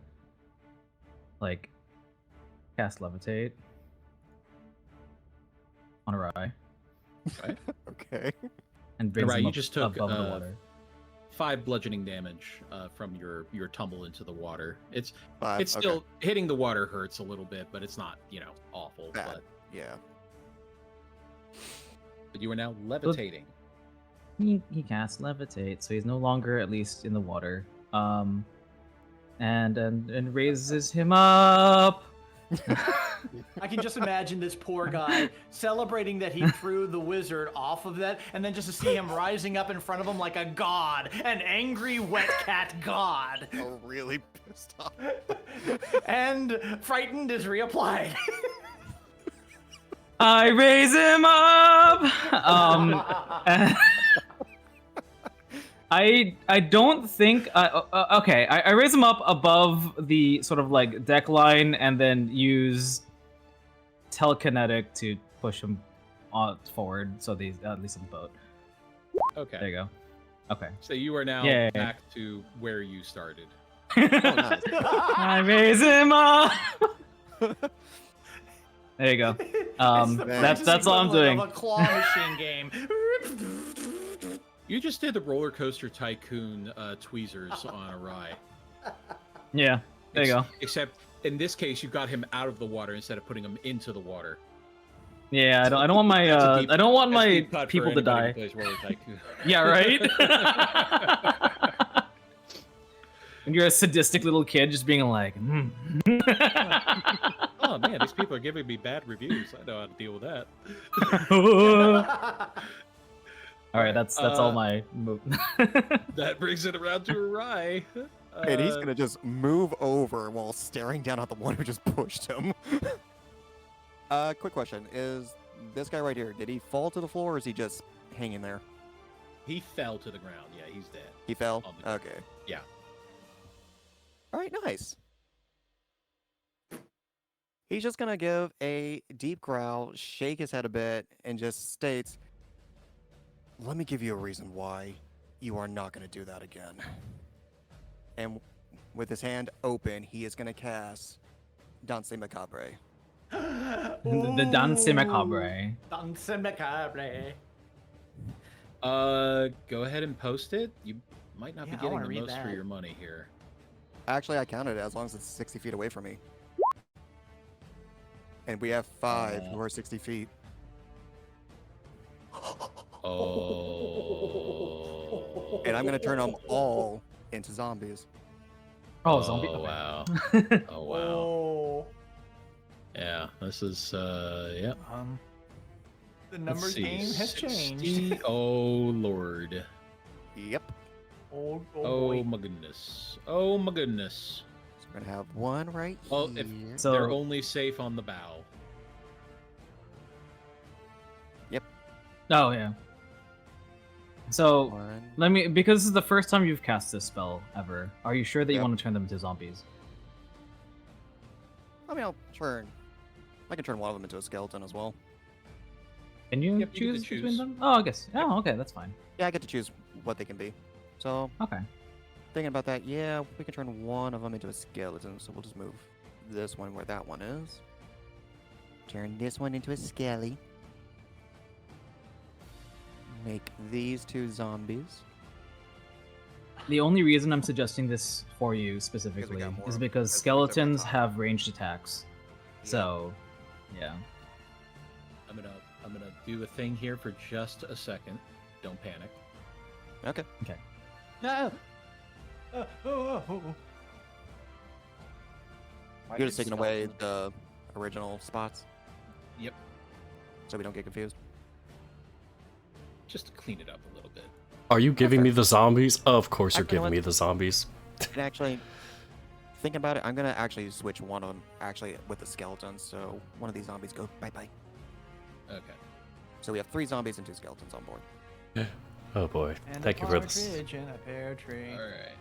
like cast levitate on Arai Right. Okay. and brings Arai, him you up just took, above the water. 5 bludgeoning damage from your tumble into the water. It's Five. still Okay. hitting the water hurts a little bit, but it's not awful. Bad. Yeah. But you are now levitating. He casts levitate, so he's no longer at least in the water. And raises him up. I can just imagine this poor guy celebrating that he threw the wizard off of that, and then just to see him rising up in front of him like a god, an angry wet cat god. Oh, really pissed off. And frightened is reapplied. I raise him up. I don't think okay. I raise him up above the sort of like deck line and then use telekinetic to push him forward so he's at least on the boat. Okay. There you go. Okay. So you are now Yeah. back to where you started. Oh, nice. I raise him up. There you go. It's the That's British all I'm doing. equivalent of a claw machine game. You just did the roller coaster tycoon tweezers on Arai. Yeah. There you go. Except in this case, you got him out of the water instead of putting him into the water. Yeah. I don't want my That's a deep- I don't want that's my deep cut for people to anybody die. who plays roller tycoon. Yeah. Right. And you're a sadistic little kid just being like, Oh man, these people are giving me bad reviews. I know how to deal with that. All right, that's all my move. That brings it around to Arai. And he's gonna just move over while staring down at the one who just pushed him. Quick question: is this guy right here? Did he fall to the floor, or is he just hanging there? He fell to the ground. Yeah, he's dead. He fell. On the ground. Okay. Yeah. All right. Nice. He's just gonna give a deep growl, shake his head a bit, and just states, "Let me give you a reason why you are not gonna do that again." And with his hand open, he is gonna cast Danse Macabre. The Danse Macabre. Danse Macabre. Go ahead and post it. You might not Yeah, be I getting wanna the read most for that. your money here. Actually, I counted it as long as it's 60 feet away from me. And we have 5 who are 60 feet. Oh. And I'm gonna turn them all into zombies. Oh, zombie. Oh, okay. wow. Oh, wow. Oh. Yeah, this is, yeah. The Let's numbers see, game has 60 changed. Oh, Lord. Yep. Oh Oh, boy. my goodness. Oh, my goodness. So we're gonna have one right Well, here. if So they're only safe on the bow. oh yeah. So One. let me, because this is the first time you've cast this spell ever. Are you sure that you Yep. want to turn them into zombies? I mean, I can turn one of them into a skeleton as well. Can you Yep, you get to choose between choose. them? Oh, I guess. Oh, okay, that's fine. Yeah, I get to choose what they can be. So, Okay. thinking about that, yeah, we can turn one of them into a skeleton. So we'll just move this one where that one is. Turn this one into a skelly. Make these 2 zombies. The only reason I'm suggesting this for you specifically got more is of- because as we took on skeletons top. have ranged attacks. So, yeah. I'm gonna do a thing here for just a second. Don't panic. Okay. Ah. Oh. Why You're did just taking away skeleton- the original spots. Yep. So we don't get confused. Just to clean it up a little bit. Are you giving me the zombies? Of course you're Actually, giving me the zombies. And actually, thinking about it, I'm gonna actually switch one of them actually with the skeletons. So one of these zombies go bye-bye. Okay. So we have 3 zombies and 2 skeletons on board. Oh boy. And Thank a you for this. partridge in a pear tree. All right.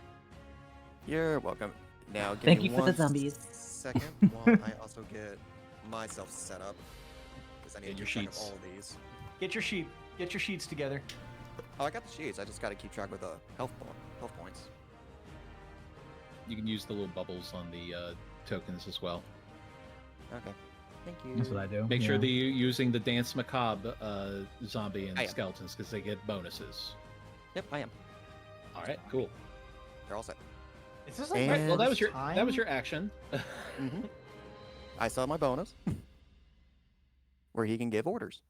You're welcome. Now, give Thank me you for the one zombies. second while I also get myself set up. Because I need Get to your keep track of sheets. all of these. Get your sheep. Get your sheets together. Oh, I got the sheets. I just got to keep track of the health points. You can use the little bubbles on the tokens as well. Okay. Thank you. That's what I do. Make sure yeah. that you're using the Dance Macabre zombie and I am. skeletons because they get bonuses. Yep, I am. All right, cool. They're all set. Is this like And- my All right, well, that was first your time? action. Mm-hmm. I saw my bonus. Where he can give orders.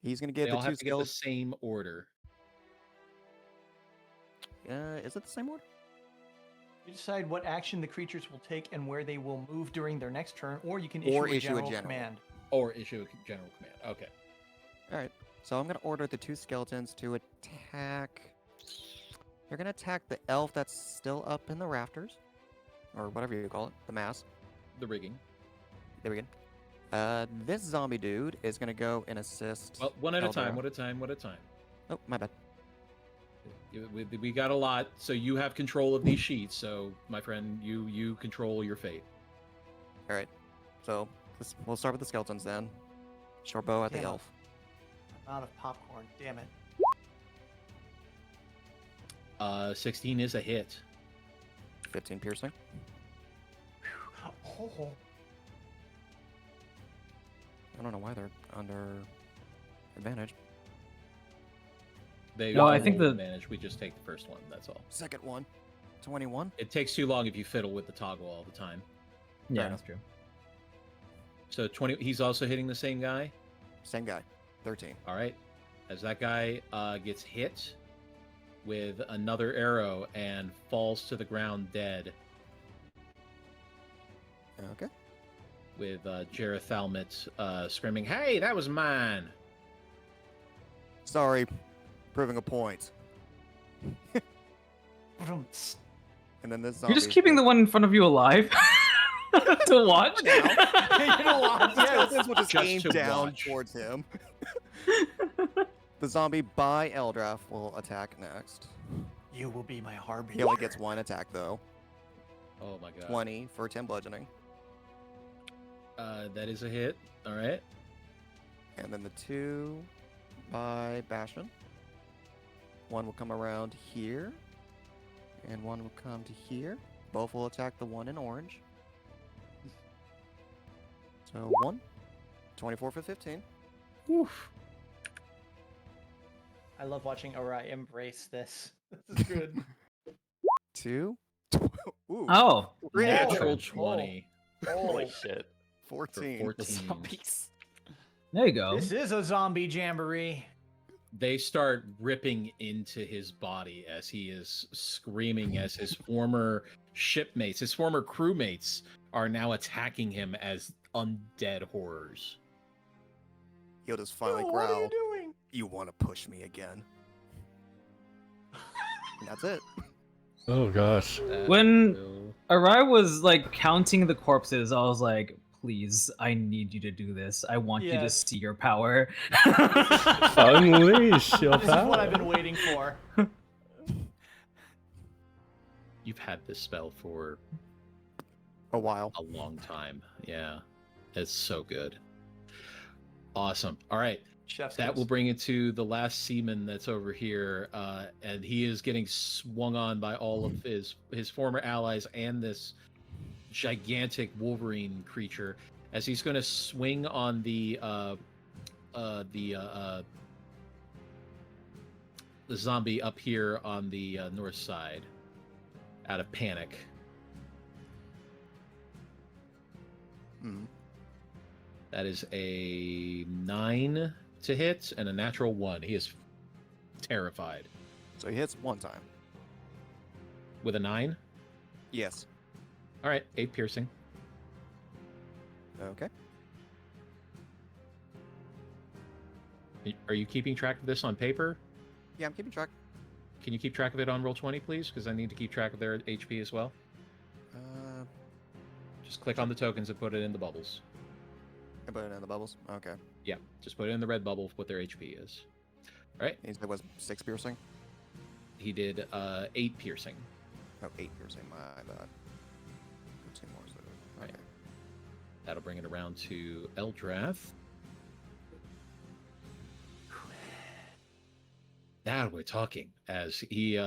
He's going to give They the all 2 have to get the skills. same order. Is it the same order? You decide what action the creatures will take and where they will move during their next turn, or you can issue, Or a, issue a general general. command. Or issue a general command. Okay. All right. So I'm going to order the 2 skeletons to attack. They're going to attack the elf that's still up in the rafters. Or whatever you call it. The mast. The rigging. There we go. This zombie dude is going to go and assist. Well, one at a time, Eldra. one at a time, one at a time. Oh, my bad. We got a lot, so you have control of these sheets. So, my friend, you control your fate. All right. So we'll start with the skeletons then. Short bow at the Damn it. elf. I'm out of popcorn. Damn it. 16 is a hit. 15 piercing. Oh. I don't know why they're under advantage. They No, I all think roll the- advantage. We just take the first one. That's all. Second one. 21. It takes too long if you fiddle with the toggle all the time. Yeah, enough. that's true. So 20. He's also hitting the same guy. Same guy. 13. All right. As that guy gets hit with another arrow and falls to the ground dead, Okay. with Jareth Thalmit screaming, "Hey, that was mine!" Sorry. Proving a point. And then this zombie. You're just keeping the one in front of you alive to watch. You know what? The Yes. skeletons will just Just aim to down watch. towards him. The zombie by Eldrath will attack next. You will be my harbinger. He only gets one attack though. Oh my god. 20 for 10 bludgeoning. That is a hit. All right. And then the 2 by Bastion. One will come around here. And one will come to here. Both will attack the one in orange. So 1. 24 for 15. Oof. I love watching Arai embrace this. This is good. 2. Ooh. Oh, Three Natural damage. 20 Holy shit. for 14. 14. Zombies. there you go. This is a zombie jamboree. They start ripping into his body as he is screaming as his former shipmates, his former crewmates are now attacking him as undead horrors. He'll just finally Oh, what are growl. you doing? You want to push me again? And that's it. Oh gosh. That When- will- Arai was like counting the corpses. I was like, please, I need you to do this. I want you to Yes. see your power. Unleash your This is what I've power. been waiting for. You've had this spell for A while. a long time. Yeah. It's so good. Awesome. All right. Chef's That kiss. will bring it to the last seaman that's over here, and he is getting swung on by all of his former allies and this gigantic Wolverine creature, as he's going to swing on the zombie up here on the north side, out of panic. Mhm. That is a 9 to hit and a natural 1. He is terrified. So he hits one time. With a 9? Yes. All right, 8 piercing. Okay. Are you keeping track of this on paper? Yeah, I'm keeping track. Can you keep track of it on Roll20, please? Because I need to keep track of their HP as well. Just click on the tokens and put it in the bubbles. I put it in the bubbles. Okay. Yeah, just put it in the red bubble what their HP is. All right, He said was 6 piercing. he did 8 piercing. Oh, 8 piercing. My bad. 2 more. So. Right. Okay. That'll bring it around to Eldrath. Now we're talking as he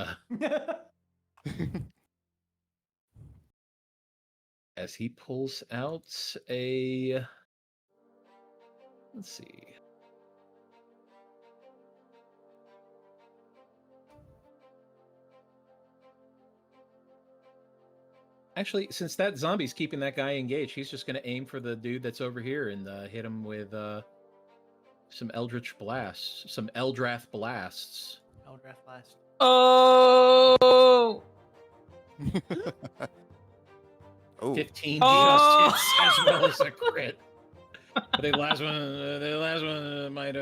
as he pulls out a, let's see. Actually, since that zombie's keeping that guy engaged, he's just going to aim for the dude that's over here and hit him with some Eldritch blasts, some Eldrath blasts. Eldrath blast. Oh! Oh. 15 Oh! just hits as well as a crit. But the last one might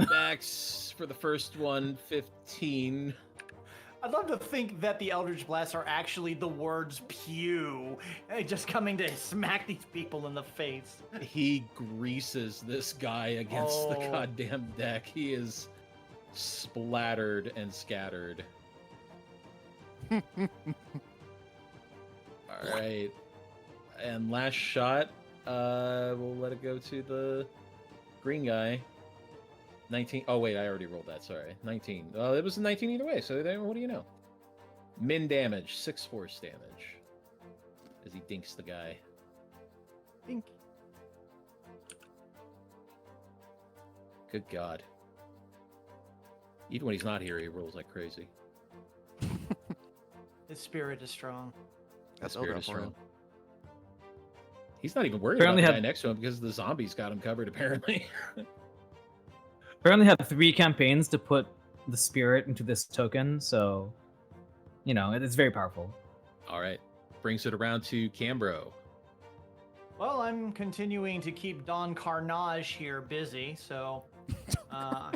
max for the first one 15. I'd love to think that the Eldritch Blasts are actually the words pew, just coming to smack these people in the face. He greases this guy against the Oh. goddamn deck. He is splattered and scattered. All right. And last shot, we'll let it go to the green guy. 19. Oh, wait, I already rolled that. Sorry. 19. Well, it was a 19 either way. So then, what do you know? Min damage, 6 force damage. As he dinks the guy. Think. Good God. Even when he's not here, he rolls like crazy. His spirit is strong. That's Spirit Eldrath is for him. strong. He's not even worried Apparently about the guy had- next to him because the zombies got him covered, apparently. Apparently had 3 campaigns to put the spirit into this token, so you know it's very powerful. All right. Brings it around to Cambro. Well, I'm continuing to keep Don Carnage here busy, so I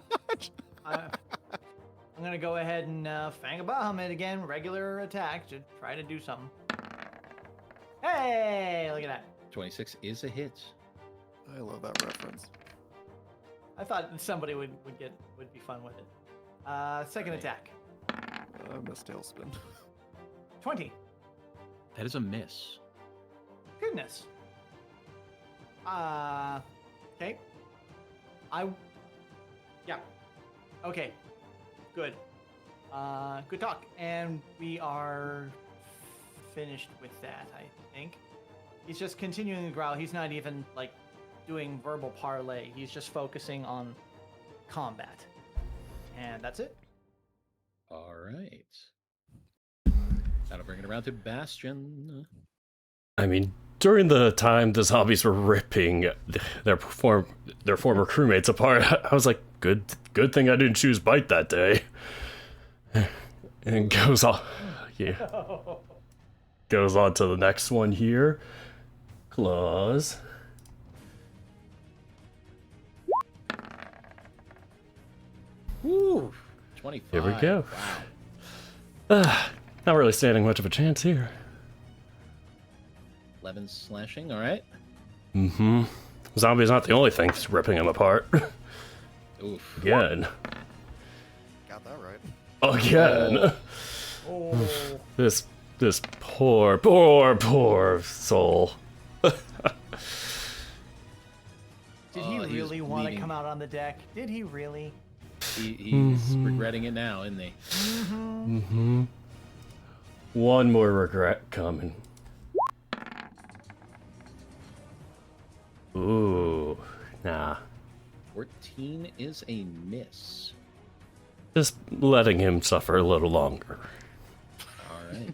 I'm gonna go ahead and Fang a Bahamut again, regular attack to try to do something. Hey, look at that. 26 is a hit. I love that reference. I thought somebody would be fun with it. Second attack. I missed Tailspin. 20. That is a miss. Goodness. Okay. Yeah. Okay. Good. Good talk. And we are finished with that, I think. He's just continuing to growl. He's not even, like, doing verbal parlay. He's just focusing on combat. And that's it. All right. That'll bring it around to Bastion. I mean, during the time the zombies were ripping their former crewmates apart, I was like, good thing I didn't choose bite that day. And goes on, goes on to the next one here. Claws. Woo! 25. Here we go. Wow. Not really standing much of a chance here. 11 slashing, all right. Mm-hmm. Zombies not the only thing that's ripping them apart. Oof. Again. Got that right. Again. Oh. This poor soul. Did he He was really want to bleeding. come out on the deck? Did he really? He's regretting it now, isn't he? Mm-hmm. One more regret coming. Ooh, nah. 14 is a miss. Just letting him suffer a little longer. All right.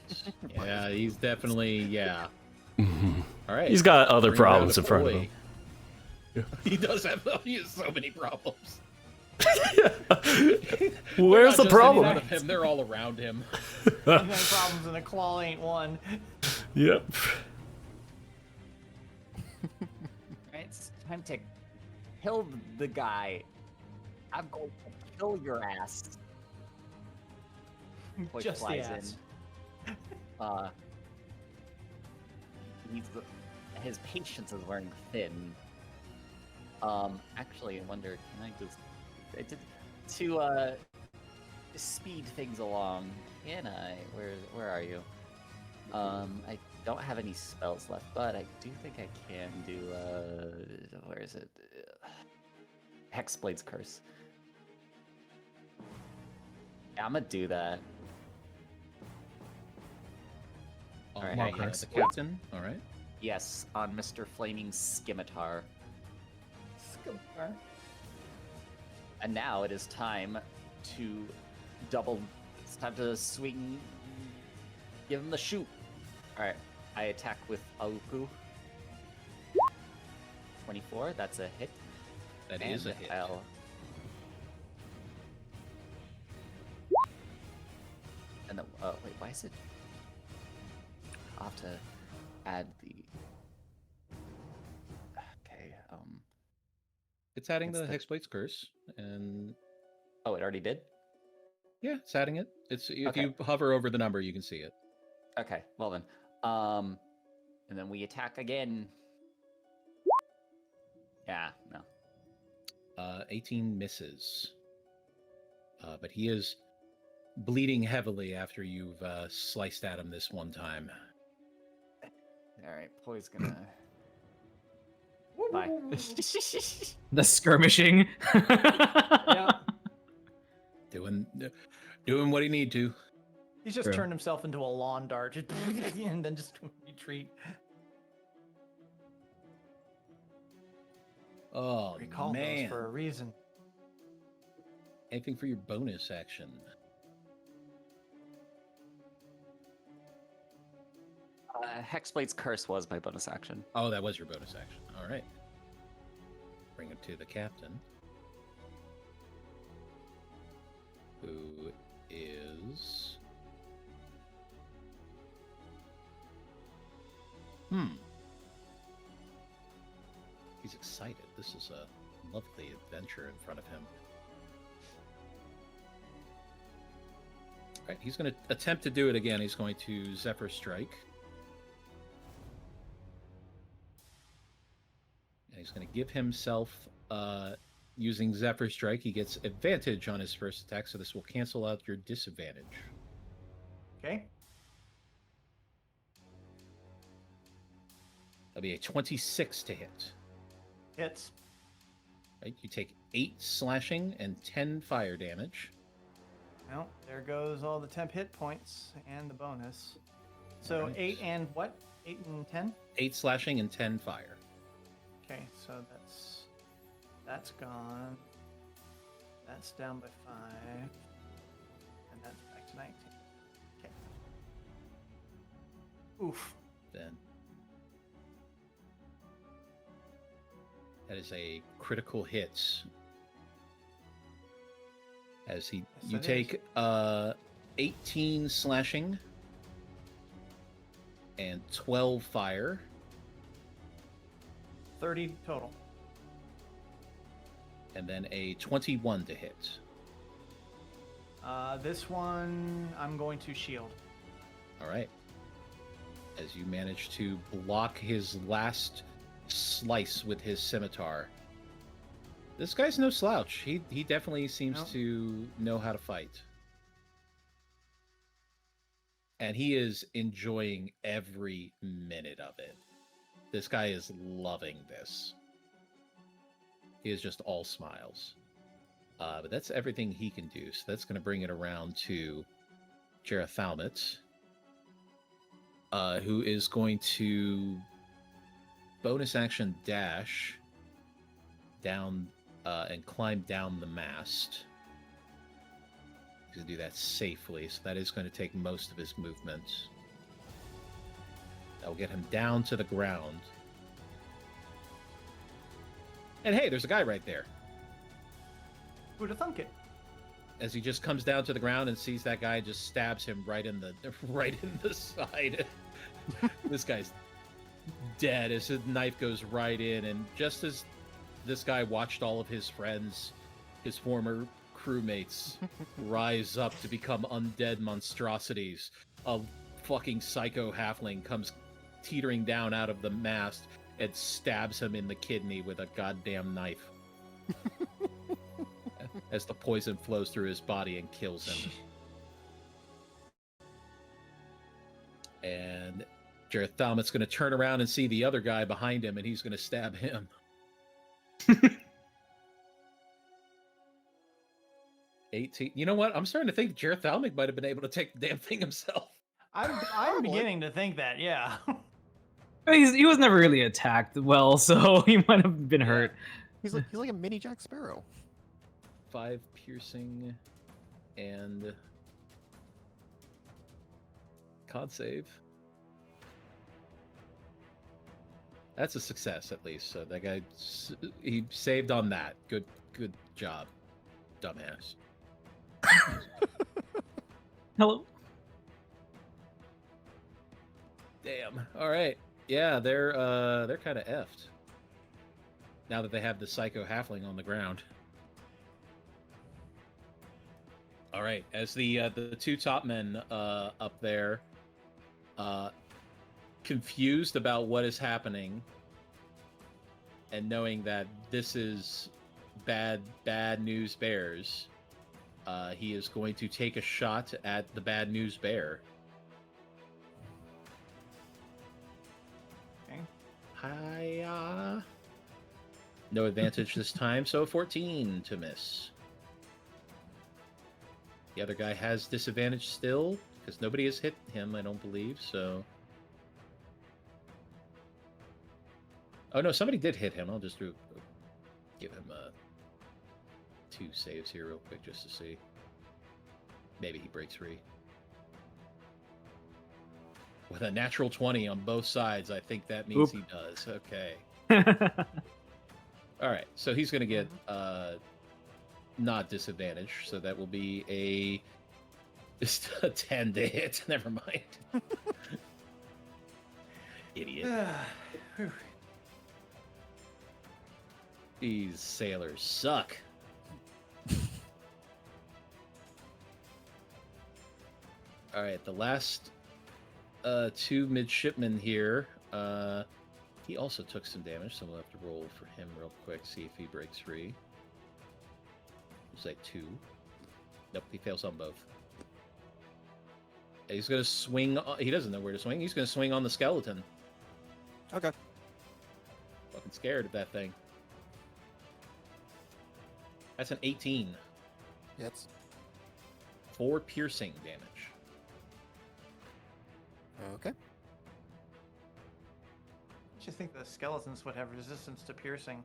Yeah, he's definitely, yeah. Mm-hmm. All right. He's got other Bring it around problems to in front of Boy. him. He does have so many problems. Where's the Not just in problem? front of him, they're all around him. He's got problems and a claw ain't one. Yep. Right, it's time to kill the guy. I'm going to kill your ass. Boy Just the flies ass. in. His patience is wearing thin. Actually, I wonder, can I just to speed things along? Can I? Where are you? I don't have any spells left, but I do think I can do. Where is it? Hexblade's Curse. Yeah, I'm gonna do that. All Alright, right, Marcus. the captain. All right. Yes, on Mr. Flaming Scimitar. And now it is time to double. It's time to swing. Give him the shoot. All right, I attack with Auku. 24. That's a hit. That is a hit. And then, wait, why is it? I'll have to add the. Okay. It's adding What's the the- Hexblade's Curse, and Oh, it already did. yeah, it's adding it. It's if Okay. you hover over the number, you can see it. Okay. Well then. And then we attack again. Yeah. No. 18 misses. But he is bleeding heavily after you've sliced at him this one time. All right. Poi's gonna. Bye. The skirmishing. Yeah. Doing what he need to. He's just True. turned himself into a lawn dart, just and then just retreat. Oh We call those man! for a reason. Anything for your bonus action? Hexblade's Curse was my bonus action. Oh, that was your bonus action. All right. Bring it to the captain, who is. He's excited. This is a lovely adventure in front of him. Right, he's going to attempt to do it again. He's going to Zephyr Strike. And he's going to give himself, using Zephyr Strike, he gets advantage on his first attack, so this will cancel out your disadvantage. Okay. That'll be a 26 to hit. Hits. Right, you take 8 slashing and 10 fire damage. Well, there goes all the temp hit points and the bonus. So Alright. 8 and what? 8 and 10? 8 slashing and 10 fire. Okay, so that's gone. That's down by 5. And that's back to 19. Okay. Oof. Then that is a critical hit. As Yes, you it take 18 slashing and 12 fire. 30 total. And then a 21 to hit. This one I'm going to shield. All right. As you manage to block his last slice with his scimitar. This guy's no slouch. He definitely seems Nope. to know how to fight. And he is enjoying every minute of it. This guy is loving this. He is just all smiles. But that's everything he can do. So that's going to bring it around to Jerathalmit, who is going to bonus action dash down and climb down the mast. He's going to do that safely, so that is going to take most of his movement. That will get him down to the ground. And hey, there's a guy right there. Who'd have thunk it? As he just comes down to the ground and sees that guy, just stabs him right in the side. This guy's dead as his knife goes right in, and just as this guy watched all of his friends, his former crewmates, rise up to become undead monstrosities, a fucking psycho halfling comes teetering down out of the mast and stabs him in the kidney with a goddamn knife. As the poison flows through his body and kills him. And Jerathalmit's going to turn around and see the other guy behind him, and he's going to stab him. 18. You know what? I'm starting to think Jerathalmit might have been able to take the damn thing himself. I'm beginning to think that, yeah. He was never really attacked well, so he might have been hurt. He's like a mini Jack Sparrow. 5 piercing and con save. That's a success, at least. So that guy, he saved on that. Good job, dumbass. Hello? Damn. All right. Yeah, they're kind of effed now that they have the psycho halfling on the ground. All right, as the 2 top men up there, confused about what is happening, and knowing that this is bad news bears, he is going to take a shot at the bad news bear. Okay. Hiya. No advantage this time, so 14 to miss. The other guy has disadvantage still, because nobody has hit him, I don't believe, so... Oh no, somebody did hit him. I'll just give him 2 saves here real quick, just to see. Maybe he breaks free. With a natural 20 on both sides, I think that means he does. Okay. Alright, so he's going to get... not disadvantage, so that will be just a 10 to hit. Never mind. Idiot. These sailors suck. All right, the last two midshipmen here. He also took some damage, so we'll have to roll for him real quick, see if he breaks free. It's like 2. Nope, he fails on both. He's going to swing. He doesn't know where to swing. He's going to swing on the skeleton. Okay. Fucking scared of that thing. That's an 18. Hits. 4 piercing damage. Okay. I just think the skeletons would have resistance to piercing.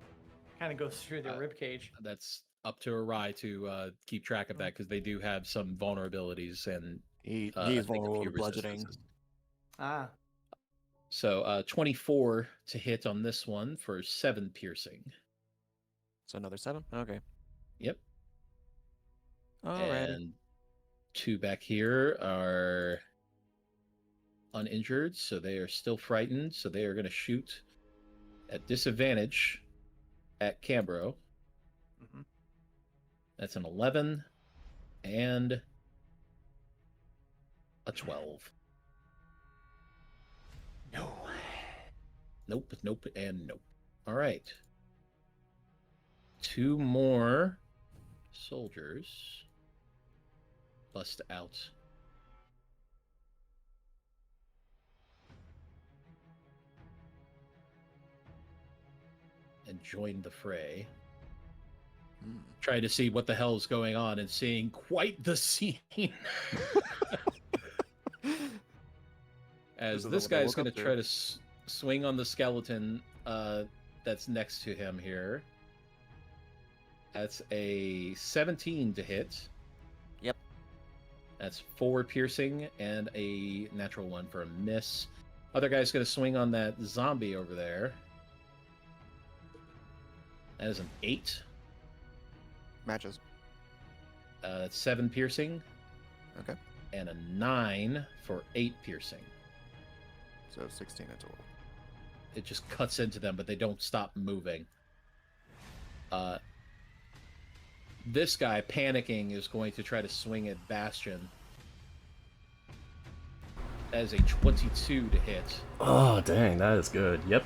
Kind of goes through their rib cage. That's up to Arai to keep track of that because they do have some vulnerabilities and He's I think a vulnerable few to bludgeoning. resistances. Ah, So 24 to hit on this one for 7 piercing. So another 7? Okay. Yep. Alrighty. And 2 back here are uninjured, so they are still frightened. So they are going to shoot at disadvantage at Cambro. Mhm. That's an 11 and a 12. no. Nope, nope, and nope. All right. 2 more soldiers bust out. And join the fray. Trying to see what the hell is going on and seeing quite the scene. As this guy's going to try to swing on the skeleton that's next to him here. That's a 17 to hit. Yep. That's 4 piercing and a natural 1 for a miss. Other guy's going to swing on that zombie over there. That is an 8. Matches. That's 7 piercing. Okay. And a 9 for 8 piercing. So 16 in total. It just cuts into them, but they don't stop moving. This guy, panicking, is going to try to swing at Bastion. That is a 22 to hit. Oh, dang, that is good. Yep.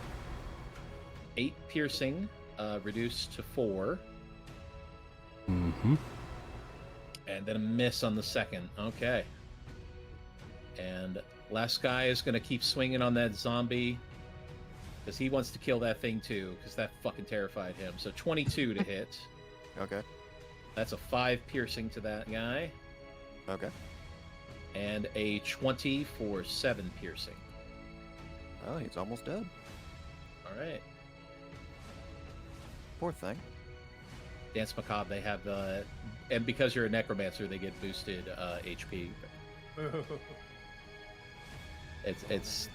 8 piercing, reduced to 4. Mm-hmm. And then a miss on the second. Okay. And last guy is going to keep swinging on that zombie because he wants to kill that thing too because that fucking terrified him. So 22 to hit. Okay. That's a 5 piercing to that guy. Okay. And a 20 for 7 piercing. Oh, he's almost dead. All right. Poor thing. Dance Macabre, they have and because you're a necromancer, they get boosted HP.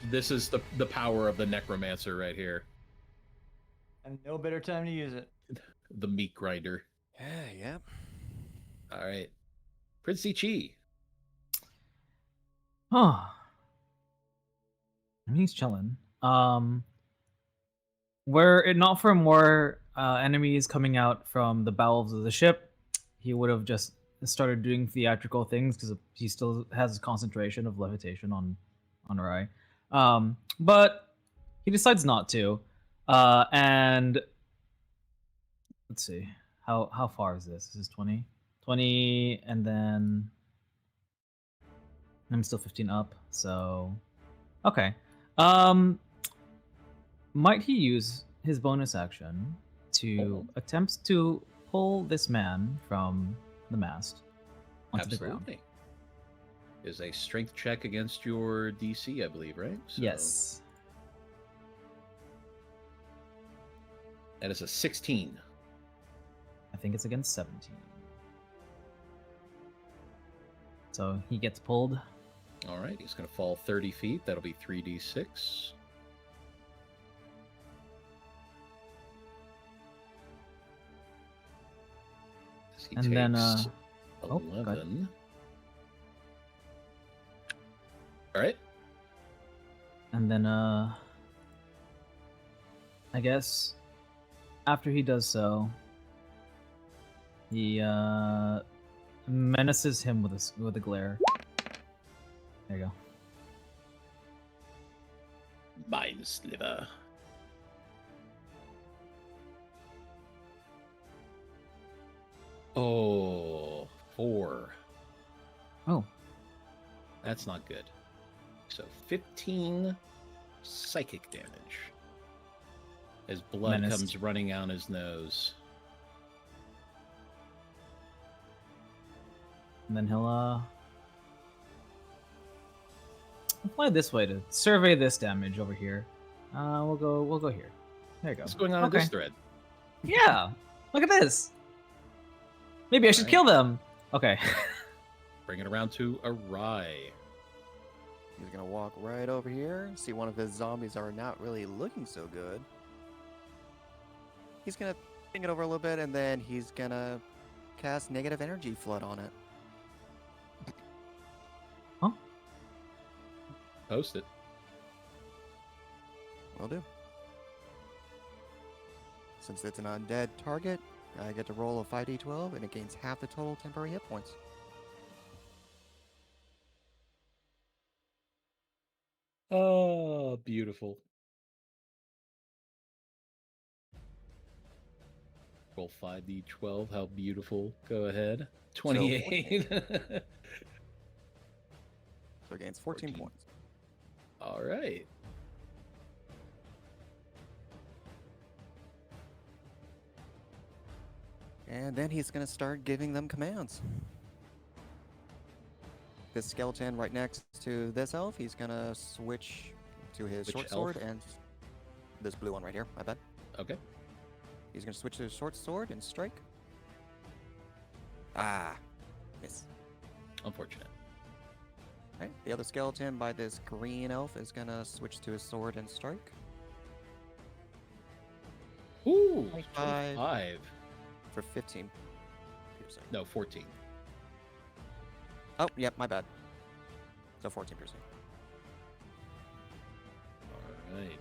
This is the power of the necromancer right here. And no better time to use it. The meat grinder. Yeah. All right. Prince Chi. Huh. I mean, he's chilling. Were it not for more enemies coming out from the bowels of the ship, he would have just started doing theatrical things because he still has concentration of levitation on Rai. But he decides not to. And let's see. How far is this? This is 20? 20, and then I'm still 15 up, so okay. Might he use his bonus action to attempt to pull this man from the mast onto the ground? Absolutely. Is a strength check against your DC, I believe, right? So Yes. That is a 16. I think it's against 17. So he gets pulled. All right, he's going to fall 30 feet. That'll be 3d6. He And then, takes oh, go ahead. 11. All right. And then, I guess after he does so, he menaces him with a glare. There you go. Mind sliver. Oh, 4. Oh, That's not good. So 15 psychic damage as blood Menaced. comes running out his nose. and then he'll fly this way to survey this damage over here. We'll go here. There you go. What's going on in this thread? Yeah, look at this. Maybe I should Alright. kill them. Okay. Bring it around to Arai. He's gonna walk right over here. See, one of his zombies are not really looking so good. He's gonna think it over a little bit, and then he's gonna cast negative energy flood on it. Post it. Will do. Since it's an undead target, I get to roll a 5d12, and it gains half the total temporary hit points. Oh, beautiful. Roll 5d12. How beautiful. Go ahead. 28. So it gains 14 14. points. All right. And then he's gonna start giving them commands. This skeleton right next to this elf, he's gonna switch to his Which short sword elf? and this blue one right here, my bad. Okay. He's gonna switch to his short sword and strike. Ah, miss. Unfortunate. Right, the other skeleton by this green elf is gonna switch to his sword and strike. Ooh, 25. 5. For 15 piercing. No, 14. Oh, yep, my bad. So 14 piercing. All right.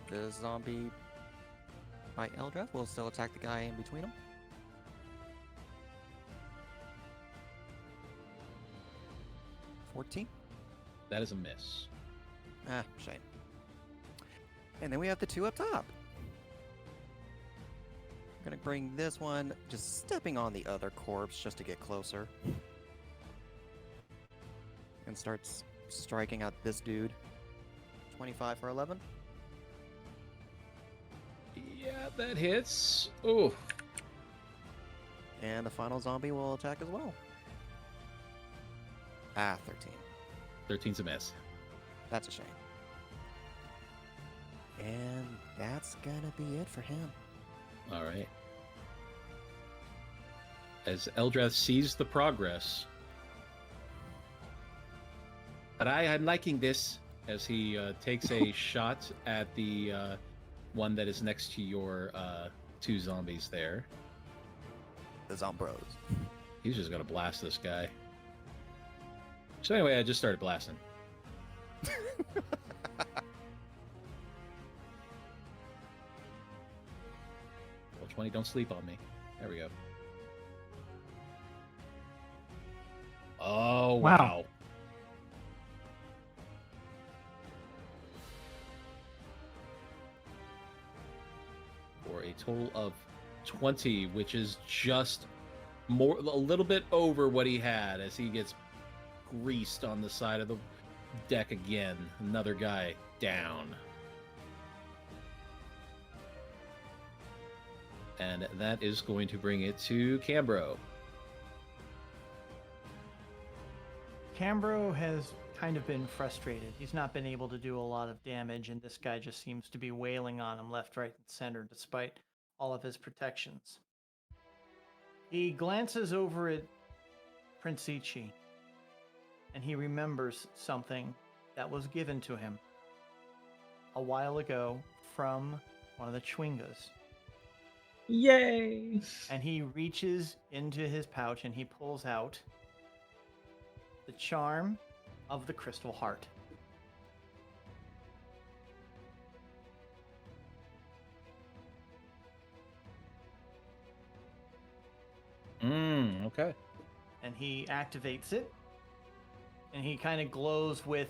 The zombie by Eldrath will still attack the guy in between them. $14. That is a miss. Ah, shame. And then we have the two up top. I'm gonna bring this one just stepping on the other corpse just to get closer. And starts striking at this dude. 25 for 11. Yeah, that hits. Oh, And the final zombie will attack as well. Ah, 13. 13's a miss. That's a shame. And that's gonna be it for him. All right. As Eldrath sees the progress, but I'm liking this as he takes a shot at the one that is next to your two zombies there. The Zombros. He's just gonna blast this guy. So anyway, I just started blasting. Roll 20, don't sleep on me. There we go. Oh, Wow. wow. For a total of 20, which is just more, a little bit over what he had as he gets greased on the side of the deck again. Another guy down. And that is going to bring it to Cambro. Cambro has kind of been frustrated. He's not been able to do a lot of damage, and this guy just seems to be wailing on him left, right, and center despite all of his protections. He glances over at Prince Ichi, and he remembers something that was given to him a while ago from one of the Chwingas. Yay! And he reaches into his pouch and he pulls out the charm of the Crystal Heart. Okay. And he activates it. and he kind of glows with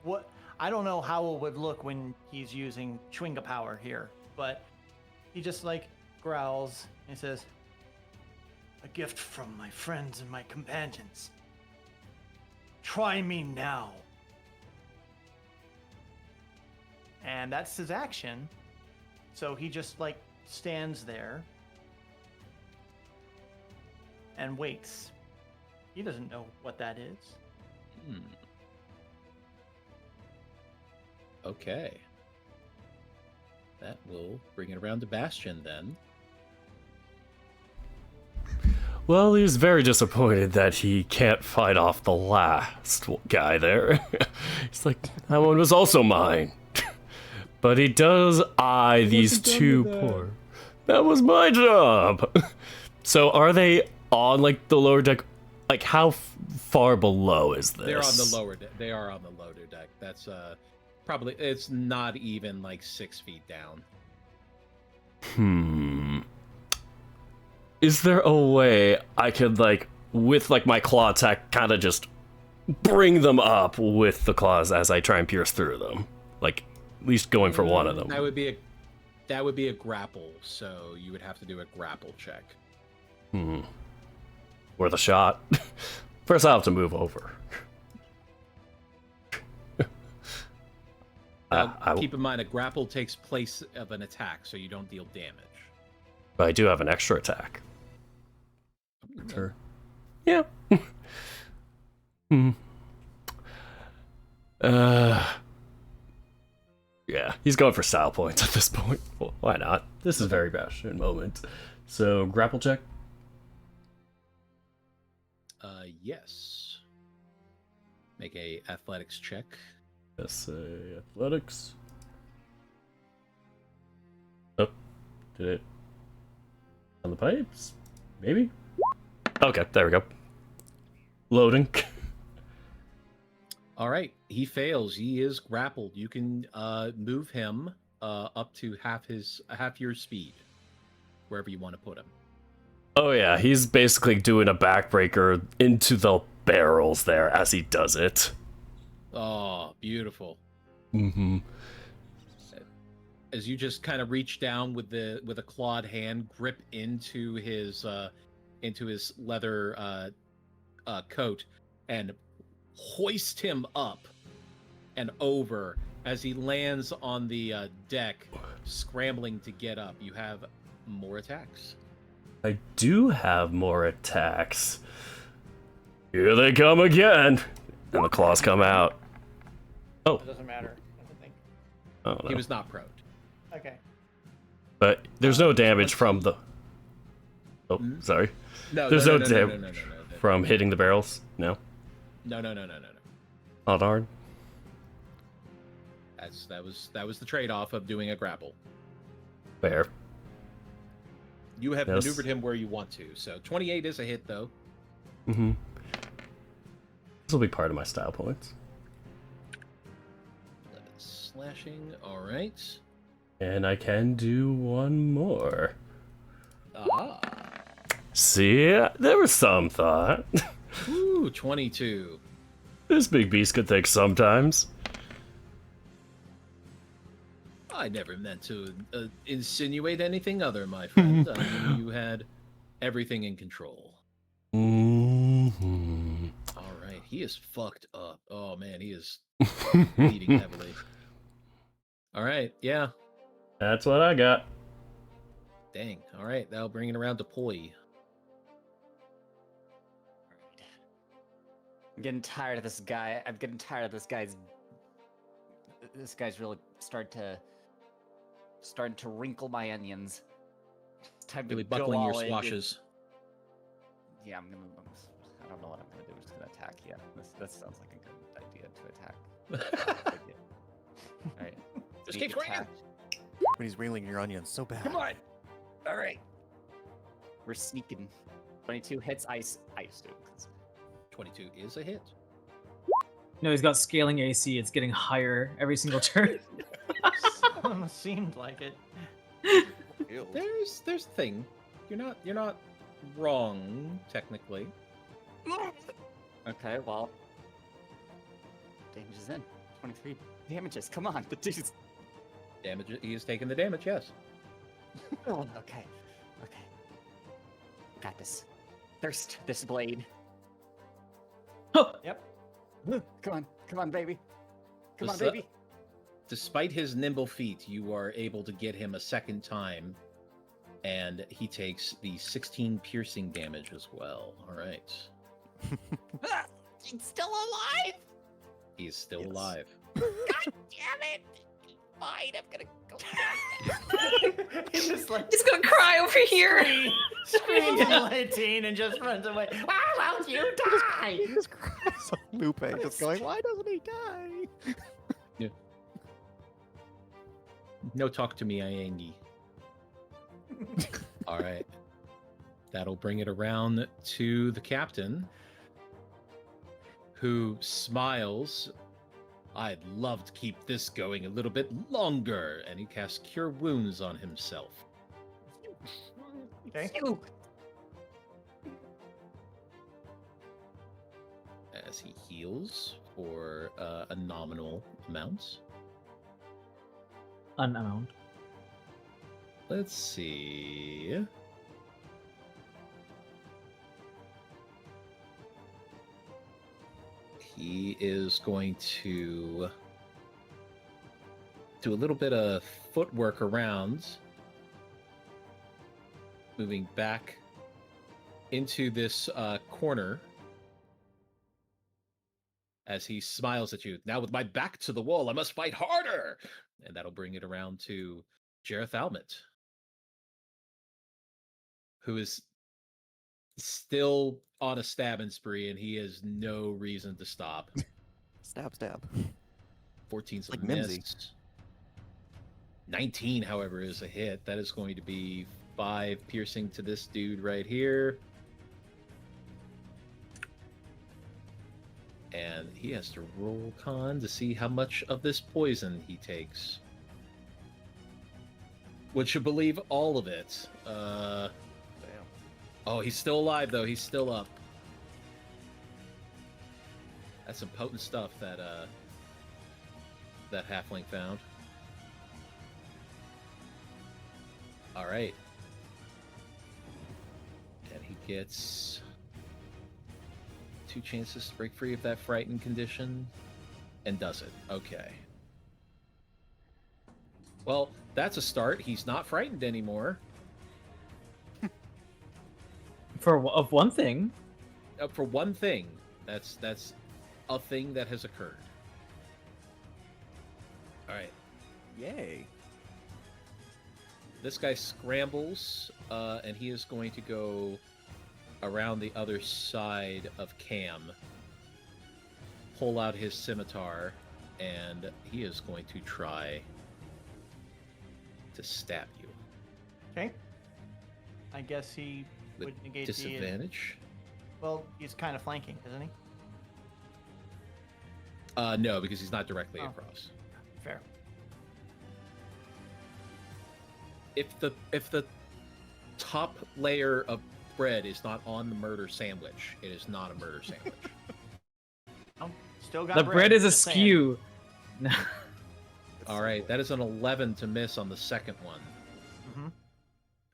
what I don't know how it would look when he's using Chwinga power here, but he just like growls and says, "A gift from my friends and my companions. Try me now." And that's his action. So he just like stands there and waits. He doesn't know what that is. Okay. That will bring it around to Bastion then. Well, he's very disappointed that he can't fight off the last guy there. He's like, that one was also mine. But he does eye these two poor. That was my job. So are they on like the lower deck? Like how far below is this? They're on the lower deck. They are on the lower deck. That's probably, it's not even like 6 feet down. Is there a way I could like with like my claw attack kind of just bring them up with the claws as I try and pierce through them? Like at least going for one of them. That would be a grapple, so you would have to do a grapple check. Worth a shot. First I'll have to move over. Keep in mind, a grapple takes place of an attack, so you don't deal damage. But I do have an extra attack. Sure. Yeah. Yeah, he's going for style points at this point. Well, why not? This is a very Bastion moment. So, grapple check? Yes. Make a athletics check. Yes, athletics. Oh, did it on the pipes? Maybe? Okay, there we go. Loading. All right, he fails. He is grappled. You can move him up to half your speed, wherever you want to put him. Oh yeah, he's basically doing a backbreaker into the barrels there as he does it. Oh, beautiful. Mm-hmm. As you just kind of reach down with a clawed hand, grip into his leather coat, and hoist him up and over as he lands on the deck, scrambling to get up. You have more attacks. I do have more attacks. Here they come again. And the claws come out. Oh. It doesn't matter. I don't think. Oh, no. He was not prone. Okay. But there's no damage from the... Oh, sorry. No, There's no no damage from hitting the barrels? No? No. Oh, darn. That was the trade-off of doing a grapple. Fair. You have Yes. maneuvered him where you want to. So 28 is a hit, though. Mm-hmm. This will be part of my style points. 11 slashing. All right. And I can do one more. Ah. See? There was some thought. Ooh, 22. This big beast could think sometimes. I never meant to insinuate anything other, my friend. I mean, you had everything in control. Mm-hmm. All right, he is fucked up. Oh man, he is bleeding heavily. All right, yeah. That's what I got. Dang. All right, that'll bring it around to Poi. I'm getting tired of this guy. I'm getting tired of this guy's. This guy's really starting to wrinkle my onions. It's time Really to go buckling your all in. swashes. Yeah, I don't know what I'm gonna do. I'm just gonna attack. Yeah, that sounds like a good idea to attack. All right. Just Sneak keep swinging. attack. When he's wheeling your onions so bad. Come on. All right. We're sneaking. 22 hits. Ice. Dude. 22 is a hit. No, he's got scaling AC. It's getting higher every single turn. Almost seemed like it. There's a thing. You're not wrong technically. Okay, well, Damages in. 23 damages. Come on, the dude's. Damage. He is taking the damage. Yes. Oh, okay. Okay. Got this. Thirst this blade. Yep. Come on, baby. Come on, What's that? baby. Despite his nimble feet, you are able to get him a second time, and he takes the 16 piercing damage as well. All right. Ah, he's still alive. He's still Yes. alive. God damn it. Fine, I'm gonna go. He's just like He's gonna cry over here. screams at Latine and just runs away. Why won't you die? Jesus Christ. Lupe just going, why doesn't he die? No talk to me, Iangi. All right. That'll bring it around to the captain, who smiles. I'd love to keep this going a little bit longer, and he casts Cure Wounds on himself. Okay. You. As he heals for a nominal amount. Unamount. Let's see. He is going to do a little bit of footwork around, moving back into this corner as he smiles at you. Now with my back to the wall, I must fight harder! And that'll bring it around to Jareth Almut, who is still on a stabbing spree, and he has no reason to stop. Stab, stab. 14's Like a Mimsy. miss. 19, however, is a hit. That is going to be 5 piercing to this dude right here. And he has to roll con to see how much of this poison he takes. Would you believe all of it? Damn. Oh, he's still alive, though. He's still up. That's some potent stuff that that halfling found. All right. And he gets 2 chances to break free of that frightened condition, and does it. Okay. Well, that's a start. He's not frightened anymore. Of one thing. For one thing, that's a thing that has occurred. All right. Yay. This guy scrambles, and he is going to go around the other side of Cam, pull out his scimitar, and he is going to try to stab you. Okay. I guess he With would negate disadvantage? Well, he's kind of flanking, isn't he? No, because he's not directly Oh. across. Fair. If the top layer of bread is not on the murder sandwich, it is not a murder sandwich. Oh, still got The bread is just saying. askew. All right, that is an 11 to miss on the second one. Mhm.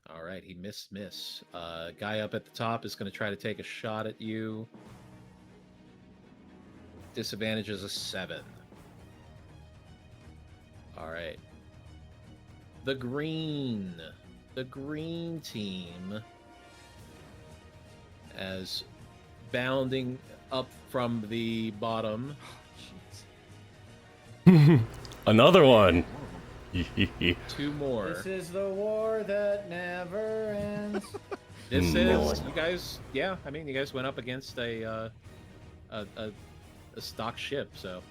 All right, he missed miss. Guy up at the top is going to try to take a shot at you. Disadvantage is a 7. All right. The green team, as bounding up from the bottom. Another one. 2 more. This is the war that never ends. This No. is you guys. Yeah, I mean, you guys went up against a stock ship, so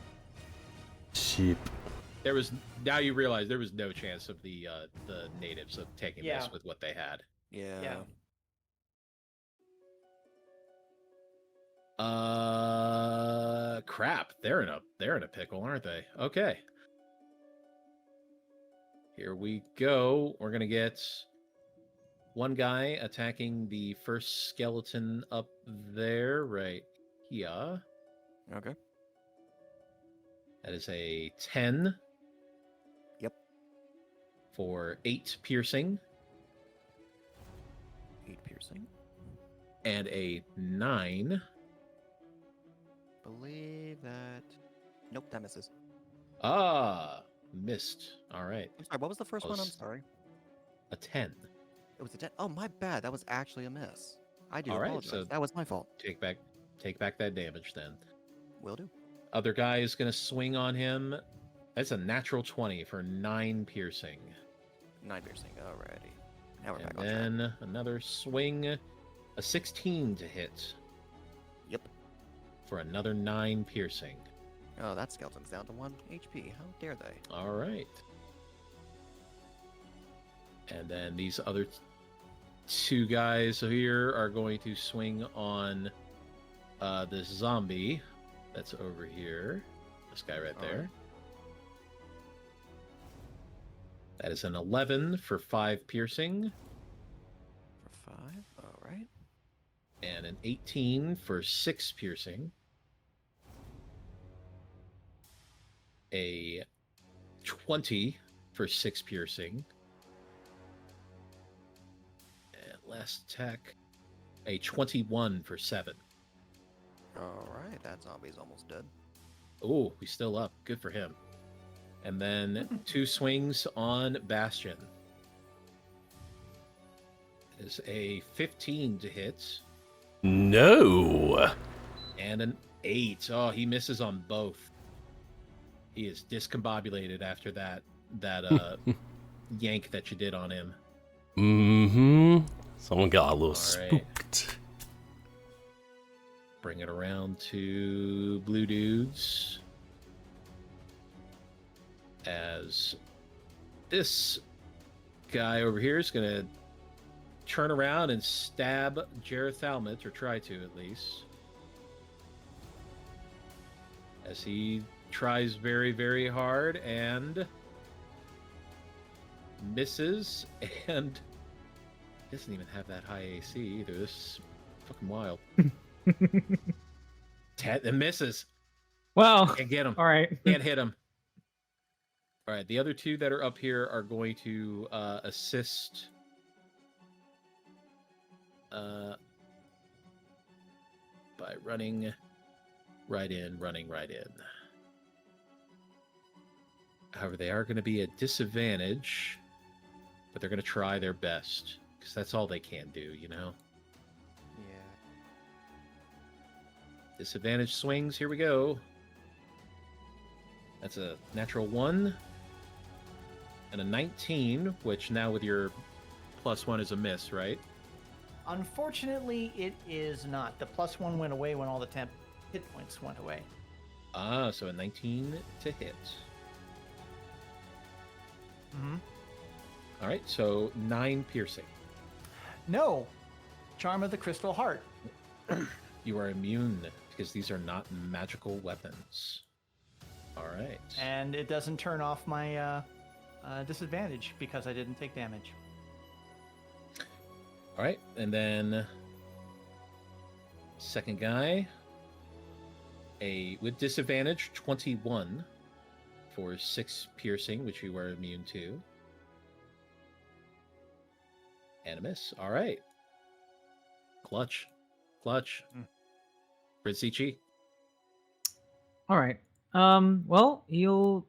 Sheep. there was. Now you realize there was no chance of the natives of taking Yeah. this with what they had. Yeah. Crap. They're in a pickle, aren't they? Okay. Here we go. We're gonna get one guy attacking the first skeleton up there, right here. Okay. That is a 10. Yep. For 8 piercing. 8 piercing. And a 9. Believe that. Nope, that misses. Ah, missed. All right. I'm sorry, what was the first one? I'm Close. sorry. A 10. It was a 10. Oh, my bad. That was actually a miss. I do All right, apologize. so- That was my fault. Take back that damage then. Will do. Other guy is going to swing on him. That's a natural 20 for 9 piercing. 9 piercing. Alrighty. Now we're And back on track. then another swing. A 16 to hit. Yep. For another 9 piercing. Oh, that skeleton's down to 1 HP. How dare they? All right. And then these other 2 guys here are going to swing on this zombie that's over here. This guy right All there. right. That is an 11 for 5 piercing. For 5. Alright. And an 18 for 6 piercing. A 20 for 6 piercing. And last attack, a 21 for 7. Alright, that zombie's almost dead. Oh, he's still up. Good for him. And then 2 swings on Bastion. Is a 15 to hit. No. And an 8. Oh, he misses on both. He is discombobulated after that yank that you did on him. Mm-hmm. Someone got a little All right. spooked. Bring it around to blue dudes. As this guy over here is going to turn around and stab Jareth Thalmit, or try to at least. As he tries very, very hard and misses, and doesn't even have that high AC either. This is fucking wild. 10 and misses. Well, Can't get him. all right. Can't hit him. All right, the other 2 that are up here are going to assist. By running right in. However, they are going to be at disadvantage, but they're going to try their best because that's all they can do, you know? Yeah. Disadvantage swings. Here we go. That's a natural 1 and a 19, which now with your +1 is a miss, right? Unfortunately, it is not. The +1 went away when all the temp hit points went away. Ah, so a 19 to hit. Mm-hmm. All right, so 9 piercing. No. Charm of the Crystal Heart. You are immune because these are not magical weapons. All right. And it doesn't turn off my disadvantage because I didn't take damage. All right, and then second guy, with disadvantage 21 for 6 piercing, which you are immune to, and a miss. All right, clutch. Ritzichi. All right. Well, he'll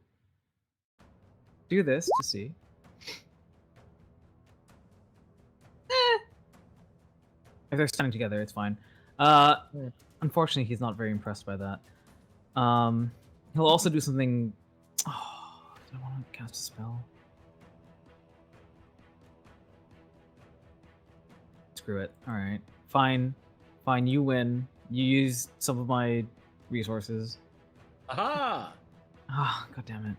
do this to see. If they're standing together, it's fine. Unfortunately, he's not very impressed by that. He'll also do something. Oh, do I want to cast a spell? Screw it. All right, fine. You win. You used some of my resources. Aha! Ah, god damn it.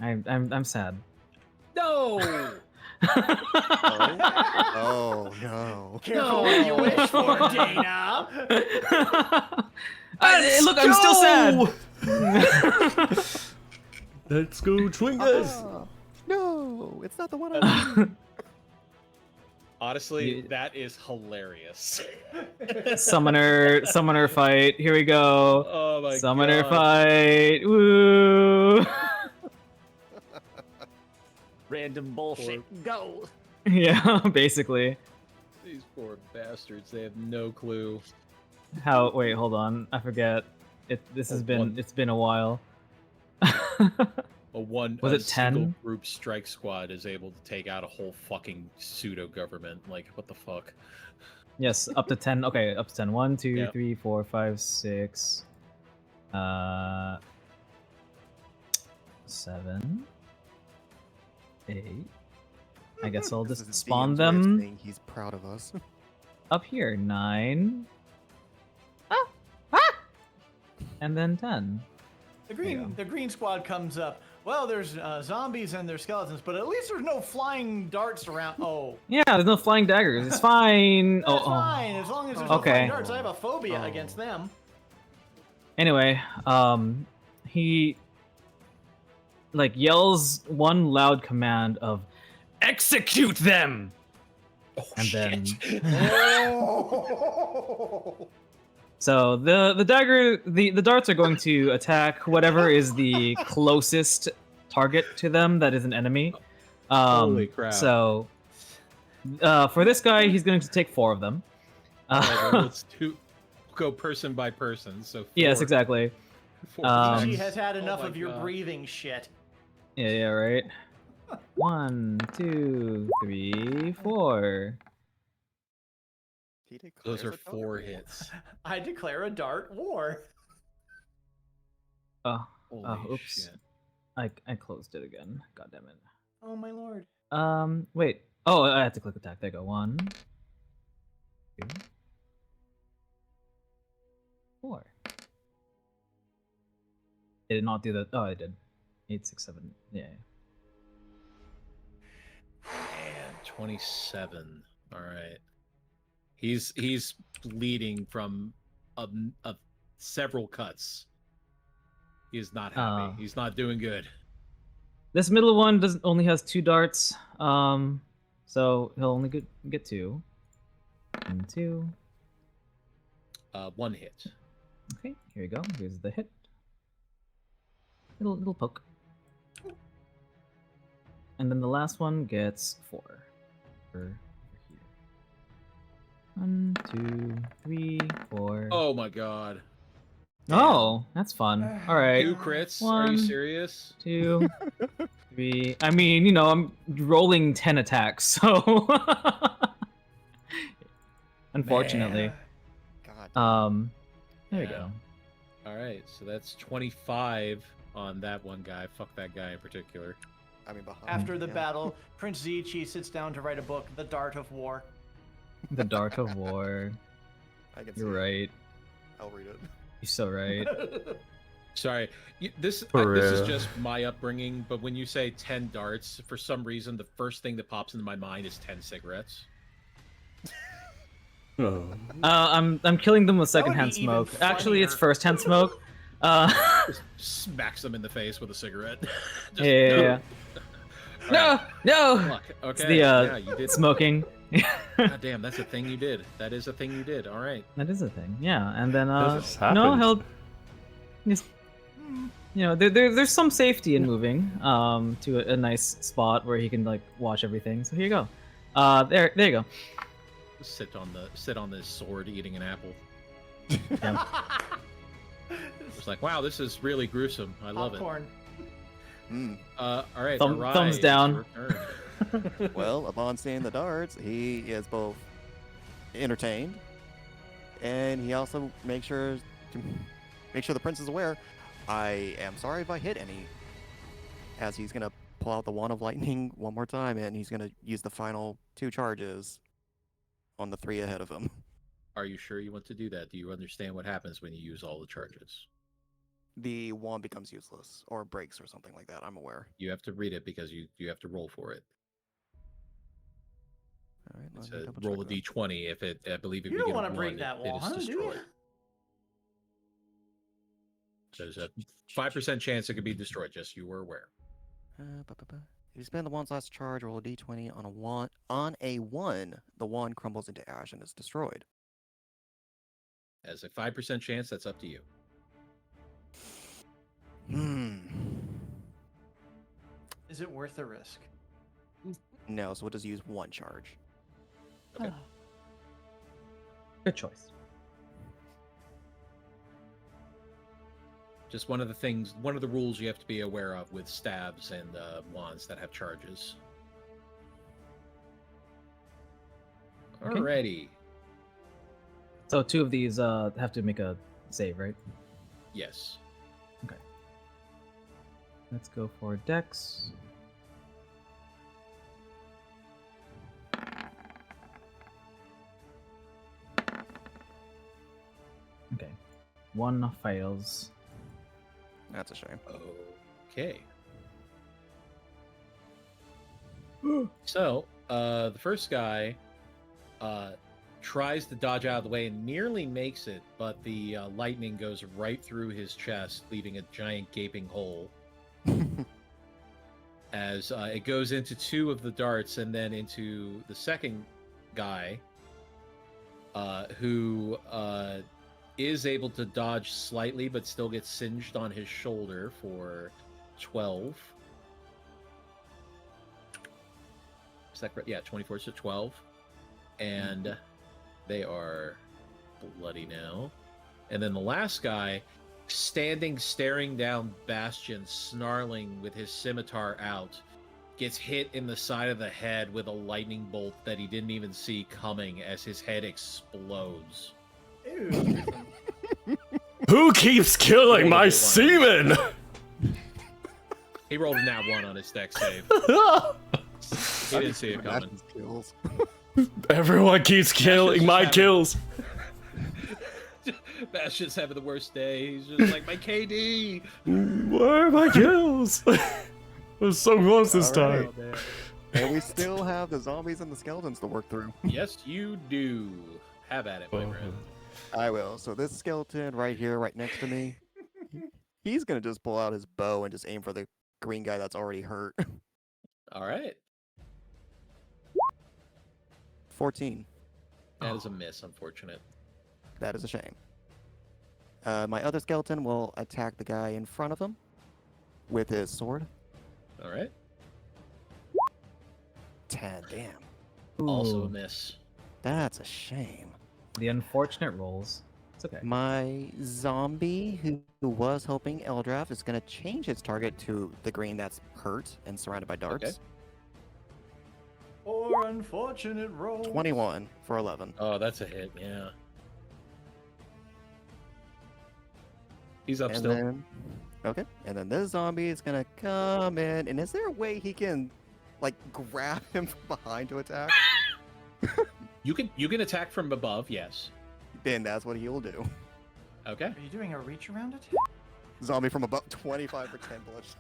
Okay. I'm sad. No! Oh no. Careful what you wish for, Dana. Look, I'm still sad. Let's go, Twingas. No, it's not the one I Honestly, that is hilarious. Summoner fight. Here we go. Oh my Summoner god. fight. Woo! Random bullshit. Go. Yeah, basically. These poor bastards, they have no clue. How? Wait, hold on. I forget. It's been a while. Was it single 10? group strike squad is able to take out a whole fucking pseudo government. Like, what the fuck? Yes, up to 10. Okay, up to 10. 1, 2, Yeah. 3, 4, 5, 6. 7. 8. I guess I'll This just is spawn DM's way of them saying he's proud of us. up here. 9. And then 10. The green squad comes up. Well, there's zombies and there's skeletons, but at least there's no flying darts around. Oh, Yeah, there's no flying daggers. It's fine. that's fine as long as there's no Okay. flying darts. I have a phobia against them. Anyway, he like yells one loud command of execute them, and then so the dagger the darts are going to attack whatever is the closest target to them that is an enemy. Holy crap. So for this guy, he's going to take 4 of them. Let's go person by person. So Yes, exactly. She has had enough my of your God. breathing shit. Yeah, right. 1, 2, 3, 4. He declares Those are a 4 dart war. hits. I declare a dart war. Oh, Holy oops. shit. I closed it again. God damn it. Oh my lord. Wait. Oh, I have to click attack. There you go. 1, 2, 4. It did not do that. Oh, I did. 8, 6, 7. Yeah. Man, 27. All right. He's bleeding from several cuts. He is not happy. He's not doing good. This middle one only has 2 darts. So he'll only get 2. And 2. 1 hit. Okay, here we go. Here's the hit. Little poke. And then the last one gets 4. Over here. 1, 2, 3, 4. Oh my god. Oh, that's fun. All right. 2 crits? Are 1, you serious? 2, 3. I mean, you know, I'm rolling 10 attacks, so unfortunately. God. There we Yeah. go. All right, so that's 25 on that one guy. Fuck that guy in particular. I mean, behind. After the yeah. battle, Prince Zichi sits down to write a book, The Dart of War. The Dart of War. I can see You're it. right. I'll read it. You're so right. Sorry, this For this is real. just my upbringing, but when you say 10 darts, for some reason, the first thing that pops into my mind is 10 cigarettes. Oh. I'm killing them with That would secondhand be even smoke. Actually, it's funnier. firsthand smoke. Just smacks them in the face with a cigarette. Just, Yeah. No, no. Fuck. Okay. It's the yeah, you did. smoking. God damn, that's a thing you did. That is a thing you did. All right. That is a thing. Yeah, and then This has no, happened. he'll just you know there's some safety in moving to a nice spot where he can like watch everything. So here you go. There you go. Sit on this sword eating an apple. Yeah. It's like, wow, this is really gruesome. I love Popcorn. Hmm. it. All right. Thumbs Arai, it's down. your turn. Well, upon seeing the darts, he is both entertained, and he also makes sure the prince is aware. I am sorry if I hit any. As he's gonna pull out the wand of lightning one more time, and he's gonna use the final 2 charges on the 3 ahead of him. Are you sure you want to do that? Do you understand what happens when you use all the charges? The wand becomes useless or breaks or something like that. I'm aware. You have to read it because you have to roll for it. All right, It's let me a double roll a check that. d20. If it, I believe, if You you, don't get a want to break 1, that it wall, is huh? Do you? destroyed. There's a 5% chance it could be destroyed. Just you were aware. If you spend the wand's last charge, roll a d20 on a wand. On a 1, the wand crumbles into ash and is destroyed. As a 5% chance, that's up to you. Is it worth the risk? No, so we'll just use 1 charge. Okay. Good choice. Just one of the rules you have to be aware of with stabs and wands that have charges. Okay. Alrighty. So 2 of these have to make a save, right? Yes. Let's go for Dex. Okay. 1 fails. That's a shame. Okay. So, the first guy tries to dodge out of the way and nearly makes it, but the lightning goes right through his chest, leaving a giant gaping hole. As it goes into 2 of the darts and then into the second guy, who is able to dodge slightly but still gets singed on his shoulder for 12. Is that correct? Yeah, 24 to 12. And they are bloody now. And then the last guy, standing, staring down Bastion, snarling with his scimitar out, gets hit in the side of the head with a lightning bolt that he didn't even see coming as his head explodes. Ew. Who keeps killing my semen? He rolled a nat 1 on his dex save. He didn't see it coming. Kills. Everyone keeps killing my kills. Bastion's having the worst day. He's just like, my KD! Where are my kills? I was so close this All right. time. And we still have the zombies and the skeletons to work through. Yes, you do. Have at it, my friend. I will. So this skeleton right here, right next to me, he's gonna just pull out his bow and just aim for the green guy that's already hurt. All right. 14. That is a miss, unfortunate. That is a shame. My other skeleton will attack the guy in front of him with his sword. All right. 10. Damn. Also a Ooh, miss. That's a shame. the unfortunate rolls. It's okay. My zombie, who was helping Eldrath, is going to change its target to the green that's hurt and surrounded by darts. Okay. Or unfortunate roll. 21 for 11. Oh, that's a hit, yeah. He's up And still. then, okay. And then this zombie is going to come in. And is there a way he can, like, grab him from behind to attack? You can attack from above, yes. Then that's what he'll do. Okay. Are you doing a reach around it? Zombie from above, 25 for 10 bullets.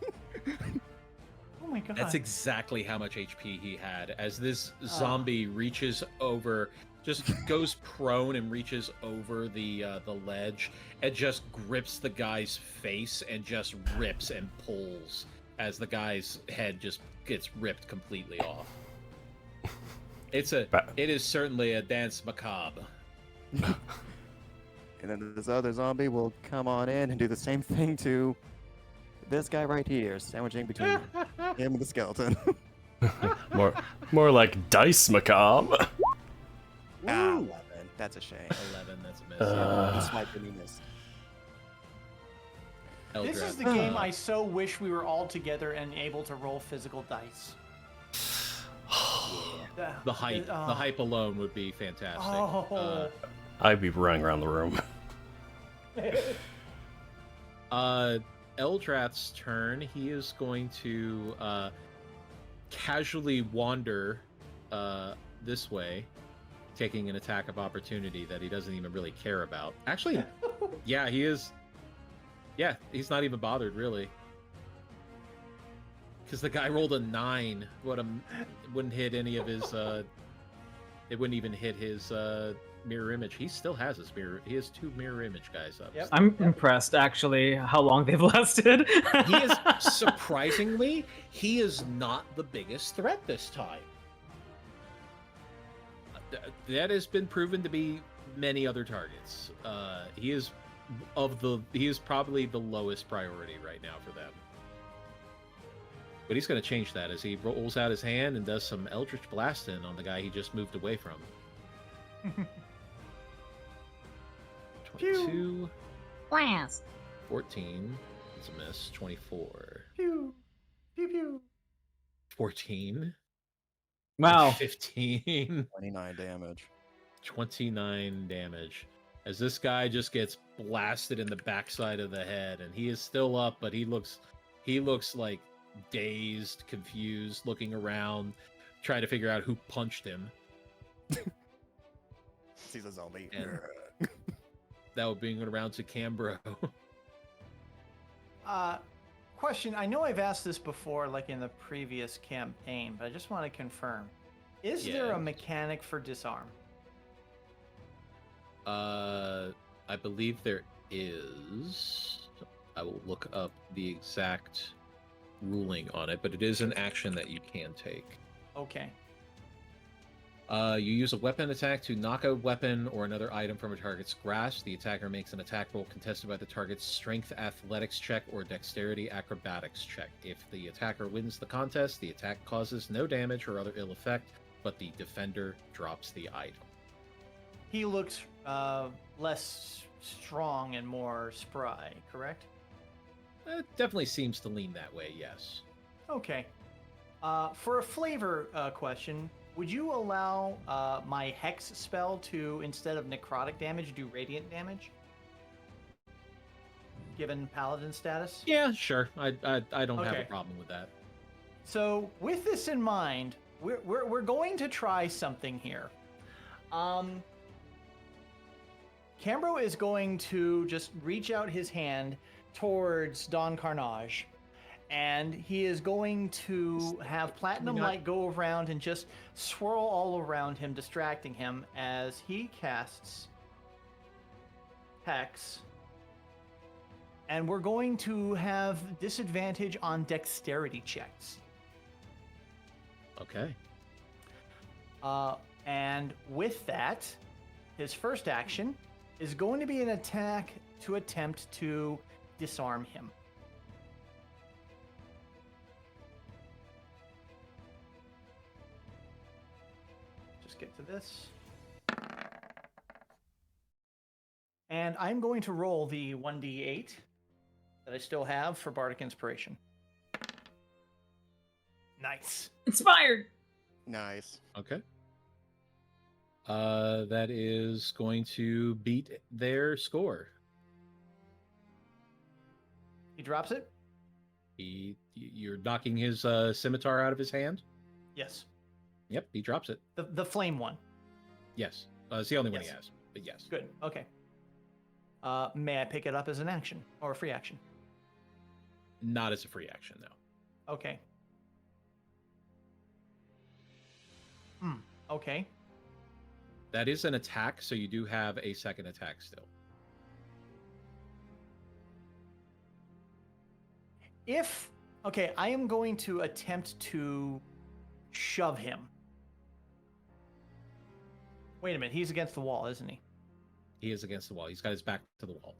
Oh my god. That's exactly how much HP he had. As this zombie reaches over, just goes prone and reaches over the ledge, and just grips the guy's face and just rips and pulls as the guy's head just gets ripped completely off. It is certainly a dance macabre. And then this other zombie will come on in and do the same thing to this guy right here, sandwiching between him and the skeleton. More like dice macabre. 11. That's a shame. 11, that's a miss. This might be missed. This is the Eldrath. game I so wish we were all together and able to roll physical dice. The hype alone would be fantastic. Oh. I'd be running around the room. Eldrath's turn. He is going to casually wander this way, taking an attack of opportunity that he doesn't even really care about. Actually, yeah, he is. Yeah, he's not even bothered, really. Because the guy rolled a 9. Wouldn't hit any of his... it wouldn't even hit his mirror image. He still has his mirror. He has 2 mirror image guys up. Yep. I'm impressed, actually, how long they've lasted. He is surprisingly, he is not the biggest threat this time. That has been proven to be many other targets. He is probably the lowest priority right now for them. But he's going to change that as he rolls out his hand and does some Eldritch Blasting on the guy he just moved away from. 22. Blast. 14. It's a miss. 24. Pew, pew, pew. 14. Wow. 15. 29 damage. 29 damage. As this guy just gets blasted in the backside of the head, and he is still up, but he looks like dazed, confused, looking around, trying to figure out who punched him. He's a zombie. And that would bring it around to Cambro. Question. I know I've asked this before, like in the previous campaign, but I just want to confirm. Is there Yeah. a mechanic for disarm? I believe there is. I will look up the exact ruling on it, but it is an action that you can take. Okay. You use a weapon attack to knock a weapon or another item from a target's grasp. The attacker makes an attack roll contested by the target's strength athletics check or dexterity acrobatics check. If the attacker wins the contest, the attack causes no damage or other ill effect, but the defender drops the item. He looks less strong and more spry, correct? It definitely seems to lean that way, yes. Okay. For a flavor question, would you allow my Hex spell to, instead of necrotic damage, do radiant damage? Given paladin status? Yeah, sure. I don't have a Okay. problem with that. So, with this in mind, we're going to try something here. Cambro is going to just reach out his hand towards Don Carnage, and he is going to have Platinum Light go around and just swirl all around him, distracting him as he casts Hex. And we're going to have disadvantage on dexterity checks. Okay. And with that, his first action is going to be an attack to attempt to disarm him. Just get to this. And I'm going to roll the 1d8 that I still have for Bardic Inspiration. Nice. Inspired. Nice. Okay. That is going to beat their score. He drops it? You're knocking his scimitar out of his hand? Yes. Yep, he drops it. The flame one. Yes. It's the only one he Yes. has, but yes. Good. Okay. May I pick it up as an action or a free action? Not as a free action, though. Okay. Okay. That is an attack, so you do have a second attack still. Okay, I am going to attempt to shove him. Wait a minute, he's against the wall, isn't he? He is against the wall. He's got his back to the wall.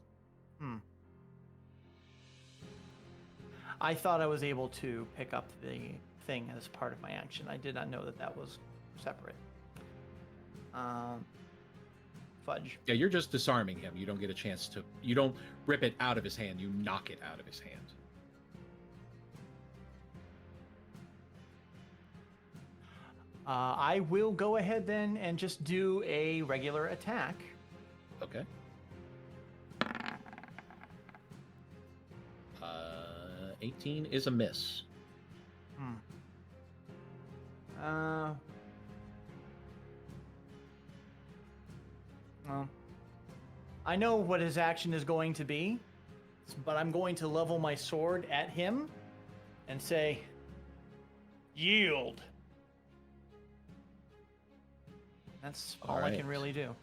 I thought I was able to pick up the thing as part of my action. I did not know that that was separate. Fudge. Yeah, you're just disarming him. You don't get a chance to... You don't rip it out of his hand. You knock it out of his hand. I will go ahead then and just do a regular attack. Okay. 18 is a miss. Well, I know what his action is going to be, but I'm going to level my sword at him and say, yield. That's all I can Alright. really do.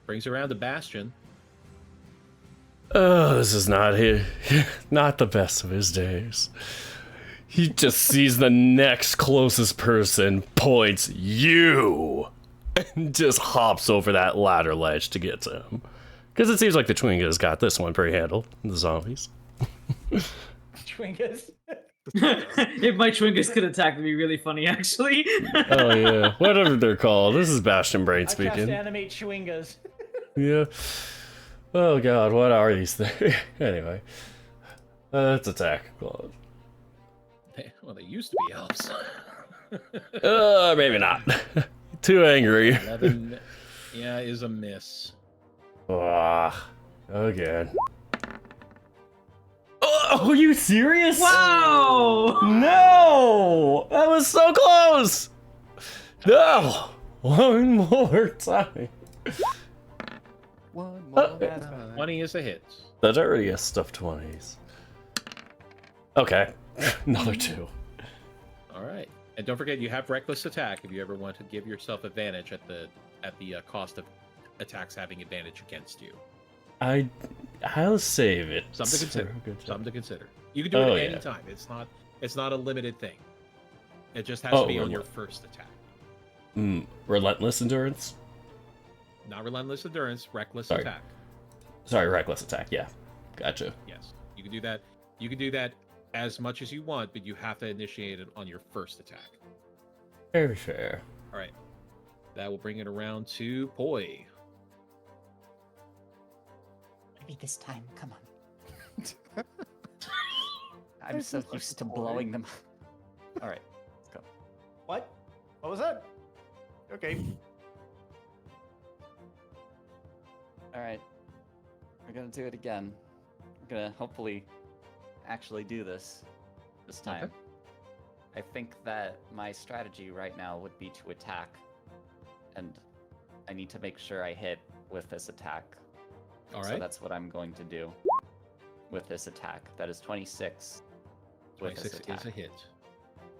Brings around the Bastion. Oh, this is not not the best of his days. He just sees the next closest person, points you, and just hops over that ladder ledge to get to him. Because it seems like the Twingas got this one pretty handled, the zombies. Twingas. If my Twingas could attack, it'd be really funny, actually. Oh yeah, whatever they're called. This is Bastion Brain I cast speaking. animate Chewingas. Yeah. Oh god, what are these things? Anyway, let's attack Claude. Well, they used to be elves. Maybe not. Too angry. 11, yeah, is a miss. Ah, again. Oh, are you serious? Wow! No! That was so close! No! One more time. One more. 20 is a hit. That's already a stuffed 20s. Okay. Another 2. All right, and don't forget you have reckless attack if you ever want to give yourself advantage at the cost of attacks having advantage against you. I'll save it. Something to consider. for a good Something to time. consider. You can do Oh, it at yeah. any time. It's not a limited thing. It just has Oh, to be on really? your first attack. Relentless endurance? Not relentless endurance, reckless Sorry. attack. Sorry, reckless attack. Yeah. Gotcha. Yes, you can do that. You can do that as much as you want, but you have to initiate it on your first attack. Very fair. All right, that will bring it around to Poi. Maybe this time. Come on. I'm so used to blowing them. All right, let's go. What? What was that? Okay. All right, we're gonna do it again. We're gonna hopefully actually do this time. Okay. I think that my strategy right now would be to attack, and I need to make sure I hit with this attack. All So right, that's what I'm going to do with this attack. That is 26 with this 26 attack. is a hit.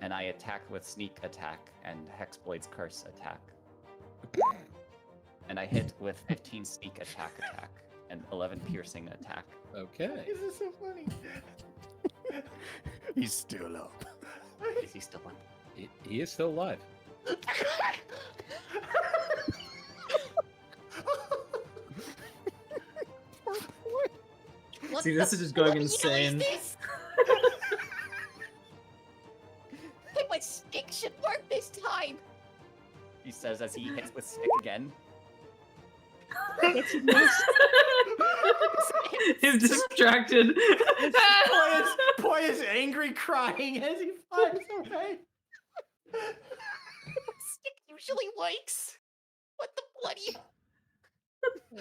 And I attack with sneak attack and Hexblade's curse attack. And I hit with 15 sneak attack and 11 piercing attack. Okay. This is so funny. He's still up. Is he still on? He is still alive. See, this is just going insane. My stick should work this time. He says as he hits with stick again. He's distracted. Poi is angry, crying as he flies away. Stick usually works. What the bloody?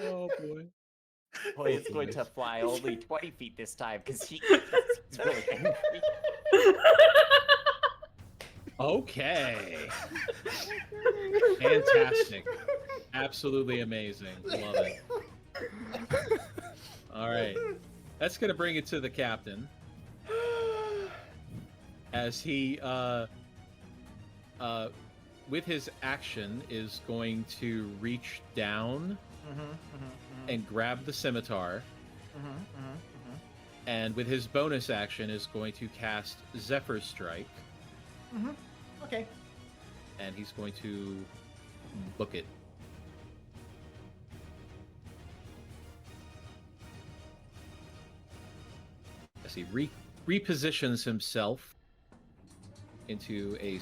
Oh boy. Poi is going to fly only 20 feet this time because he's really angry. Okay. Fantastic. Absolutely amazing. Love it. All right. That's going to bring it to the captain. As he, with his action, is going to reach down and grab the scimitar. And with his bonus action, is going to cast Zephyr Strike. Okay. And he's going to book it. As he repositions himself into a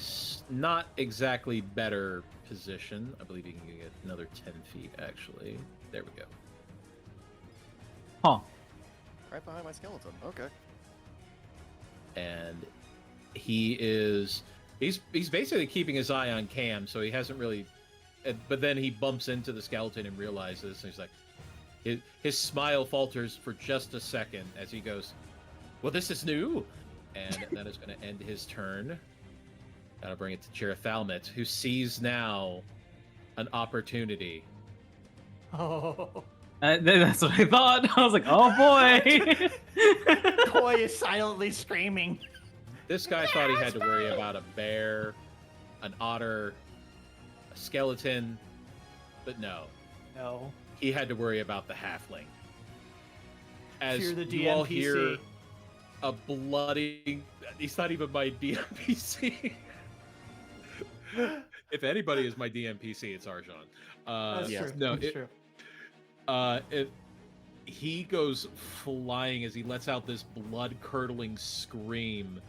not exactly better position. I believe he can get another 10 feet, actually. There we go. Huh. Right behind my skeleton. Okay. And he's basically keeping his eye on Cam, so he hasn't really. But then he bumps into the skeleton and realizes, and he's like, his smile falters for just a second as he goes, "Well, this is new," and that is going to end his turn. That'll bring it to Chirithalmet, who sees now an opportunity. Oh. That's what I thought. I was like, oh boy. Poi is silently screaming. This guy thought he had to worry about a bear, an otter, a skeleton, but no. No. he had to worry about the halfling. As Fear the you all hear DMPC. a bloody... He's not even my DMPC. If anybody is my DMPC, it's Arjan. That's yes. true. No, That's true. He goes flying as he lets out this blood-curdling scream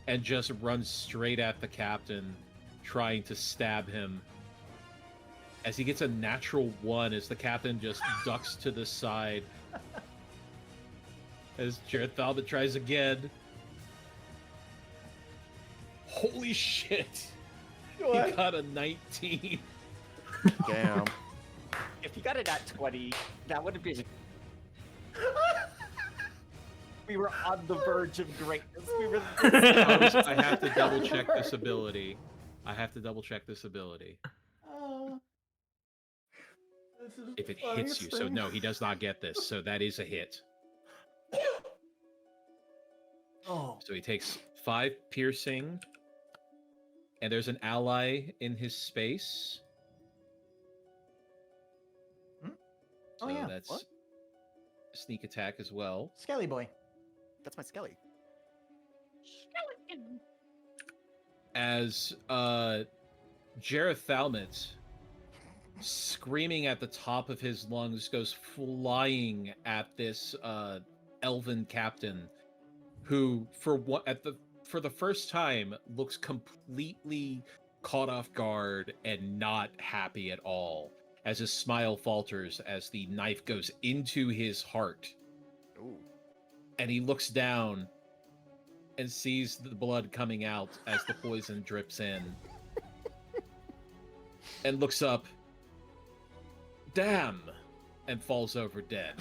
and just runs straight at the captain, trying to stab him. As he gets a natural 1, as the captain just ducks to the side. As Jared Thalbot tries again. Holy shit! He got a 19. Damn. If you got it at 20, that would have been. We were on the verge of greatness. We were. I have to double check this ability. This is If the it hits funniest you. So thing. no, he does not get this. So that is a hit. Oh. So he takes 5 piercing. And there's an ally in his space. Oh, So yeah. that's What? sneak attack as well. Skelly boy. That's my Skelly. As Jareth Thalmot, screaming at the top of his lungs, goes flying at this elven captain, who for the first time looks completely caught off guard and not happy at all, as his smile falters as the knife goes into his heart. Ooh. And he looks down and sees the blood coming out as the poison drips in. And looks up. Damn! And falls over dead.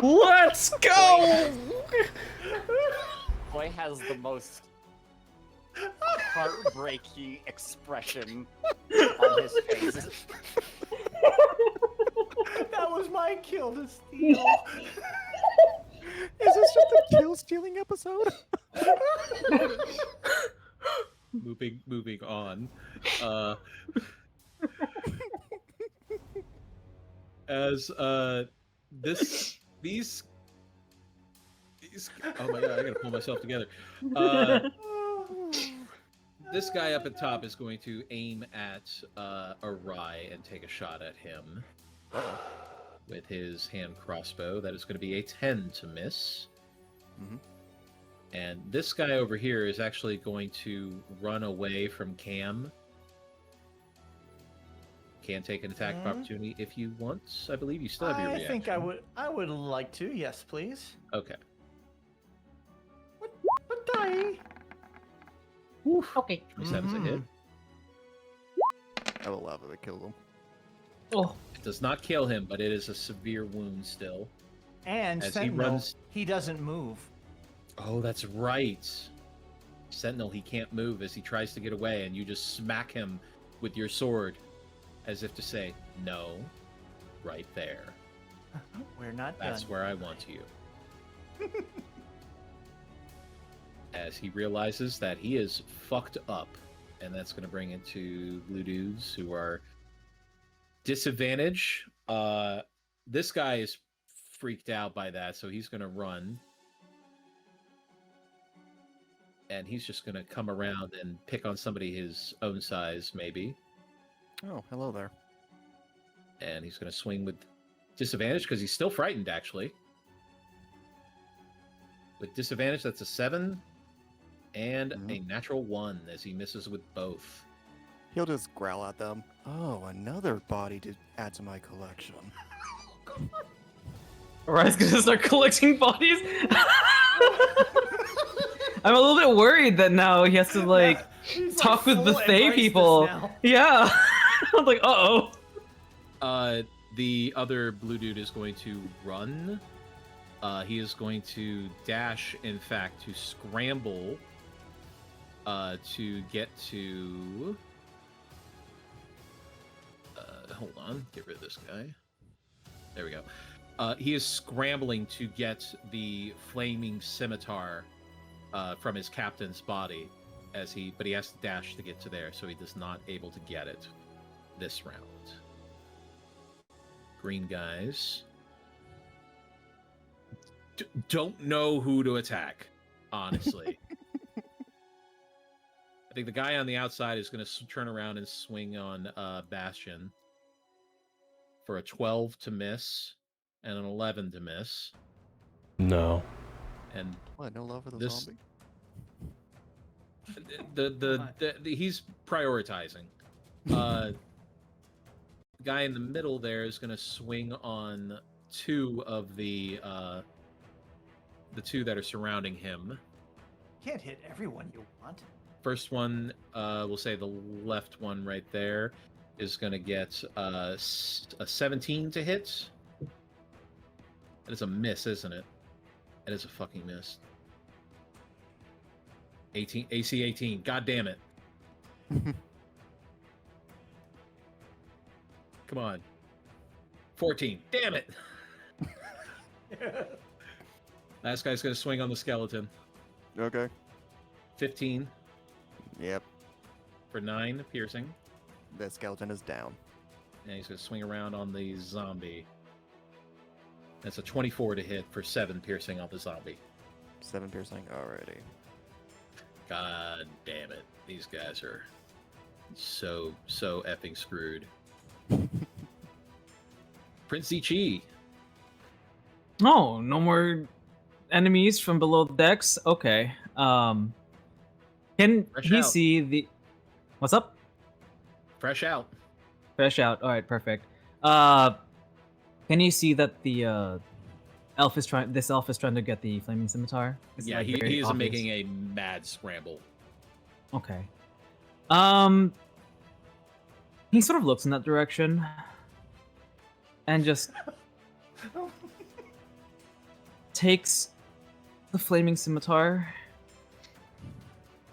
Let's go! Boy has the most heartbreaking expression on his face. That was my kill to steal. Is this just a kill stealing episode? Moving on. As these oh my god, I gotta pull myself together. This guy up at top is going to aim at Arai and take a shot at him with his hand crossbow. That is going to be a 10 to miss. Mhm. And this guy over here is actually going to run away from Cam. Can take an attack of opportunity if you want. I believe you still have your I reaction. think I would like to. Yes, please. Okay. What die? Okay. 27's a hit. I will love it. It killed him. Oh, It does not kill him, but it is a severe wound still. And As he Sentinel, runs- he doesn't move. Oh, that's right. Sentinel, he can't move as he tries to get away, and you just smack him with your sword, as if to say, no, right there. We're not That's done. where I want you. As he realizes that he is fucked up, and that's going to bring it to blue dudes who are disadvantage. This guy is freaked out by that, so he's going to run. And he's just going to come around and pick on somebody his own size, maybe. Oh, hello there. And he's going to swing with disadvantage because he's still frightened, actually. With disadvantage, that's a 7 and a natural 1 as he misses with both. He'll just growl at them. Oh, another body to add to my collection. Ryan's gonna start collecting bodies. I'm a little bit worried that now he has to like He's, talk with the full Thay embrace this people. now. Yeah. I'm like, uh-oh. The other blue dude is going to run. He is going to dash, in fact, to scramble to get to... hold on, get rid of this guy. There we go. He is scrambling to get the flaming scimitar from his captain's body. but he has to dash to get to there, so he is not able to get it this round. Green guys don't know who to attack, honestly. I think the guy on the outside is going to turn around and swing on Bastion for a 12 to miss and an 11 to miss. No. And what? No love for the This- zombie? He's prioritizing. The guy in the middle there is going to swing on two of the two that are surrounding him. Can't hit everyone you want. First one, we'll say the left one right there, is going to get a 17 to hit. That is a miss, isn't it? That is a fucking miss. 18, AC 18. God damn it. Come on. 14. Damn it. Last guy's going to swing on the skeleton. Okay. 15 Yep. for 9 piercing. The skeleton is down. And he's going to swing around on the zombie. That's a 24 to hit for 7 piercing on the zombie. 7 piercing. Alrighty. God damn it. These guys are so effing screwed. Prince Ichi. Oh, no more enemies from below the decks? Okay. Can Fresh he out. see the... What's up? Fresh out. Fresh out. Alright, perfect. Can you see that the elf is trying to get the flaming scimitar? Is it, Yeah, like, he very is obvious? making a mad scramble. Okay. He sort of looks in that direction and just takes the flaming scimitar.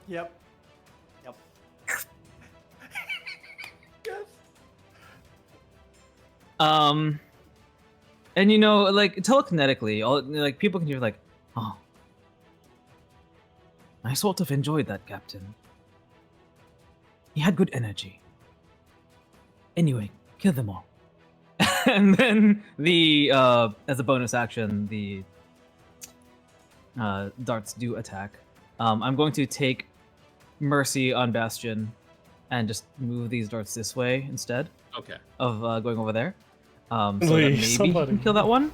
Yep. And like telekinetically, like people can hear like, oh, I sort of enjoyed that captain. He had good energy. Anyway, kill them all. And then as a bonus action, the darts do attack. I'm going to take Mercy on Bastion and just move these darts this way instead Okay. of going over there. So that Please, maybe he somebody. can kill that one.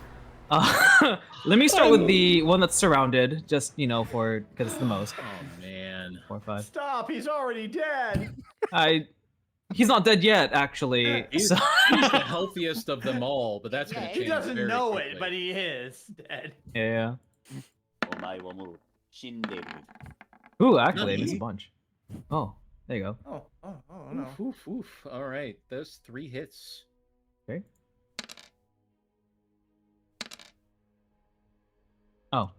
Let me start with the one that's surrounded, just because it's the most. Oh man. 4, 5. Stop! He's already dead. He's not dead yet, actually. He's, so- he's the healthiest of them all, but that's going to Yeah, change. He doesn't very know quickly. it, but he is dead. yeah. お前はもう死んでる。 Ooh, actually, I Not missed me. a bunch. Oh, there you go. Oh no. Oof, oof, oof. All right, those 3 hits. Okay. Oh.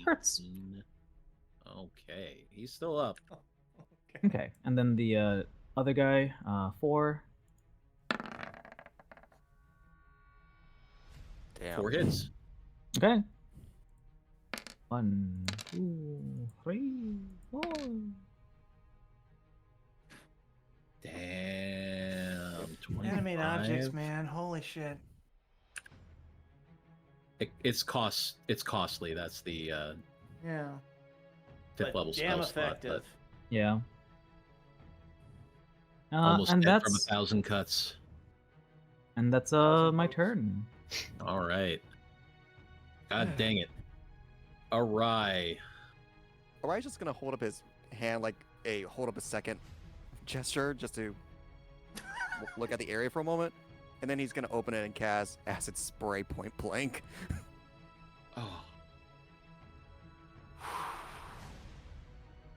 Hurts. 18. Okay, he's still up. Okay, and then the other guy, 4. Damn. 4 hits. Okay. 1, 2, 3, 4. Damn. 25. Animate objects, man. Holy shit. It's costly. That's the Yeah. 5th But level damn spell slot, effective. Yeah. but almost And dead from that's 1,000 cuts. my turn. All right. God dang it. Arai. Arai's just gonna hold up his hand like a hold up a second gesture just to look at the area for a moment, and then he's gonna open it and cast acid spray point blank. Oh.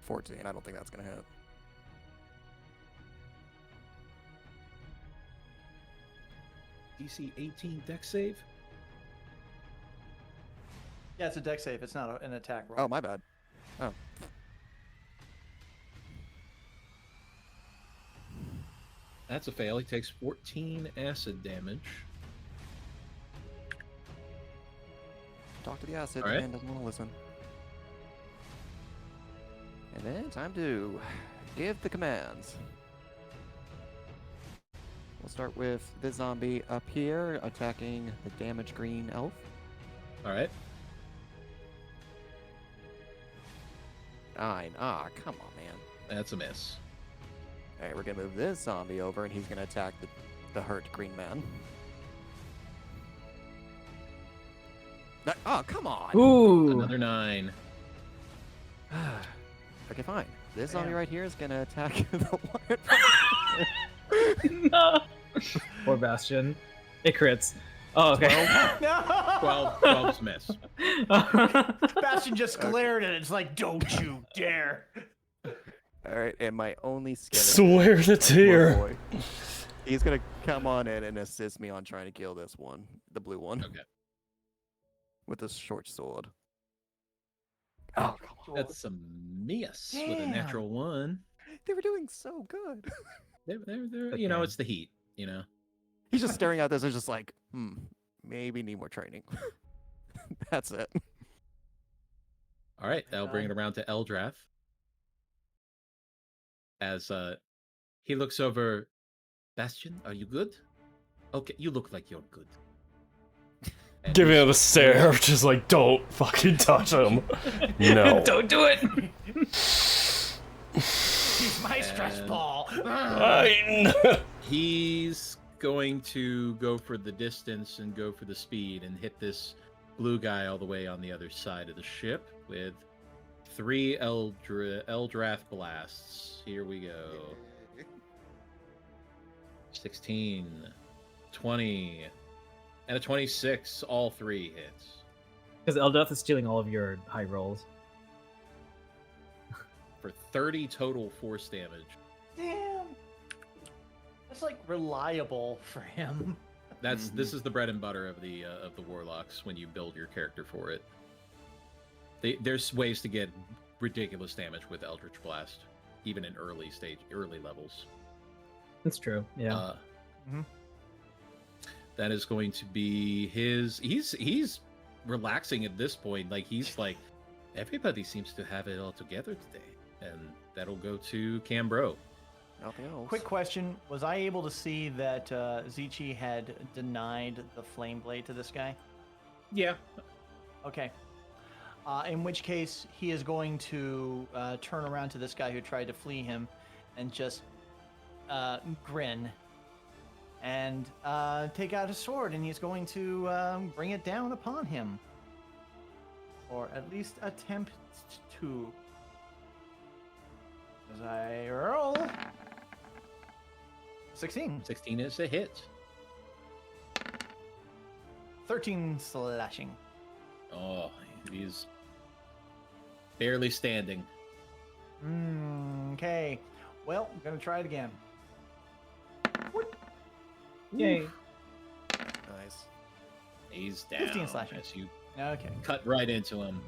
14. I don't think that's gonna hit. DC 18 deck save? Yeah, it's a deck save. It's not an attack roll. Oh, my bad. Oh. That's a fail. He takes 14 acid damage. Talk to the acid. All right. Man doesn't want to listen. And then time to give the commands. We'll start with the zombie up here attacking the damaged green elf. All right. 9. Ah, come on, man. That's a miss. All right, we're gonna move this zombie over, and he's gonna attack the hurt green man. Oh, come on! Ooh. Another 9. Okay, fine. This zombie right here is gonna attack the wire. No. Poor Bastion. It crits. Oh, okay. No! 12's miss. Bastion just glared at it. It's like, don't you dare. All right, and my only skill. Swear to tear. Boy. He's gonna come on in and assist me on trying to kill this one, the blue one. Okay. With this short sword. Oh, come on. That's a miss with a Damn. natural 1. They were doing so good. They're you know, it's the heat, you know. He's just staring at this and just like, maybe need more training. That's it. All right, that'll bring it around to Eldrath. As he looks over, Bastion, are you good? Okay, you look like you're good. And Giving him a stare, just like, don't fucking touch him. No. Don't do it. He's my stress ball. he's going to go for the distance and go for the speed and hit this blue guy all the way on the other side of the ship with 3 Eldrath blasts. Here we go. 16, 20, and a 26. All 3 hits. Because Eldrath is stealing all of your high rolls. For 30 total force damage. Damn. That's like reliable for him. This is the bread and butter of the warlocks when you build your character for it. There's ways to get ridiculous damage with Eldritch Blast, even in early levels. That's true. Yeah. That is going to be his. He's relaxing at this point. Like he's like, everybody seems to have it all together today, and that'll go to Cambro. Nothing else. Quick question: was I able to see that Zichi had denied the flame blade to this guy? Yeah. Okay. In which case, he is going to turn around to this guy who tried to flee him, and just grin, and take out his sword, and he's going to bring it down upon him, or at least attempt to. As I roll. 16. 16 is a hit. 13 slashing. Oh, he's barely standing. Okay. Well, I'm gonna try it again. Yay. Nice. He's down. 15 slashing. As you Okay. cut right into him.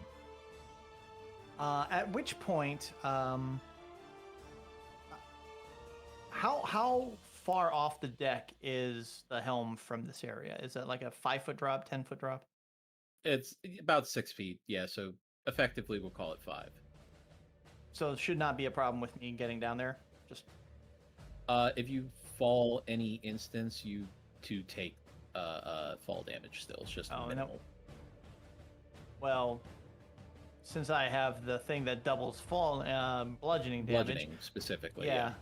At which point, how far off the deck is the helm from this area? Is it like a 5-foot drop, 10-foot drop? It's about 6 feet. Yeah, so effectively we'll call it 5. So it should not be a problem with me getting down there. Just If you fall any instance, you take fall damage still. It's just minimal. well, since I have the thing that doubles fall bludgeoning damage. Bludgeoning specifically. Yeah,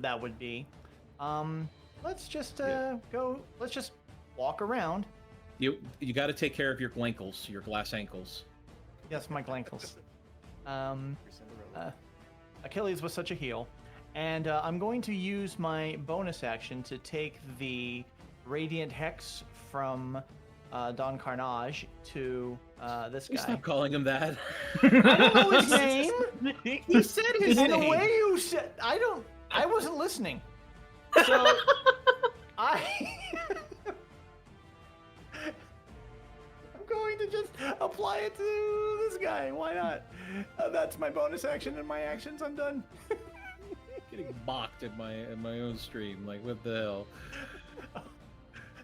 that would be. Let's just go. Let's just walk around. You got to take care of your glankles, your glass ankles. Yes, my glankles. Achilles was such a heel, and I'm going to use my bonus action to take the Radiant Hex from Don Carnage to this guy. Stop calling him that. I don't know his name. He said his And name. the way you said, I wasn't listening. So I'm going to just apply it to this guy. Why not? That's my bonus action and my actions. I'm done. Getting mocked in my own stream. Like, what the hell?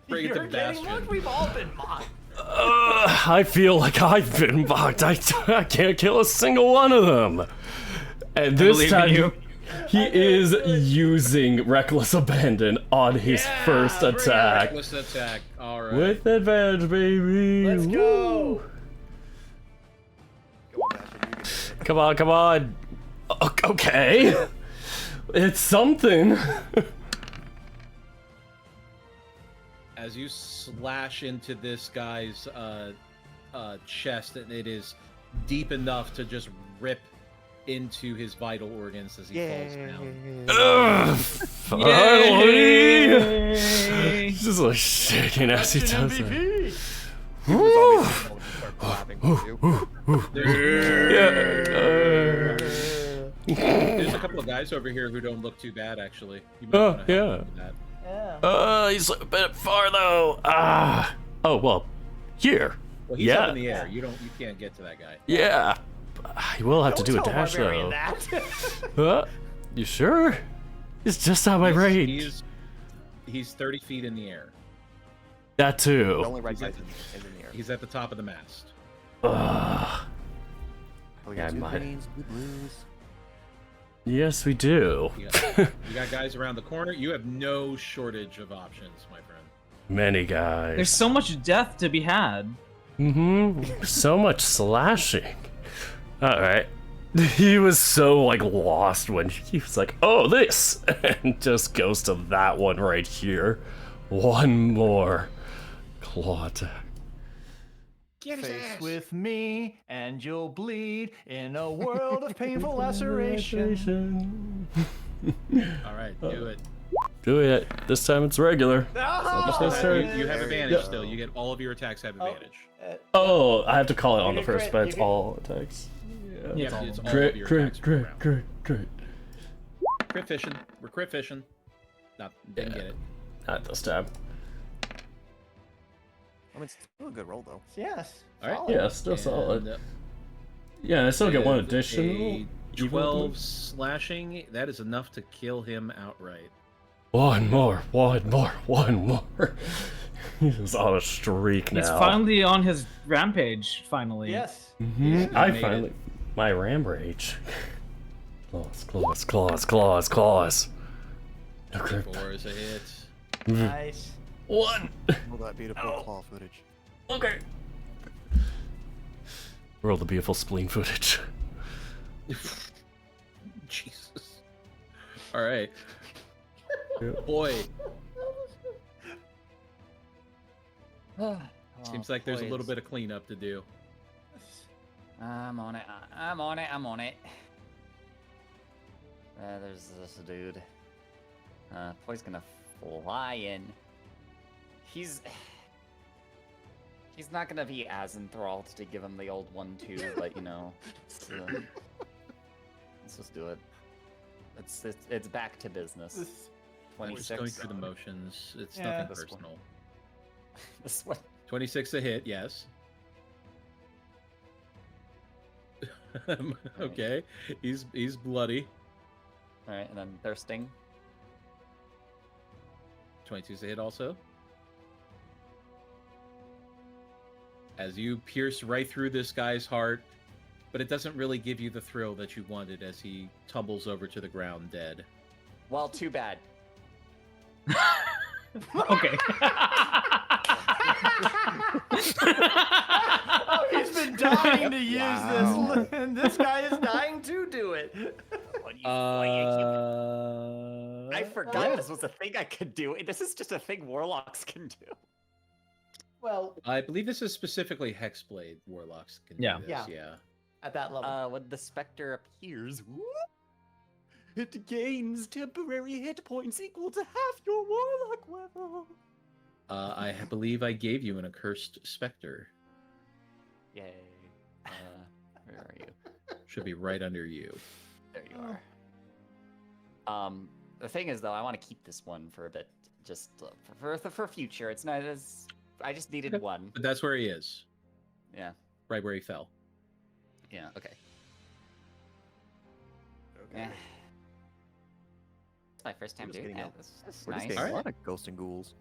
Bring it to You're getting Bastion. mocked. We've all been mocked. I feel like I've been mocked. I can't kill a single one of them. And this believe in time, you. he is using Reckless Abandon on his first Bring it. attack. Reckless attack. All right. With advantage, baby. Let's go. Come on, Bastion, you can do it. Come on, come on. Okay. It's something. As you slash into this guy's chest, and it is deep enough to just rip into his vital organs as he falls down. Ugh, finally. Yay! He's just like shaking as he Bastion does it. MVP. Woo. Start clapping for you. There's a couple of guys over here who don't look too bad, actually. You might Oh, wanna help yeah. them with that. Yeah. He's a bit far though. Oh well, here. Well, he's Yeah. up in the air. You can't get to that guy. Yeah. You will have to do a Don't tell dash Barbarian though. that. You sure? It's just out my range. He's 30 feet in the air. That The too. only red guy is in the air. He's at the top of the mast. Ugh. Oh, we Yeah, got two mine. greens, two blues. Yes, we do. You got guys around the corner. You have no shortage of options, my friend. Many guys. There's so much death to be had. So much slashing. Alright. He was so like lost when he was like, oh, this, and just goes to that one right here. One more claw attack. Face with me, and you'll bleed in a world of painful laceration. All right, do it. Do it. This time it's regular. Oh, Yes, sir. You have There advantage you still. go. You get all of your attacks have advantage. Oh, I have to call it on You the get first, crit, but you it's get- all attacks. Yeah, it's all of Crit, your crit, attacks per crit, round. crit, crit. Crit fishing. We're crit fishing. Not didn't Yeah. get it. Not this time. I mean, it's still a good roll, though. Yes. All right. solid. Yeah, still And, solid. Yeah, I still get one with additional. a 12 slashing. That is enough to kill him outright. One more, one more, one more. He's on a streak now. He's finally on his rampage. Finally. Yes. I made finally. it. My ram rage. Claws, claws, claws, claws, claws. Okay. 4 is a hit. Nice. One. All that beautiful claw footage. Okay. Roll the beautiful spleen footage. Jesus. All right. Yeah. Boy, Oh, seems like there's a little boys. bit of cleanup to do. I'm on it. I'm on it. I'm on it. There's this dude. Poy's gonna fly in. He's not gonna be as enthralled to give him the old 1-2, but you know, let's just do it. It's back to business. We're just 26. going through the motions. It's Yeah. nothing This one. personal. This one. 26 a hit, yes. Okay, he's bloody. All right, and then thirsting. 22's a hit also. As you pierce right through this guy's heart, but it doesn't really give you the thrill that you wanted as he tumbles over to the ground dead. Well, too bad. Okay. Oh, he's been dying to use Wow. this, and this guy is dying to do it. I forgot this was a thing I could do. This is just a thing warlocks can do. Well, I believe this is specifically Hexblade warlocks can Yeah. do this. Yeah. Yeah. at that level. When the specter appears, it gains temporary hit points equal to half your warlock level. I believe I gave you an accursed specter. Yay. Where are you? Should be right under you. There you are. The thing is, though, I want to keep this one for a bit, just for future. It's not as I just needed Okay. one. But that's where he is, Yeah. right where he fell. Yeah. Okay. Okay. Yeah. It's my first time just doing getting that. out- This is We're just nice. getting Alright. a lot of ghosts and ghouls.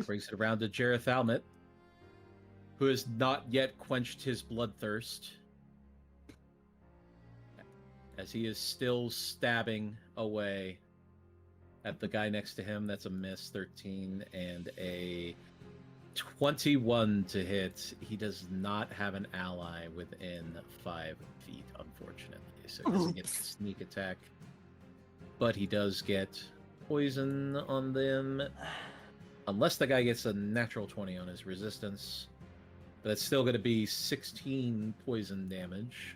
Brings it around to Jareth Almet, who has not yet quenched his bloodthirst. as he is still stabbing away at the guy next to him. That's a miss, 13, and a 21 to hit. He does not have an ally within 5 feet, unfortunately. So he doesn't get the sneak attack. But he does get poison on them. Unless the guy gets a natural 20 on his resistance. But it's still going to be 16 poison damage.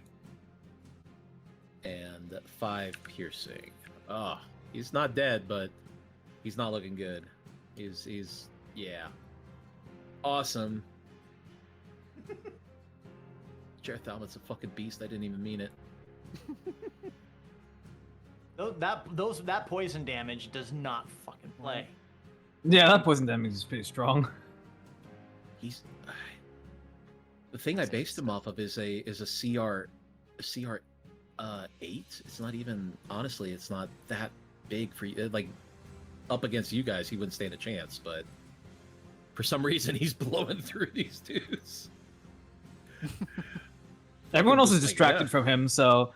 And 5 piercing. Oh, he's not dead, but he's not looking good. He's yeah. Awesome. Jareth Thalmut's a fucking beast. I didn't even mean it. That poison damage does not fucking play. Yeah, that poison damage is pretty strong. He's the thing I based him off of is a CR 8. It's not even, honestly, it's not that big for you. Like up against you guys, he wouldn't stand a chance, but for some reason he's blowing through these dudes. Everyone else is distracted from him, so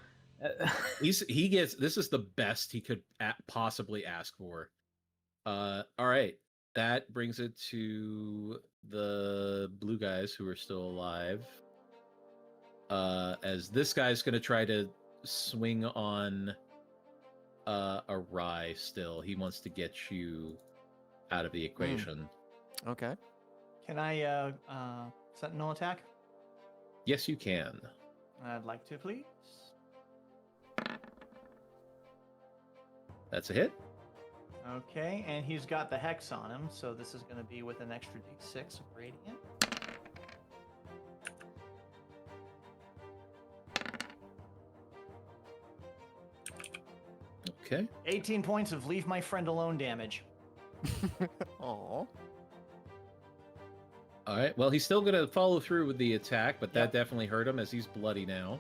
he gets, this is the best he could possibly ask for. All right, that brings it to the blue guys who are still alive. As this guy's gonna try to swing on a Rye. Still, he wants to get you out of the equation. Okay. Can I sentinel attack? Yes, you can. I'd like to, please. That's a hit. Okay, and he's got the hex on him, so this is going to be with an extra d6 of radiant. Okay. 18 points of leave my friend alone damage. Aw. All right. Well, he's still gonna follow through with the attack, but that definitely hurt him as he's bloody now.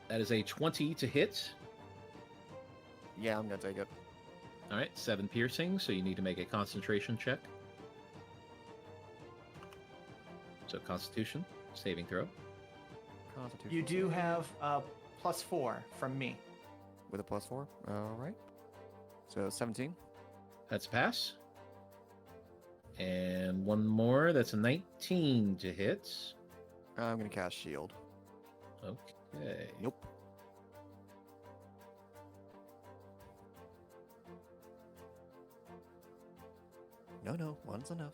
That is a 20 to hit. Yeah, I'm gonna take it. All right, 7 piercing, so you need to make a concentration check. So Constitution saving throw. Constitution. You do have +4 from me. With a +4. All right. So 17. That's a pass. And one more. That's a 19 to hit. I'm gonna cast shield. Okay. Nope. No, one's enough.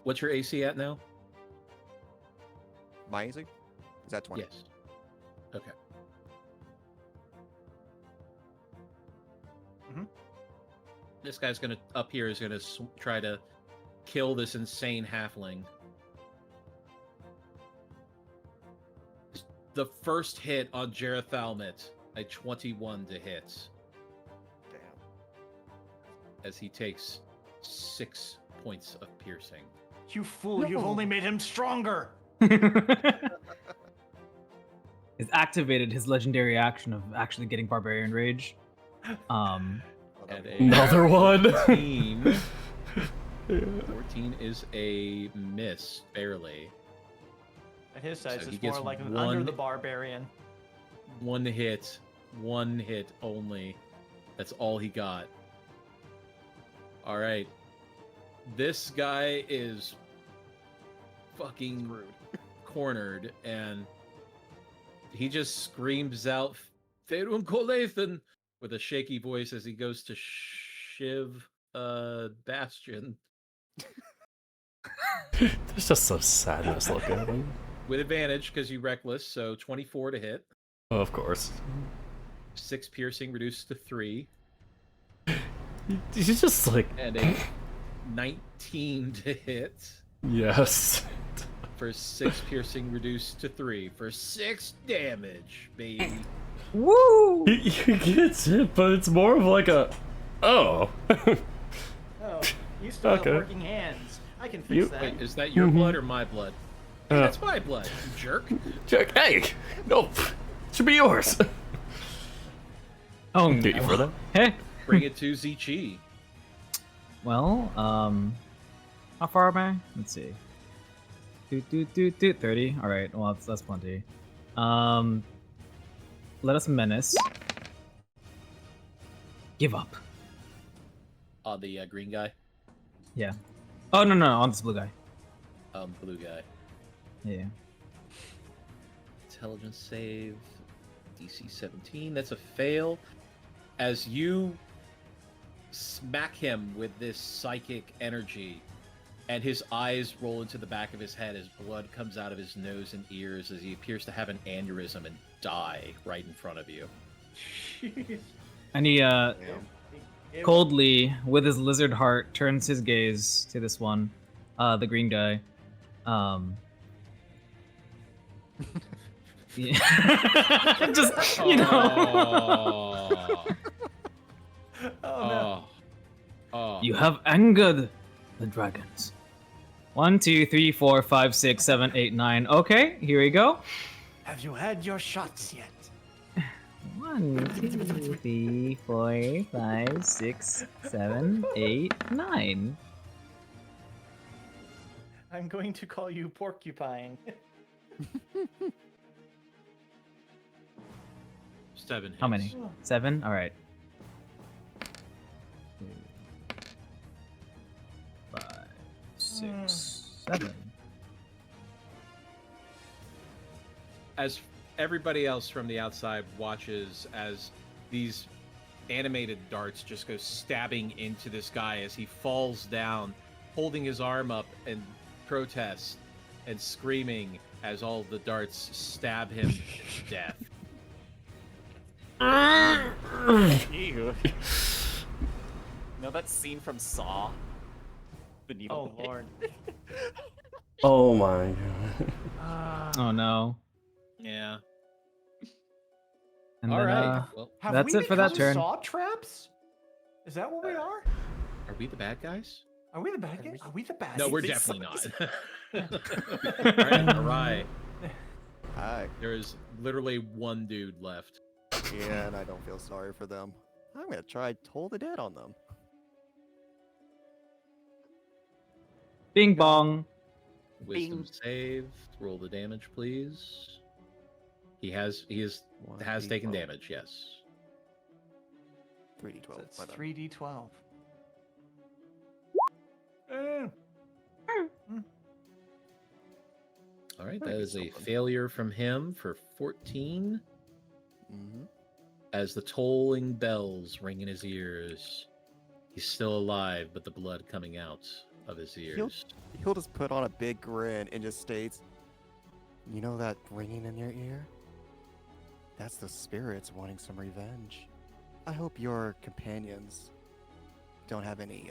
What's your AC at now? My AC? Is that 20? Yes. Okay. This guy's gonna up here is gonna try to kill this insane halfling. The first hit on Jareth Thalmut, a 21 to hit, Damn. as he takes 6 points of piercing. You fool, you've only made him stronger! He's activated his legendary action of actually getting Barbarian Rage. And Another one. 14. 14 is a miss, barely. At his size, So he it's gets more like an one- under the barbarian. One hit only. That's all he got. All right. This guy is fucking cornered, and he just screams out "Ferun Kolathan" with a shaky voice as he goes to shiv Bastion There's just some sadness looking at him. with advantage because you reckless. So 24 to hit, Oh, of course. 6 piercing reduced to 3, He's just like, and a 19 to hit yes. for 6 piercing reduced to 3 for 6 damage, baby. Woo! He gets it, but it's more of like a, oh. Oh, you still Okay. have working hands. I can fix You- that. Wait, is that your blood or my blood? Hey, that's my blood, you jerk. Check. Hey, nope. Should be yours. Oh, Get you for that. Hey. Bring it to Zichi. Well, how far am I? Let's see. 30. All right. Well, that's plenty. Let us menace. Give up. On the green guy, Yeah. Oh no, on this blue guy. blue guy. Yeah. Intelligence save, DC 17. That's a fail. As you smack him with this psychic energy, and his eyes roll into the back of his head as blood comes out of his nose and ears as he appears to have an aneurysm and die right in front of you. And he coldly, with his lizard heart, turns his gaze to this one, the green guy. Yeah. Just Oh, You have angered the dragons. 1, 2, 3, 4, 5, 6, 7, 8, 9. Okay, here we go. Have you had your shots yet? 1, 2, 3, 4, 5, 6, 7, 8, 9. I'm going to call you Porcupine. 7 hits. How many? 7? Alright. 5, 6, 7. As everybody else from the outside watches as these animated darts just go stabbing into this guy as he falls down, holding his arm up in protest and screaming as all the darts stab him to death. You know that scene from Saw? The needle. Oh lord. Oh my god. Oh no. Yeah. And All then, right. Well, Have That's we it for that become turn. Saw traps? Is that what we are? are we the bad guys? Are we the bad guys? Are we the bad No, guys? we're definitely not. All right. Hi. There is literally one dude left. Yeah, and I don't feel sorry for them. I'm gonna try Toll the Dead on them. Bing bong. Wisdom Bing. save. Roll the damage, please. He has taken 1d12. damage. Yes. 3d12. So it's my bad. 3d12. All right. Might That be is a something. failure from him for 14. Mhm. As the tolling bells ring in his ears, he's still alive, but the blood coming out of his ears. He'll just put on a big grin and just states, "You know that ringing in your ear? That's the spirits wanting some revenge. I hope your companions don't have any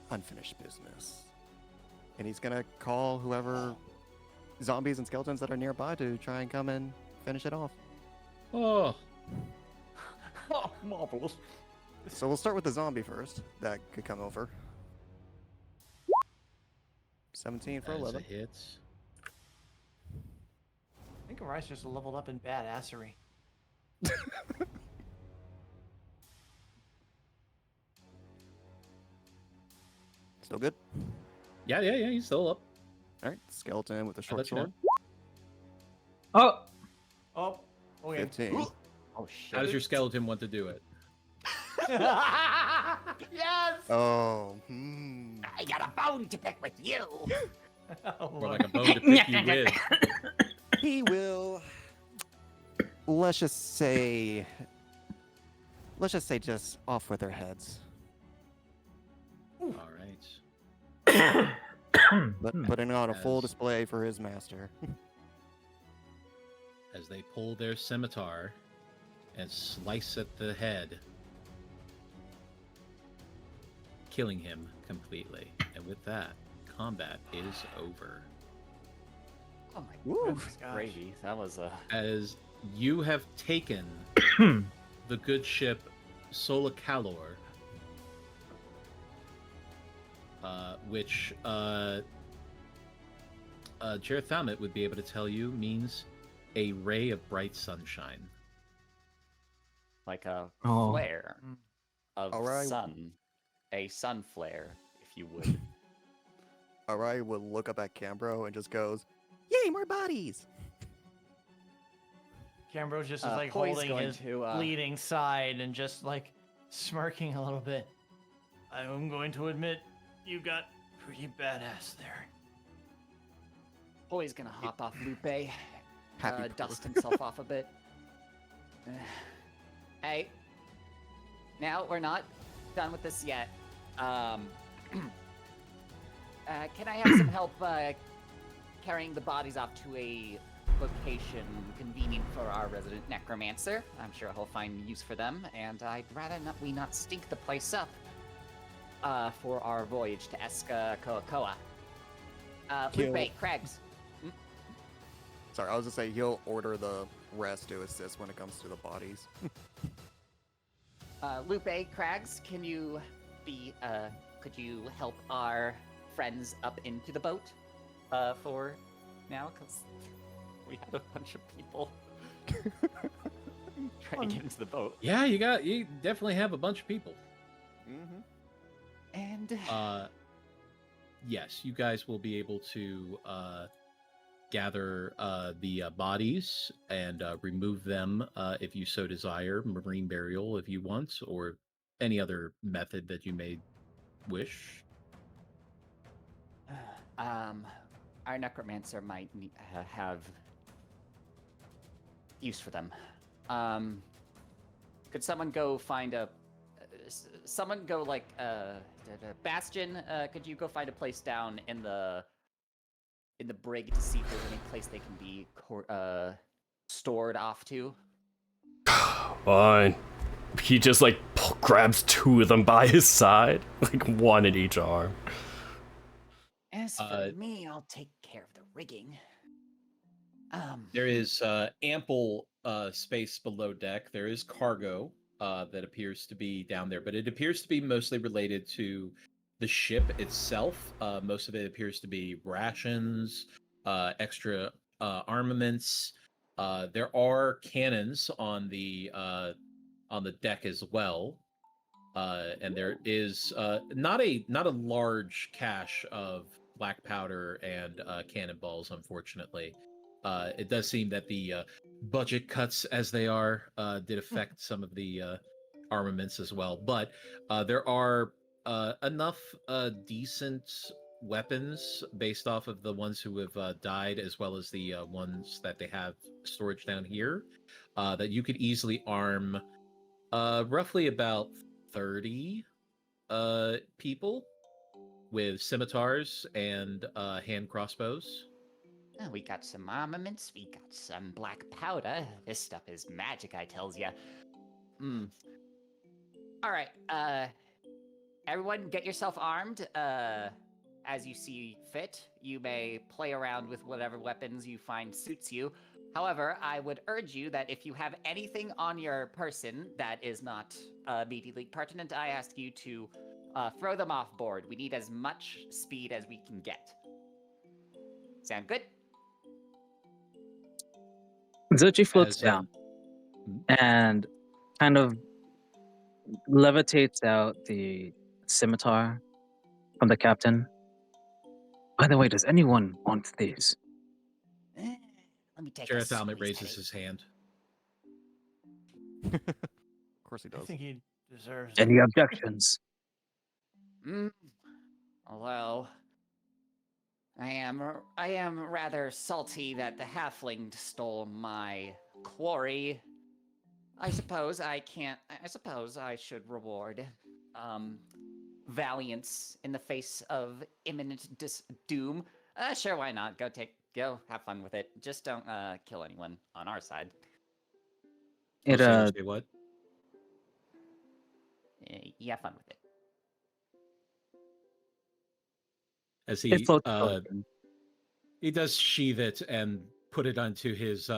unfinished business." And he's gonna call whoever zombies and skeletons that are nearby to try and come and finish it off. Oh, Oh, marvelous. So we'll start with the zombie first. That could come over. 17 for that is a 11. hit. I think Arise just leveled up in badassery. Still good? Yeah, he's still up. All right, skeleton with a I'll short let you know. sword. Oh, Oh, okay. 15. Oh shit. How does your skeleton want to do it? Yes! Oh, I got a bone to pick with you. Oh, Or Lord. like a bone to pick you with? He will. Let's just say just off with their heads. All right. But putting on a full As- display for his master. As they pull their scimitar and slice at the head, killing him completely. And with that, combat is over. Oh my Woo. goodness, Gosh. gravy. That was a. As you have taken the good ship Solacalor, which Jareth Thalmit would be able to tell you means a ray of bright sunshine. Like a Oh. flare of Alright. sun. A sun flare, if you would. Arai would look up at Cambro and just goes, "Yay, more bodies!" Cambro just is like Poi's holding going his to, bleeding side and just like smirking a little bit. I'm going to admit, you got pretty badass there. Poi's gonna hop off Lupe, Happy dust himself off a bit. Hey, now we're not done with this yet. Can I have some help carrying the bodies off to a location convenient for our resident necromancer? I'm sure he'll find use for them, and I'd rather we not stink the place up for our voyage to Eska-Koa. Lupe, Craigs. Sorry, I was just saying he'll order the rest to assist when it comes to the bodies. Lupe, Craigs, could you help our friends up into the boat for now? Because we had a bunch of people trying to get into the boat. Yeah, you definitely have a bunch of people. Mm-hmm. And Yes, you guys will be able to gather the bodies and remove them if you so desire, marine burial if you want, or any other method that you may wish. Our necromancer might have use for them. Could someone go find Bastion? Could you go find a place down in the brig to see if there's any place they can be stored off to? Fine. He just like grabs two of them by his side, like one in each arm. As for me, I'll take care of the rigging. There is ample space below deck. There is cargo that appears to be down there, but it appears to be mostly related to the ship itself. Most of it appears to be rations, extra armaments. There are cannons on the deck as well, and there is not a large cache of black powder and cannonballs, unfortunately. It does seem that the budget cuts, as they are, did affect some of the armaments as well. But there are enough decent weapons based off of the ones who have died, as well as the ones that they have storage down here, that you could easily arm roughly about 30 people with scimitars and hand crossbows. Oh, we got some armaments, we got some black powder. This stuff is magic, I tells ya. Alright, everyone get yourself armed, as you see fit. You may play around with whatever weapons you find suits you. However, I would urge you that if you have anything on your person that is not immediately pertinent, I ask you to throw them off board. We need as much speed as we can get. Sound good? Zochi floats As, down and kind of levitates out the scimitar from the captain. By the way, does anyone want these? Let me take Sheriff a Almond squeeze, raises Teddy. his hand. Of course he I does. think he deserves Any objections? Although I am rather salty that the halfling stole my quarry. I suppose I should reward valiance in the face of imminent doom. Sure, why not? Go have fun with it. Just don't kill anyone on our side. It Say what? You have fun with it. As it floats forward. he does sheath it and put it onto his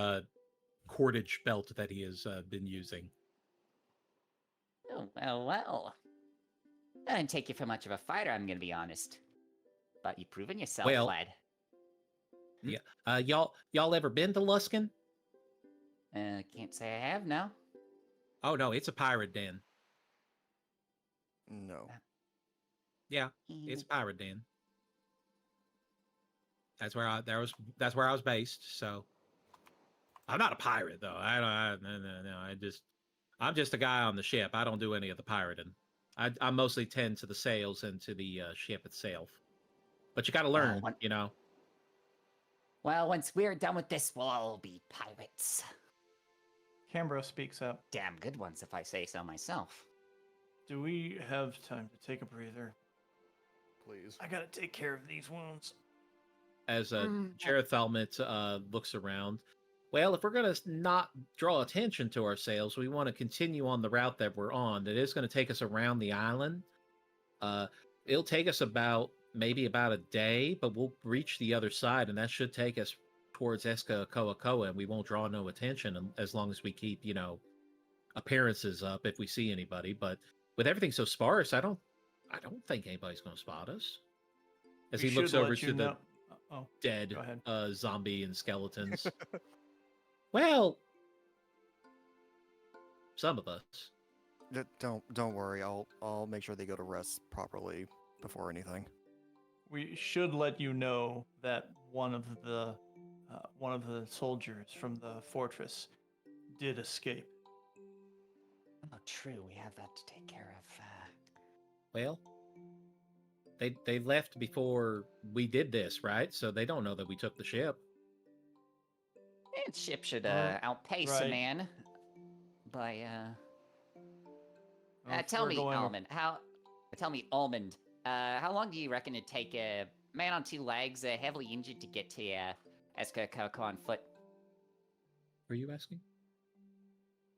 cordage belt that he has been using. Oh, well. I didn't take you for much of a fighter, I'm gonna be honest. But you've proven yourself, Well, lad. Yeah. Y'all ever been to Luskin? Can't say I have now. Oh no, it's a pirate den. No. Yeah, it's a pirate den. That's where I was based. So I'm not a pirate though. No. I'm just a guy on the ship. I don't do any of the pirating. I mostly tend to the sails and to the ship itself. But you got to learn, you know. Well, once we're done with this, we'll all be pirates. Cambro speaks up. Damn good ones, if I say so myself. Do we have time to take a breather? Please. I gotta take care of these wounds. As Jareth Thalmit looks around, well, if we're going to not draw attention to ourselves, we want to continue on the route that we're on. It is going to take us around the island. It'll take us maybe about a day, but we'll reach the other side, and that should take us towards Eska-Koa-Koa, and we won't draw no attention as long as we keep, appearances up if we see anybody. But with everything so sparse, I don't think anybody's going to spot us. As he looks over to the dead zombie and skeletons. Well, some of us. Don't worry. I'll make sure they go to rest properly before anything. We should let you know that one of the soldiers from the fortress did escape. Oh, true. We have that to take care of. Well, they left before we did this, right? So they don't know that we took the ship. Ship should outpace a man by tell me, Almond. How long do you reckon it'd take a man on two legs, heavily injured, to get to Eska-Koa-Koa on foot? Were you asking?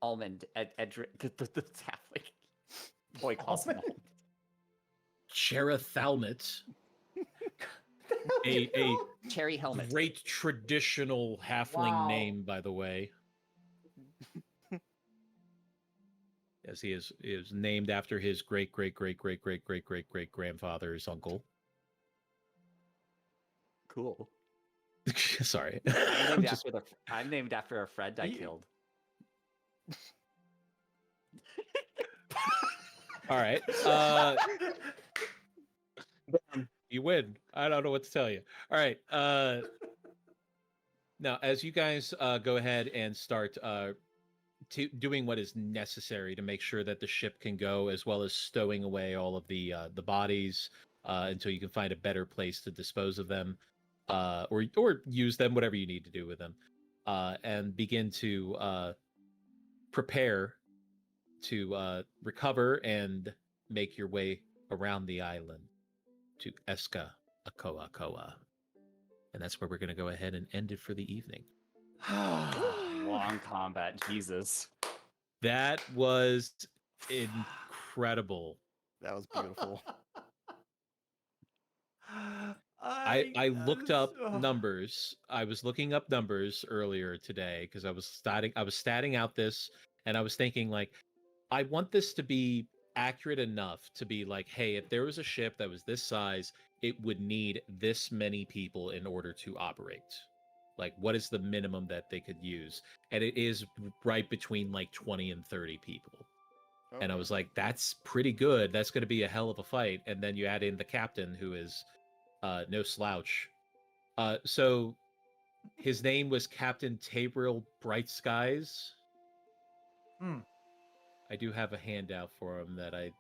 Almond, the halfling boy calls him Almond. Jareth Thalmit. a cherry helmet. Great traditional halfling name, by the way. Yes, he is named after his great grandfather's uncle. Cool. Sorry. I'm named after a friend I killed. All right. You win. I don't know what to tell you. All right. Now, as you guys go ahead and start doing what is necessary to make sure that the ship can go, as well as stowing away all of the bodies until you can find a better place to dispose of them, or use them, whatever you need to do with them, and begin to prepare to recover and make your way around the island to Eska-Koa-Koa. And that's where we're going to go ahead and end it for the evening. Long combat, Jesus. That was incredible. That was beautiful. I looked up numbers. I was looking up numbers earlier today because I was statting out this, and I was thinking, like, I want this to be accurate enough to be like, hey, if there was a ship that was this size, it would need this many people in order to operate. Like, what is the minimum that they could use? And it is right between like 20 and 30 people. Okay. And I was like, that's pretty good. That's going to be a hell of a fight. And then you add in the captain, who is no slouch. So his name was Captain Tabriel Bright Skies. I do have a handout for him that I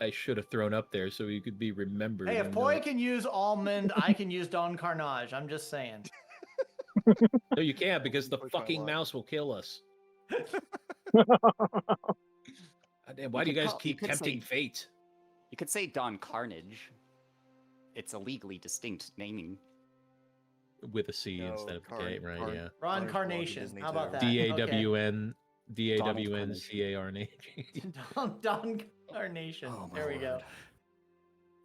should have thrown up there so you could be remembered. Hey, if Poi can use Almond, I can use Don Carnage. I'm just saying. No, you can't, because the fucking mouse will kill us. Why do you guys keep tempting fate? You could say Don Carnage. It's a legally distinct naming. With a C instead of a K, right? Yeah. Ron Carnation. How about that? D-A-W-N. D-A-W-N-C-A-R-N-A. Don Carnation. Oh, there we go.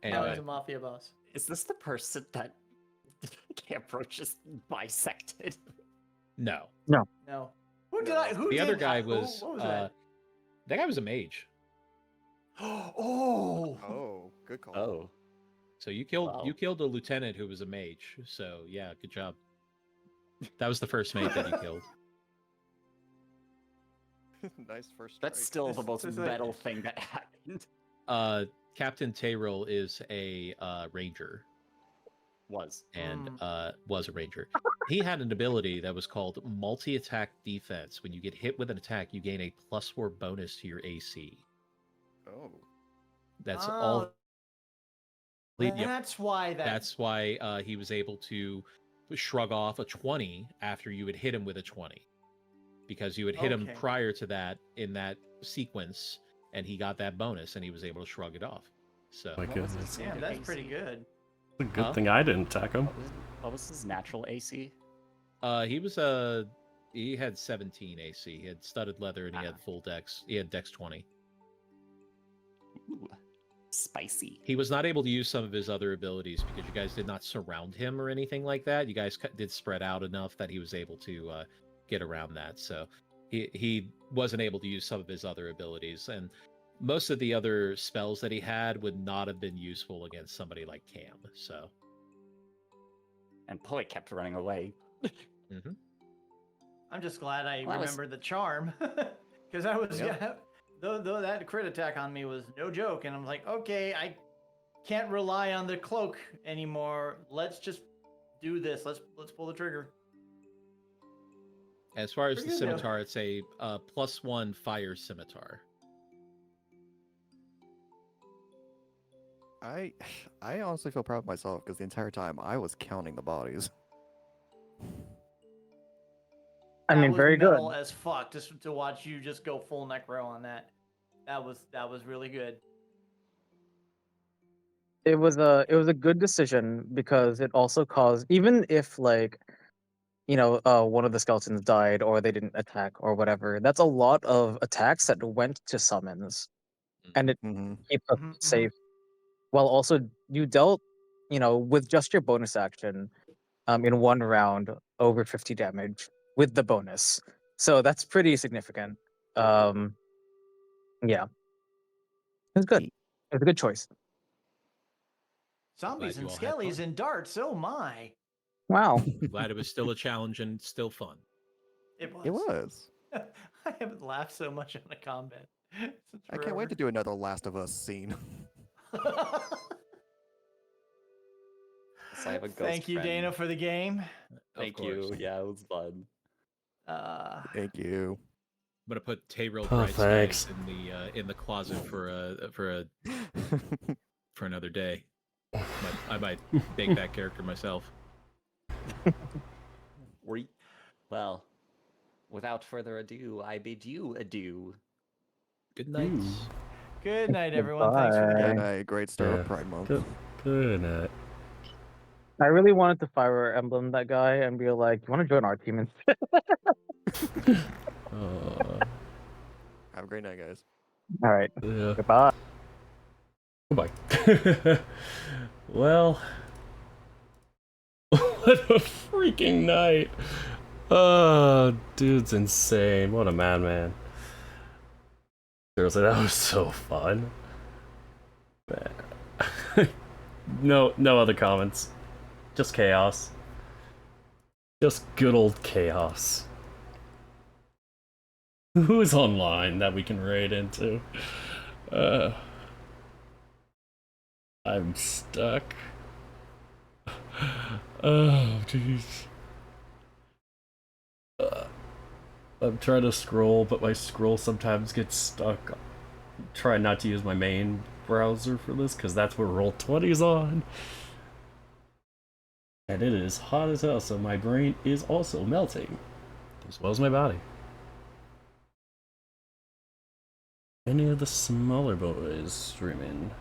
Anyway. Now he's a mafia boss. Is this the person that Cambro just bisected? No. Who did I? The other guy was. That guy was a mage. Oh, good call. Oh. So you killed a lieutenant who was a mage. So yeah, good job. That was the first mate that you killed. Nice first strike. That's still the most metal thing that happened. Captain Tayril is a ranger. and was a ranger. He had an ability that was called multi-attack defense. When you get hit with an attack, you gain a +4 bonus to your AC. Oh. That's all. Yep. That's why That's why he was able to shrug off a 20 after you had hit him with a 20. Because you had hit him Okay. prior to that in that sequence, and he got that bonus, and he was able to shrug it off. So My What was his goodness. Damn, standard that's AC? pretty good. It's a good Huh? thing I didn't attack him. What was his natural AC? he was he had 17 AC. He had studded leather, and he had full dex. He had dex 20. Ooh, spicy. He was not able to use some of his other abilities because you guys did not surround him or anything like that. You guys did spread out enough that he was able to get around that. So he wasn't able to use some of his other abilities, and most of the other spells that he had would not have been useful against somebody like Cam. So And Poi kept running away. mm-hmm. I'm just glad I Well, that was- remembered the charm. Because I was, Yep. yeah, though that crit attack on me was no joke. And I'm like, okay, I can't rely on the cloak anymore. Let's just do this. Let's pull the trigger. As far as Pretty the good, though. scimitar, it's a +1 fire scimitar. I honestly feel proud of myself because the entire time I was counting the bodies. I That mean, was very good. metal as fuck just to watch you just go full necro on that. That was really good. It was a good decision because it also caused, even if like one of the skeletons died or they didn't attack or whatever, that's a lot of attacks that went to summons, and it Mm-hmm. keeps us Mhm, mhm. safe. While also you dealt, with just your bonus action, in one round over 50 damage with the bonus, so that's pretty significant. Yeah, it was good. It was a good choice. Zombies Glad and you all had skellies fun. and darts. Oh my! Wow. Glad it was still a challenge and still fun. It was. It was. I haven't laughed so much on a combat. Since I can't wait to do another Last of Us scene. So I have a ghost Thank you, friend. Dana, for the game. Thank Of course. you. Yeah, it was fun. Thank you. I'm gonna put Tayrill Oh, Bright thanks. Skies in the closet for another day. I might make that character myself. Well, without further ado, I bid you adieu. Good night. Ooh. Good night, everyone. Thanks for the Goodbye. game. And a great start Yeah. of Pride Month. Good night. I really wanted to Fire Emblem that guy and be like, "You want to join our team?" instead?" Have a great night, guys. All right. Yeah. Goodbye. Goodbye. Well, what a freaking night. Oh, dude's insane. What a madman. Seriously, that was so fun. Man. No other comments. Just chaos. Just good old chaos. Who's online that we can raid into? I'm stuck. Oh, jeez. I'm trying to scroll, but my scroll sometimes gets stuck. I'm trying not to use my main browser for this, because that's where Roll20's on. And it is hot as hell, so my brain is also melting. As well as my body. Any of the smaller boys streaming?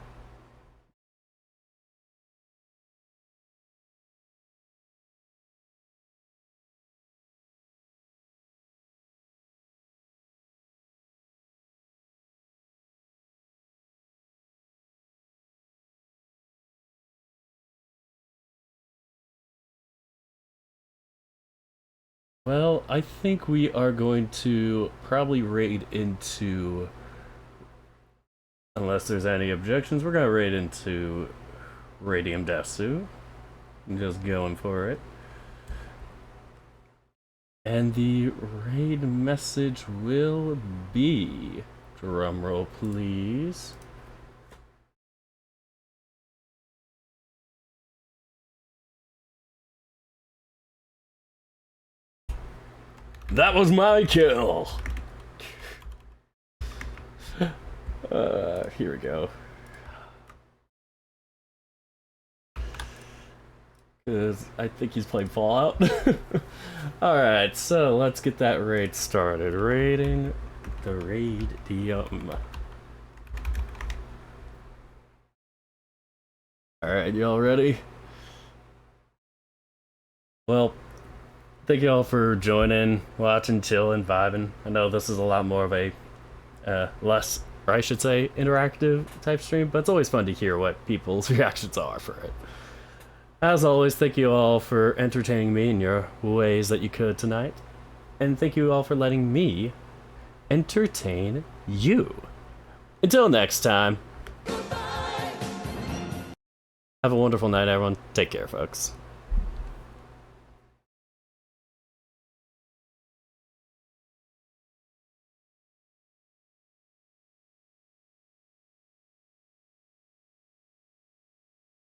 Well, I think we are going to probably raid into... Unless there's any objections, we're going to raid into Radium Desu. Just going for it. And the raid message will be... Drumroll, please. That was my kill. Here we go. Because I think he's playing Fallout. Alright, so let's get that raid started. Raiding the radium. Alright, y'all ready? Well, thank you all for joining, watching, chilling, vibing. I know this is a lot more of a less, or I should say, interactive type stream, but it's always fun to hear what people's reactions are for it. As always, thank you all for entertaining me in your ways that you could tonight. And thank you all for letting me entertain you. Until next time. Have a wonderful night, everyone. Take care, folks.